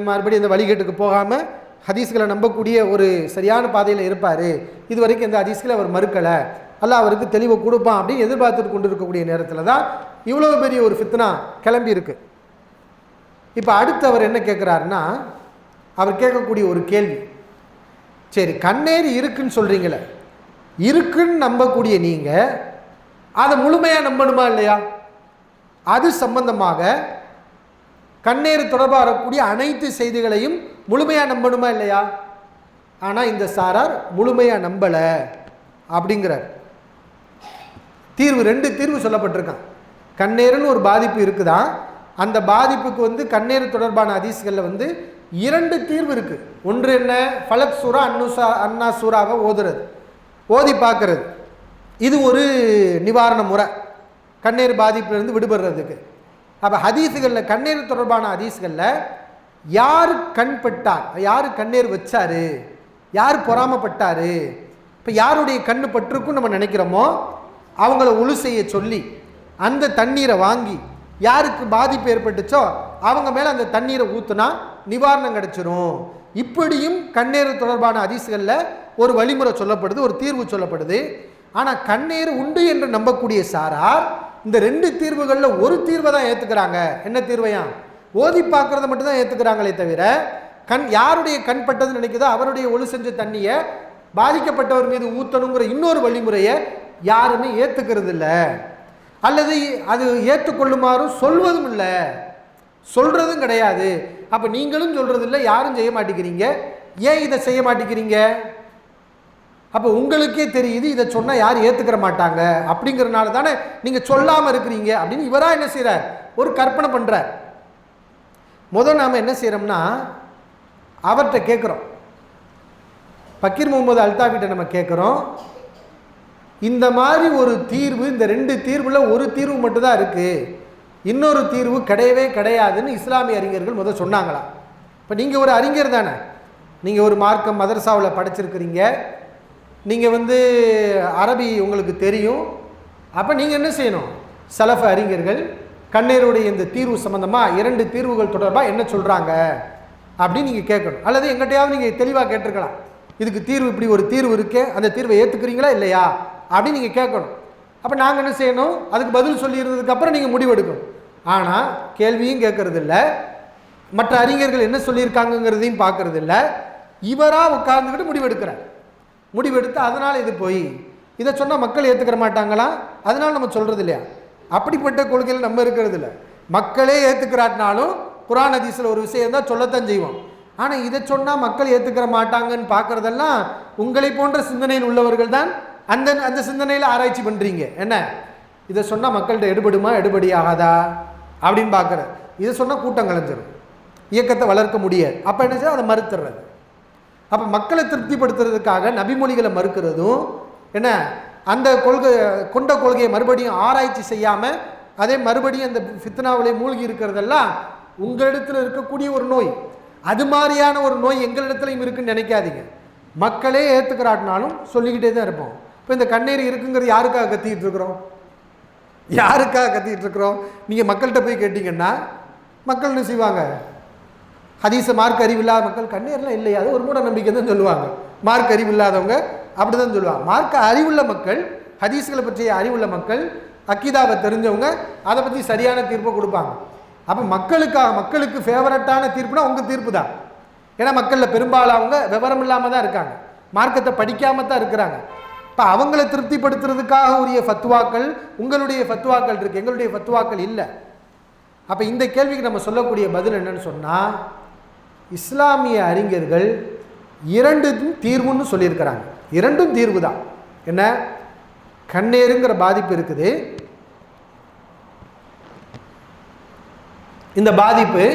மறுபடியும் இந்த வழிகேட்டுக்கு போகாமல் ஹதீஸ்களை நம்பக்கூடிய ஒரு சரியான பாதையில் இருப்பார், இது வரைக்கும் இந்த ஹதீஸ்களை அவர் மறுக்கலை, அல்லாஹ் அவருக்கு தெளிவை கொடுப்பான் அப்படின்னு எதிர்பார்த்துட்டு கொண்டு இருக்கக்கூடிய நேரத்தில் தான் இவ்வளோ பெரிய ஒரு ஃபித்னா கிளம்பி இருக்கு. இப்போ அடுத்து அவர் என்ன கேட்குறாருன்னா, அவர் கேட்கக்கூடிய ஒரு கேள்வி, சரி கண்ணேறு இருக்குன்னு சொல்கிறீங்களே, இருக்குன்னு நம்பக்கூடிய நீங்கள் அதை முழுமையாக நம்பணுமா இல்லையா? அது சம்பந்தமாக கண்ணேறு தொடர்பாக வரக்கூடிய அனைத்து செய்திகளையும் முழுமையாக நம்பணுமா இல்லையா? ஆனால் இந்த சாரார் முழுமையாக நம்பலை அப்படிங்கிறார். தீர்வு, 2 தீர்வு சொல்லப்பட்டிருக்கான். கண்ணேறுன்னு ஒரு பாதிப்பு இருக்குதான், அந்த பாதிப்புக்கு வந்து கண்ணேறு தொடர்பான ஹதீஸ்களில் வந்து 2 தீர்வு இருக்குது. ஒன்று என்ன, ஃபலக் சூரா அன்னா சூறாவை ஓதுறது, ஓதி பார்க்கறது, இது ஒரு நிவாரண முறை கண்ணேறு பாதிப்பிலிருந்து விடுபடுறதுக்கு. அப்போ ஹதீஸுகளில் கண்ணேறு தொடர்பான ஹதீஸ்களில் யார் கண்பட்டார், யார் கண்ணேர் வச்சார், யார் பொறாமப்பட்டார், இப்போ யாருடைய கண்ணு பற்றுக்கும் நம்ம நினைக்கிறோமோ அவங்கள ஒழு செய்ய சொல்லி அந்த தண்ணீரை வாங்கி யாருக்கு பாதிப்பு ஏற்பட்டுச்சோ அவங்க மேலே அந்த தண்ணீரை ஊற்றுனா நிவாரணம் கிடைச்சிரும். இப்படியும் கண்ணேறு தொடர்பான ஹதீஸ்களில் ஒரு வழிமுறை சொல்லப்படுது, ஒரு தீர்வு சொல்லப்படுது. ஆனால் கண்ணேறு உண்டு என்று நம்பக்கூடிய சாரார் இந்த 2 தீர்வுகளில் ஒரு தீர்வை தான் ஏற்றுக்கிறாங்க. என்ன தீர்வையா? ஓதி பார்க்குறத மட்டும்தான் ஏற்றுக்கிறாங்களே தவிர யாருடைய கண் பட்டதுன்னு நினைக்குதோ அவருடைய ஒழு செஞ்ச தண்ணியை பாதிக்கப்பட்டவர் மீது ஊற்றணுங்கிற இன்னொரு வழிமுறையை யாருமே ஏற்றுக்கிறது இல்லை, அல்லது அது ஏற்றுக்கொள்ளுமாறும் சொல்வதும் இல்லை, சொல்கிறதும் கிடையாது. அப்போ நீங்களும் சொல்கிறது இல்லை, யாரும் செய்ய மாட்டேங்கிறீங்க. ஏன் இதை செய்ய மாட்டேங்கிறீங்க? அப்போ உங்களுக்கே தெரியுது இதை சொன்னால் யாரும் ஏற்றுக்கிற மாட்டாங்க அப்படிங்கிறனால தானே நீங்கள் சொல்லாமல் இருக்கிறீங்க அப்படின்னு இவராக என்ன செய்கிறார்? ஒரு கற்பனை பண்ணுறார். நாம் என்ன செய்கிறோம்னா அவர்கிட்ட கேட்குறோம், பக்கீர் முகமது அல்தாஃபிட்ட நம்ம கேட்குறோம், இந்த மாதிரி ஒரு தீர்வு, இந்த 2 தீர்வில் ஒரு தீர்வு மட்டும்தான் இருக்குது, இன்னொரு தீர்வு கிடையவே கிடையாதுன்னு இஸ்லாமிய அறிஞர்கள் சொன்னாங்களா? இப்போ நீங்கள் ஒரு அறிஞர் தானே, நீங்கள் ஒரு மார்க்கம் மதரசாவில் படிச்சிருக்கிறீங்க, நீங்கள் வந்து அரபி உங்களுக்கு தெரியும். அப்போ நீங்கள் என்ன செய்யணும்? சலஃப் அறிஞர்கள் கண்ணீருடைய இந்த தீர்வு சம்பந்தமாக 2 தீர்வுகள் தொடர்பாக என்ன சொல்கிறாங்க அப்படின்னு நீங்கள் கேட்கணும். அல்லது எங்கிட்டையாவது நீங்கள் தெளிவாக கேட்டிருக்கலாம், இதுக்கு தீர்வு இப்படி ஒரு தீர்வு இருக்கே, அந்த தீர்வை ஏற்றுக்கிறீங்களா இல்லையா அப்படின்னு நீங்கள் கேட்கணும். அப்போ நாங்கள் என்ன செய்யணும்? அதுக்கு பதில் சொல்லியிருந்ததுக்கப்புறம் நீங்கள் முடிவெடுக்கணும். ஆனால் கேள்வியும் கேட்கறது இல்லை, மற்ற அறிஞர்கள் என்ன சொல்லியிருக்காங்கங்கிறதையும் பார்க்கறது இல்லை, இவராக உட்கார்ந்துக்கிட்டு முடிவெடுக்கிறார். முடிவெடுத்து அதனால் இது போய் இதை சொன்னால் மக்கள் ஏற்றுக்கிற மாட்டாங்களா, அதனால் நம்ம சொல்கிறது இல்லையா? அப்படிப்பட்ட கொள்கையில் நம்ம இருக்கிறது இல்லை. மக்களே ஏற்றுக்கிறாட்டினாலும் குர்ஆன் ஹதீஸில் ஒரு விஷயம் தான் சொல்லத்தான் செய்வோம். ஆனால் இதை சொன்னால் மக்கள் ஏற்றுக்கிற மாட்டாங்கன்னு பார்க்குறதெல்லாம் உங்களை போன்ற சிந்தனையில் உள்ளவர்கள் தான் அந்த அந்த சிந்தனையில் ஆராய்ச்சி பண்ணுறீங்க. என்ன இதை சொன்னால் மக்கள்கிட்ட எடுபடுமா எடுபடியாகாதா அப்படின்னு பார்க்குற, இதை சொன்னால் கூட்டம் கலைஞ்சிடும், இயக்கத்தை வளர்க்க முடியாது. அப்போ என்ன செய்ய அதை மறுத்துறது. அப்போ மக்களை திருப்திப்படுத்துறதுக்காக நபிமொழிகளை மறுக்கிறதும் என்ன, அந்த கொள்கையை மறுபடியும் ஆராய்ச்சி செய்யாமல் அதே மறுபடியும் அந்த ஃபித்னாவிலே மூழ்கி இருக்கிறதெல்லாம் உங்களிடத்தில் இருக்கக்கூடிய ஒரு நோய். அது மாதிரியான ஒரு நோய் எங்களிடத்துலையும் இருக்குன்னு நினைக்காதீங்க. மக்களே ஏற்றுக்கிறாட்டினாலும் சொல்லிக்கிட்டே தான் இருப்போம். இப்போ இந்த கண்ணீர் இருக்குங்கிறது யாருக்காக கத்திக்கிட்டு இருக்கிறோம்? யாருக்காக கத்திக்கிட்டு இருக்கிறோம்? நீங்கள் மக்கள்கிட்ட போய் கேட்டிங்கன்னா மக்கள் என்ன செய்வாங்க? ஹதீஸ மார்க் அறிவில்லாத மக்கள் கண்ணீர்லாம் இல்லையா, அது ஒரு மூட நம்பிக்கை தான் சொல்லுவாங்க. மார்க் அறிவு இல்லாதவங்க அப்படி தான் சொல்லுவாங்க. மார்க் அறிவுள்ள மக்கள், ஹதீஸ்களை பற்றிய அறிவுள்ள மக்கள், அக்கீதாவை தெரிஞ்சவங்க அதை பற்றி சரியான தீர்ப்பை கொடுப்பாங்க. அப்போ மக்களுக்கு ஃபேவரட்டான தீர்ப்புனா உங்கள் தீர்ப்பு தான். ஏன்னா மக்களில் பெரும்பாலும் அவங்க விவரம் இல்லாமல் தான் இருக்காங்க, மார்க்கத்தை படிக்காமல் தான் இருக்கிறாங்க. இப்போ அவங்கள திருப்திப்படுத்துறதுக்காக உரிய ஃபத்வாக்கள் உங்களுடைய ஃபத்வாக்கள் இருக்குது, எங்களுடைய ஃபத்வாக்கள் இல்லை. அப்போ இந்த கேள்விக்கு நம்ம சொல்லக்கூடிய பதில் என்னன்னு சொன்னால், இஸ்லாமிய அறிஞர்கள் இரண்டும் தீர்வுன்னு சொல்லியிருக்கிறாங்க. இரண்டும் தீர்வு தான். என்ன, கண்ணேருங்கிற பாதிப்பு இருக்குது, இந்த பாதிப்பு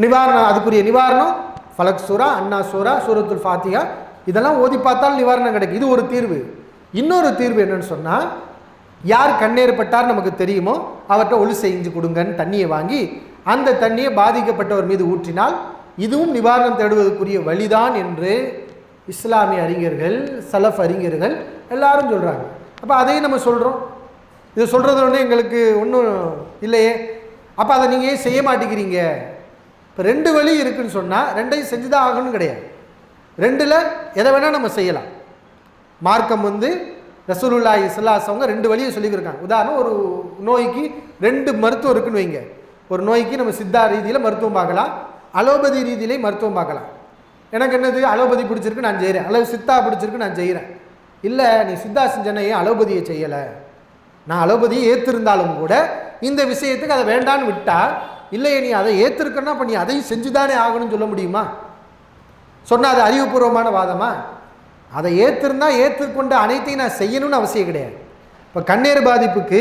நிவாரணம், அதுக்குரிய நிவாரணம் ஃபலக் சூரா, அன்னா சூரா, சூரத்துல் ஃபாத்திஹா இதெல்லாம் ஓதி பார்த்தால் நிவாரணம் கிடைக்கும். இது ஒரு தீர்வு. இன்னொரு தீர்வு என்னன்னு சொன்னால், யார் கண்ணீர் பட்டார் நமக்கு தெரியுமோ அவர்கிட்ட ஒளி செஞ்சு கொடுங்கன்னு தண்ணியை வாங்கி அந்த தண்ணியை பாதிக்கப்பட்டவர் மீது ஊற்றினால் இதுவும் நிவாரணம் தேடுவதற்குரிய வழிதான் என்று இஸ்லாமிய அறிஞர்கள், சலஃப் அறிஞர்கள் எல்லாரும் சொல்கிறாங்க. அப்போ அதையும் நம்ம சொல்கிறோம். இது சொல்கிறது ஒன்று எங்களுக்கு ஒன்றும் இல்லையே, அப்போ அதை நீங்கள் ஏன் செய்ய மாட்டேங்கிறீங்க? இப்போ ரெண்டு வழி இருக்குதுன்னு சொன்னால் ரெண்டையும் செஞ்சு தான் ஆகணும்னு கிடையாது. ரெண்டில் எதை வேணால் நம்ம செய்யலாம். மார்க்கம் ரசூலுல்லாஹி ஸல்லல்லாஹு அலைஹி வஸல்லம் ரெண்டு வழியை சொல்லியிருக்காங்க. உதாரணம், ஒரு நோய்க்கு ரெண்டு மருத்துவம் இருக்குன்னு வைங்க. ஒரு நோய்க்கு நம்ம சித்தா ரீதியில் மருத்துவம் பார்க்கலாம், அலோபதி ரீதியிலே மருத்துவம் பார்க்கலாம். எனக்கு என்னது, அலோபதி பிடிச்சிருக்கு நான் செய்கிறேன், அல்லது சித்தா பிடிச்சிருக்கு நான் செய்கிறேன். இல்லை, நீ சித்தா செஞ்சேன்னா ஏன் அலோபதியை செய்யலை? நான் அலோபதியை ஏற்றிருந்தாலும் கூட இந்த விஷயத்துக்கு அதை வேண்டான்னு விட்டால், இல்லையே நீ அதை ஏற்றிருக்கன்னா அப்போ நீ அதையும் செஞ்சு தானே ஆகணும்னு சொல்ல முடியுமா? சொன்னால் அது அறிவுபூர்வமான வாதமா? அதை ஏற்றுக்கொண்ட அனைத்தையும் நான் செய்யணும்னு அவசியம் கிடையாது. இப்போ கண்ணீர் பாதிப்புக்கு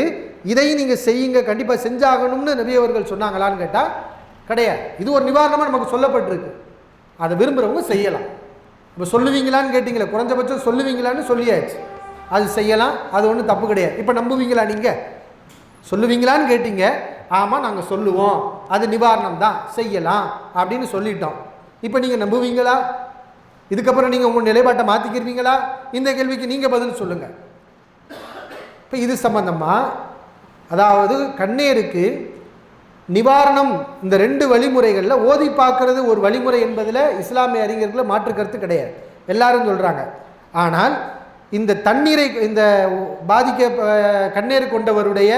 இதையும் நீங்கள் செய்யுங்க, கண்டிப்பாக செஞ்சாகணும்னு நபி அவர்கள் சொன்னாங்களான்னு கேட்டால் கிடையாது. இது ஒரு நிவாரணமாக நமக்கு சொல்லப்பட்டிருக்கு, அதை விரும்புகிறவங்க செய்யலாம். இப்போ சொல்லுவீங்களான்னு கேட்டிங்களே, குறைஞ்சபட்சம் சொல்லுவீங்களான்னு சொல்லியாச்சு, அது செய்யலாம், அது ஒன்றும் தப்பு கிடையாது. இப்போ நம்புவீங்களா? நீங்கள் சொல்லுவீங்களான்னு கேட்டீங்க, ஆமாம் நாங்கள் சொல்லுவோம், அது நிவாரணம் தான், செய்யலாம் அப்படின்னு சொல்லிட்டோம். இப்போ நீங்கள் நம்புவீங்களா? இதுக்கப்புறம் நீங்கள் உங்கள் நிலைப்பாட்டை மாற்றிக்கிருவீங்களா? இந்த கேள்விக்கு நீங்கள் பதில் சொல்லுங்கள். இப்போ இது சம்பந்தமாக, அதாவது கண்ணீருக்கு நிவாரணம் இந்த ரெண்டு வழிமுறைகளில் ஓதி பார்க்கறது ஒரு வழிமுறை என்பதில் இஸ்லாமிய அறிஞர்களை மாற்று கருத்து கிடையாது, எல்லாரும் சொல்கிறாங்க. ஆனால் இந்த தண்ணீரை, இந்த கண்ணீர் கொண்டவருடைய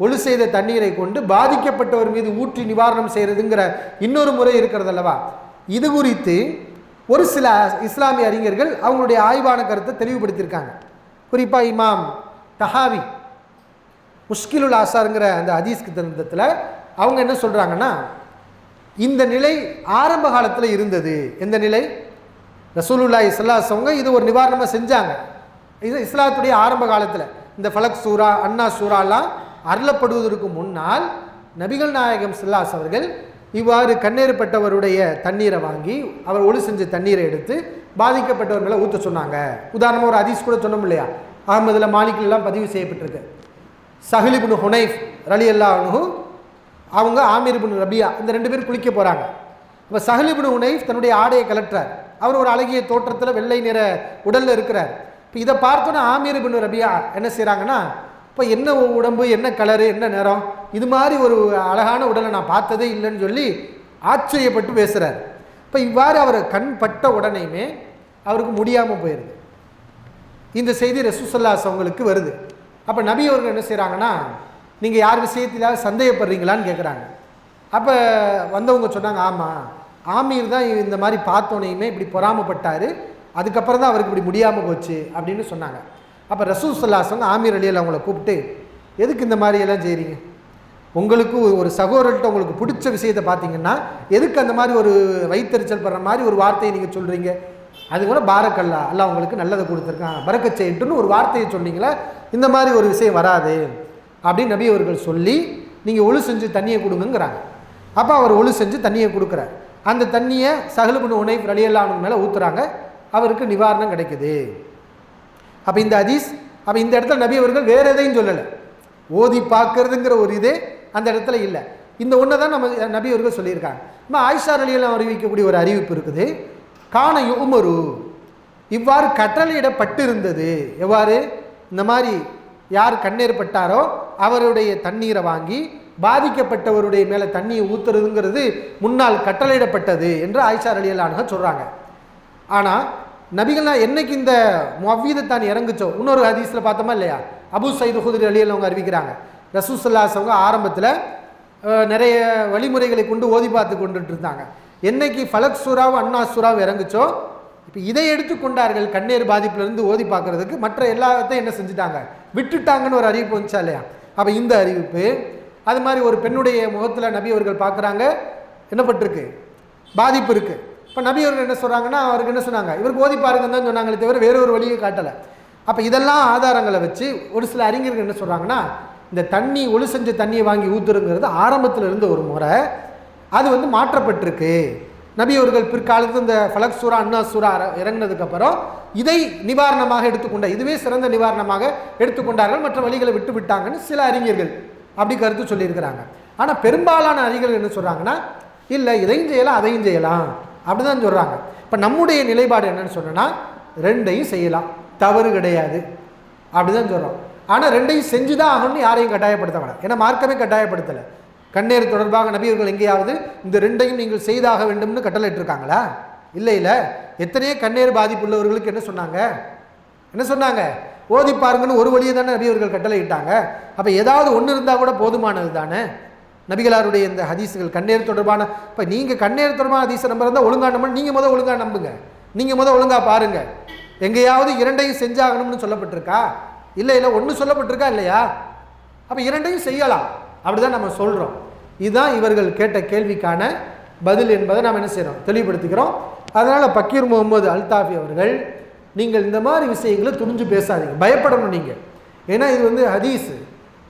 ஒளி செய்த தண்ணீரை கொண்டு பாதிக்கப்பட்டவர் மீது ஊற்றி நிவாரணம் செய்கிறதுங்கிற இன்னொரு முறை இருக்கிறது அல்லவா? இது குறித்து ஒரு சில இஸ்லாமிய அறிஞர்கள் அவங்களுடைய ஆய்வான கருத்தை தெளிவுபடுத்தியிருக்காங்க. குறிப்பாக இமாம் தஹாவி முஷ்கிலுல் ஆசாருங்கிற அந்த ஹதீஸ் கிரந்தத்தில் அவங்க என்ன சொல்கிறாங்கன்னா, இந்த நிலை ஆரம்ப காலத்தில் இருந்தது. எந்த நிலை? ரசூலுல்லாஹி ஸல்லல்லாஹு அலைஹி வஸல்லம் இது ஒரு நிவாரணமாக செஞ்சாங்க. இது இஸ்லாத்துடைய ஆரம்ப காலத்தில் இந்த ஃபலக் சூரா, அன்னா சூராலாம் அருளப்படுவதற்கு முன்னால் நபிகள் நாயகம் ஸல்லல்லாஹு அலைஹி அவர்கள் இவ்வாறு கண்ணேறுப்பட்டவருடைய தண்ணீரை வாங்கி அவர் ஒளி செஞ்ச தண்ணீரை எடுத்து பாதிக்கப்பட்டவர் மேலே ஊற்ற சொன்னாங்க. உதாரணமாக ஒரு ஹதீஸ் கூட சொன்னோம் இல்லையா, அஹ்மதில் மாலிக்லாம் பதிவு செய்யப்பட்டிருக்கு. சஹல் இப்னு ஹுனைஃப் ரலியல்லாஹு அன்ஹு அவங்க ஆமீர் இப்னு ரபியா இந்த ரெண்டு பேரும் குளிக்க போகிறாங்க. இப்போ சஹல் இப்னு ஹுனைஃப் தன்னுடைய ஆடையை கலட்டுறார். அவர் ஒரு அழகிய தோற்றத்தில் வெள்ளை நிற உடலில் இருக்கிறார். இப்போ இதை பார்த்தோன்னா ஆமீர் இப்னு ரபியா என்ன செய்கிறாங்கன்னா, இப்போ என்ன உடம்பு, என்ன கலரு, என்ன நிறம், இது மாதிரி ஒரு அழகான உடலை நான் பார்த்ததே இல்லைன்னு சொல்லி ஆச்சரியப்பட்டு பேசுகிறார். இப்போ இவ்வாறு அவர் கண் பட்ட உடனேயுமே அவருக்கு முடியாமல் போயிடுது. இந்த செய்தி ரசூலுல்லாஹி ஸல்லல்லாஹு அலைஹி வஸல்லம் வருது. அப்போ நபி அவர்கள் என்ன செய்கிறாங்கன்னா, நீங்கள் யார் விஷயத்திலாவது சந்தேகப்படுறீங்களான்னு கேட்குறாங்க. அப்போ வந்தவங்க சொன்னாங்க, ஆமாம் ஆமீர் தான் இந்த மாதிரி பார்த்தோனையுமே இப்படி பொறாமப்பட்டார், அதுக்கப்புறம் தான் அவருக்கு இப்படி முடியாமல் போச்சு அப்படின்னு சொன்னாங்க. அப்போ ரசூல் ஸல்லல்லாஹு அலைஹி வஸல்லம் ஆமீர் அலியில் அவங்கள கூப்பிட்டு, எதுக்கு இந்த மாதிரி எல்லாம் செய்கிறீங்க? உங்களுக்கு ஒரு சகோதரர்கிட்ட உங்களுக்கு பிடிச்ச விஷயத்தை பார்த்தீங்கன்னா எதுக்கு அந்த மாதிரி ஒரு வைத்தறிச்சல் படுற மாதிரி ஒரு வார்த்தையை நீங்கள் சொல்கிறீங்க? அது கூட பாரக்கல்லா, அல்லாஹ் உங்களுக்கு நல்லதை கொடுத்துருக்கான், பரக்கத் செய்யட்டுன்னு ஒரு வார்த்தையை சொன்னீங்களா, இந்த மாதிரி ஒரு விஷயம் வராது அப்படின்னு நபி அவர்கள் சொல்லி நீங்கள் ஒளி செஞ்சு தண்ணியை கொடுங்கங்கிறாங்க. அப்போ அவர் ஒளி செஞ்சு தண்ணியை கொடுக்குறார். அந்த தண்ணியை சஹ்ல் இப்னு உனைஃப் ரலியல்லாஹு அன்ஹு மேலே ஊற்றுறாங்க, அவருக்கு நிவாரணம் கிடைக்குது. அப்போ இந்த ஹதீஸ், அப்போ இந்த இடத்துல நபி அவர்கள் வேறு எதையும் சொல்லலை, ஓதி பார்க்கறதுங்கிற ஒரு இதே அந்த இடத்துல இல்லை. இந்த ஒன்று தான் நம்ம நபி அவர்கள் சொல்லியிருக்காங்க. நம்ம ஆயிஷா ரலியல்லாஹு அறிவிக்கக்கூடிய ஒரு அறிவிப்பு இருக்குது, கான யுமரு, இவ்வாறு கட்டளையிடப்பட்டு இருந்தது. எவ்வாறு? இந்த மாதிரி யார் கண்ணீர் பட்டாரோ அவருடைய தண்ணீரை வாங்கி பாதிக்கப்பட்டவருடைய மேலே தண்ணியை ஊற்றுறதுங்கிறது முன்னால் கட்டளையிடப்பட்டது என்று ஆயிஷா ரலியல்லாஹு அன்ஹா சொல்கிறாங்க. ஆனால் நபிகள்லாம் என்னைக்கு இந்த முஅவ்விதத்தான் இறங்குச்சோ, இன்னொரு ஹதீஸில் பார்த்தோமா இல்லையா, அபூ சயீத் குத்ரி ரலியல்லாஹு அவங்க அறிவிக்கிறாங்க, ரசூல் ஸல்லல்லாஹு அலைஹி வஸல்லம் ஆரம்பத்தில் நிறைய வழிமுறைகளை கொண்டு ஓதி பார்த்து கொண்டுட்டு இருந்தாங்க. என்னைக்கு ஃபலக் சூராவும் அன்னாஸ் சூராவும் இறங்குச்சோ, இப்போ இதை எடுத்துக்கொண்டார்கள் கண்ணீர் பாதிப்புலேருந்து ஓதி பார்க்குறதுக்கு. மற்ற எல்லாத்தையும் என்ன செஞ்சுட்டாங்க, விட்டுட்டாங்கன்னு ஒரு அறிவிப்பு வந்துச்சா இல்லையா. அப்போ இந்த அறிவிப்பு அது மாதிரி ஒரு பெண்ணுடைய முகத்தில் நபி அவர்கள் பார்க்குறாங்க, என்னப்பட்டிருக்கு, பாதிப்பு இருக்குது. இப்போ நபி அவர்கள் என்ன சொல்கிறாங்கன்னா, அவருக்கு என்ன சொன்னாங்க, இவருக்கு ஓதி பாருங்கன்னு தான் சொன்னாங்களே தவிர வேற ஒரு வழியை காட்டலை. அப்போ இதெல்லாம் ஆதாரங்களை வச்சு ஒரு சில அறிஞர்கள் என்ன சொல்கிறாங்கன்னா, இந்த தண்ணி ஒளி செஞ்ச தண்ணியை வாங்கி ஊற்றுருங்கிறது ஆரம்பத்தில் இருந்த ஒரு முறை, அது வந்து மாற்றப்பட்டிருக்கு. நபி அவர்கள் பிற்காலத்தில் இந்த ஃபலக் சூரா அன்னாஸ் சூரா இறங்கினதுக்கப்புறம் இதை நிவாரணமாக எடுத்துக்கொண்ட, இதுவே சிறந்த நிவாரணமாக எடுத்துக்கொண்டார்கள், மற்ற வழிகளை விட்டு விட்டாங்கன்னு சில அறிஞர்கள் அப்படி கருத்து சொல்லியிருக்கிறாங்க. ஆனால் பெரும்பாலான அறிஞர்கள் என்ன சொல்கிறாங்கன்னா, இல்லை இதையும் செய்யலாம் அதையும் செய்யலாம் அப்படி தான் சொல்கிறாங்க. இப்போ நம்முடைய நிலைப்பாடு என்னன்னு சொன்னோன்னா, ரெண்டையும் செய்யலாம், தவறு கிடையாது அப்படி தான் சொல்கிறோம். ஆனால் ரெண்டையும் செஞ்சு தான் ஆகணும்னு யாரையும் கட்டாயப்படுத்த வேணாம். ஏன்னா மார்க்கமே கட்டாயப்படுத்தலை. கண்ணீர் தொடர்பாக நபியர்கள் எங்கேயாவது இந்த ரெண்டையும் நீங்கள் செய்தாக வேண்டும்னு கட்டளையிட்டிருக்காங்களா? இல்லை இல்லை. எத்தனையோ கண்ணீர் பாதிப்பு உள்ளவர்களுக்கு என்ன சொன்னாங்க, என்ன சொன்னாங்க, ஓதி பாருங்கன்னு ஒரு வழியை தானே நபியவர்கள் கட்டளையிட்டாங்க. அப்போ ஏதாவது ஒன்று இருந்தால் கூட போதுமானது தானே. நபிகளாருடைய இந்த ஹதீஸுகள் கண்ணீர் தொடர்பான, இப்போ நீங்கள் கண்ணீர் தொடர்பான ஹதீஸை நம்பர் இருந்தால் ஒழுங்காக நம்ப, நீங்கள் முதல் ஒழுங்காக நம்புங்க, நீங்கள் முதல் ஒழுங்காக பாருங்கள். எங்கேயாவது இரண்டையும் செஞ்சாகணும்னு சொல்லப்பட்டிருக்கா? இல்லை இல்லை, ஒன்று சொல்லப்பட்டிருக்கா இல்லையா? அப்போ இரண்டையும் செய்யலாம் அப்படி தான் நம்ம சொல்கிறோம். இதுதான் இவர்கள் கேட்ட கேள்விக்கான பதில் என்பதை நாம் என்ன செய்கிறோம், தெளிவுபடுத்திக்கிறோம். அதனால் பக்கீர் முகமது அல்தாஃபி அவர்கள், நீங்கள் இந்த மாதிரி விஷயங்களை துணிஞ்சு பேசாதீங்க, பயப்படணும் நீங்கள். ஏன்னா இது வந்து ஹதீஸு,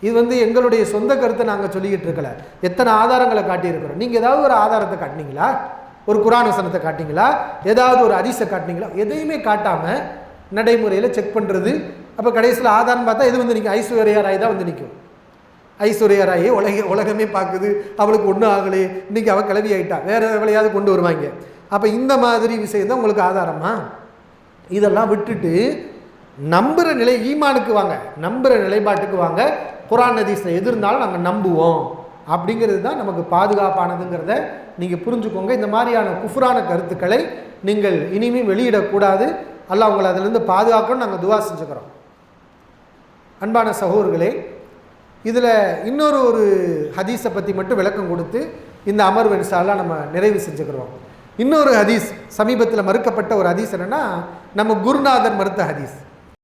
இது வந்து எங்களுடைய சொந்த கருத்தை நாங்கள் சொல்லிக்கிட்டு இருக்கல, எத்தனை ஆதாரங்களை காட்டியிருக்கிறோம். நீங்கள் ஏதாவது ஒரு ஆதாரத்தை காட்டினீங்களா, ஒரு குர்ஆன் வசனத்தை காட்டினீங்களா, ஏதாவது ஒரு ஹதீஸை காட்டினீங்களா? எதையுமே காட்டாமல் நடைமுறையில் செக் பண்ணுறது. அப்போ கடைசியில் ஆதாரம் பார்த்தா இது வந்து நிற்கும், ஐஸ்வர்யா ராய் தான் வந்து நிற்கும். ஐஸ்வர்யா ராயை உலகமே பார்க்குது, அவளுக்கு ஒன்றும் ஆகலை, இன்றைக்கி அவள் கிளவி ஆகிட்டா, வேறு எவ்வளையாவது கொண்டு வருவாங்க. அப்போ இந்த மாதிரி விஷயம் தான் உங்களுக்கு ஆதாரமா? இதெல்லாம் விட்டுட்டு நம்புகிற நிலை, ஈமானுக்கு வாங்க, நம்புகிற நிலைப்பாட்டுக்கு வாங்க. குர்ஆன் ஹதீஸில் எது இருந்தாலும் நாங்கள் நம்புவோம் அப்படிங்கிறது தான் நமக்கு பாதுகாப்பானதுங்கிறத நீங்கள் புரிஞ்சுக்கோங்க. இந்த மாதிரியான குஃப்ரான கருத்துக்களை நீங்கள் இனிமேல் வெளியிடக்கூடாது. அல்லாஹ் உங்களை அதிலிருந்து பாதுகாக்கணும்னு நாங்கள் துவா செஞ்சுக்கிறோம். அன்பான சகோதரர்களே, இதில் இன்னொரு ஹதீஸை பற்றி மட்டும் விளக்கம் கொடுத்து இந்த அமர்வு இன்ஷா அல்லாஹ் நம்ம நிறைவு செஞ்சுக்கிறோம். இன்னொரு ஹதீஸ், சமீபத்தில் மறுக்கப்பட்ட ஒரு ஹதீஸ் என்னென்னா, நம்ம குருநாதர் மறுத்த ஹதீஸ்.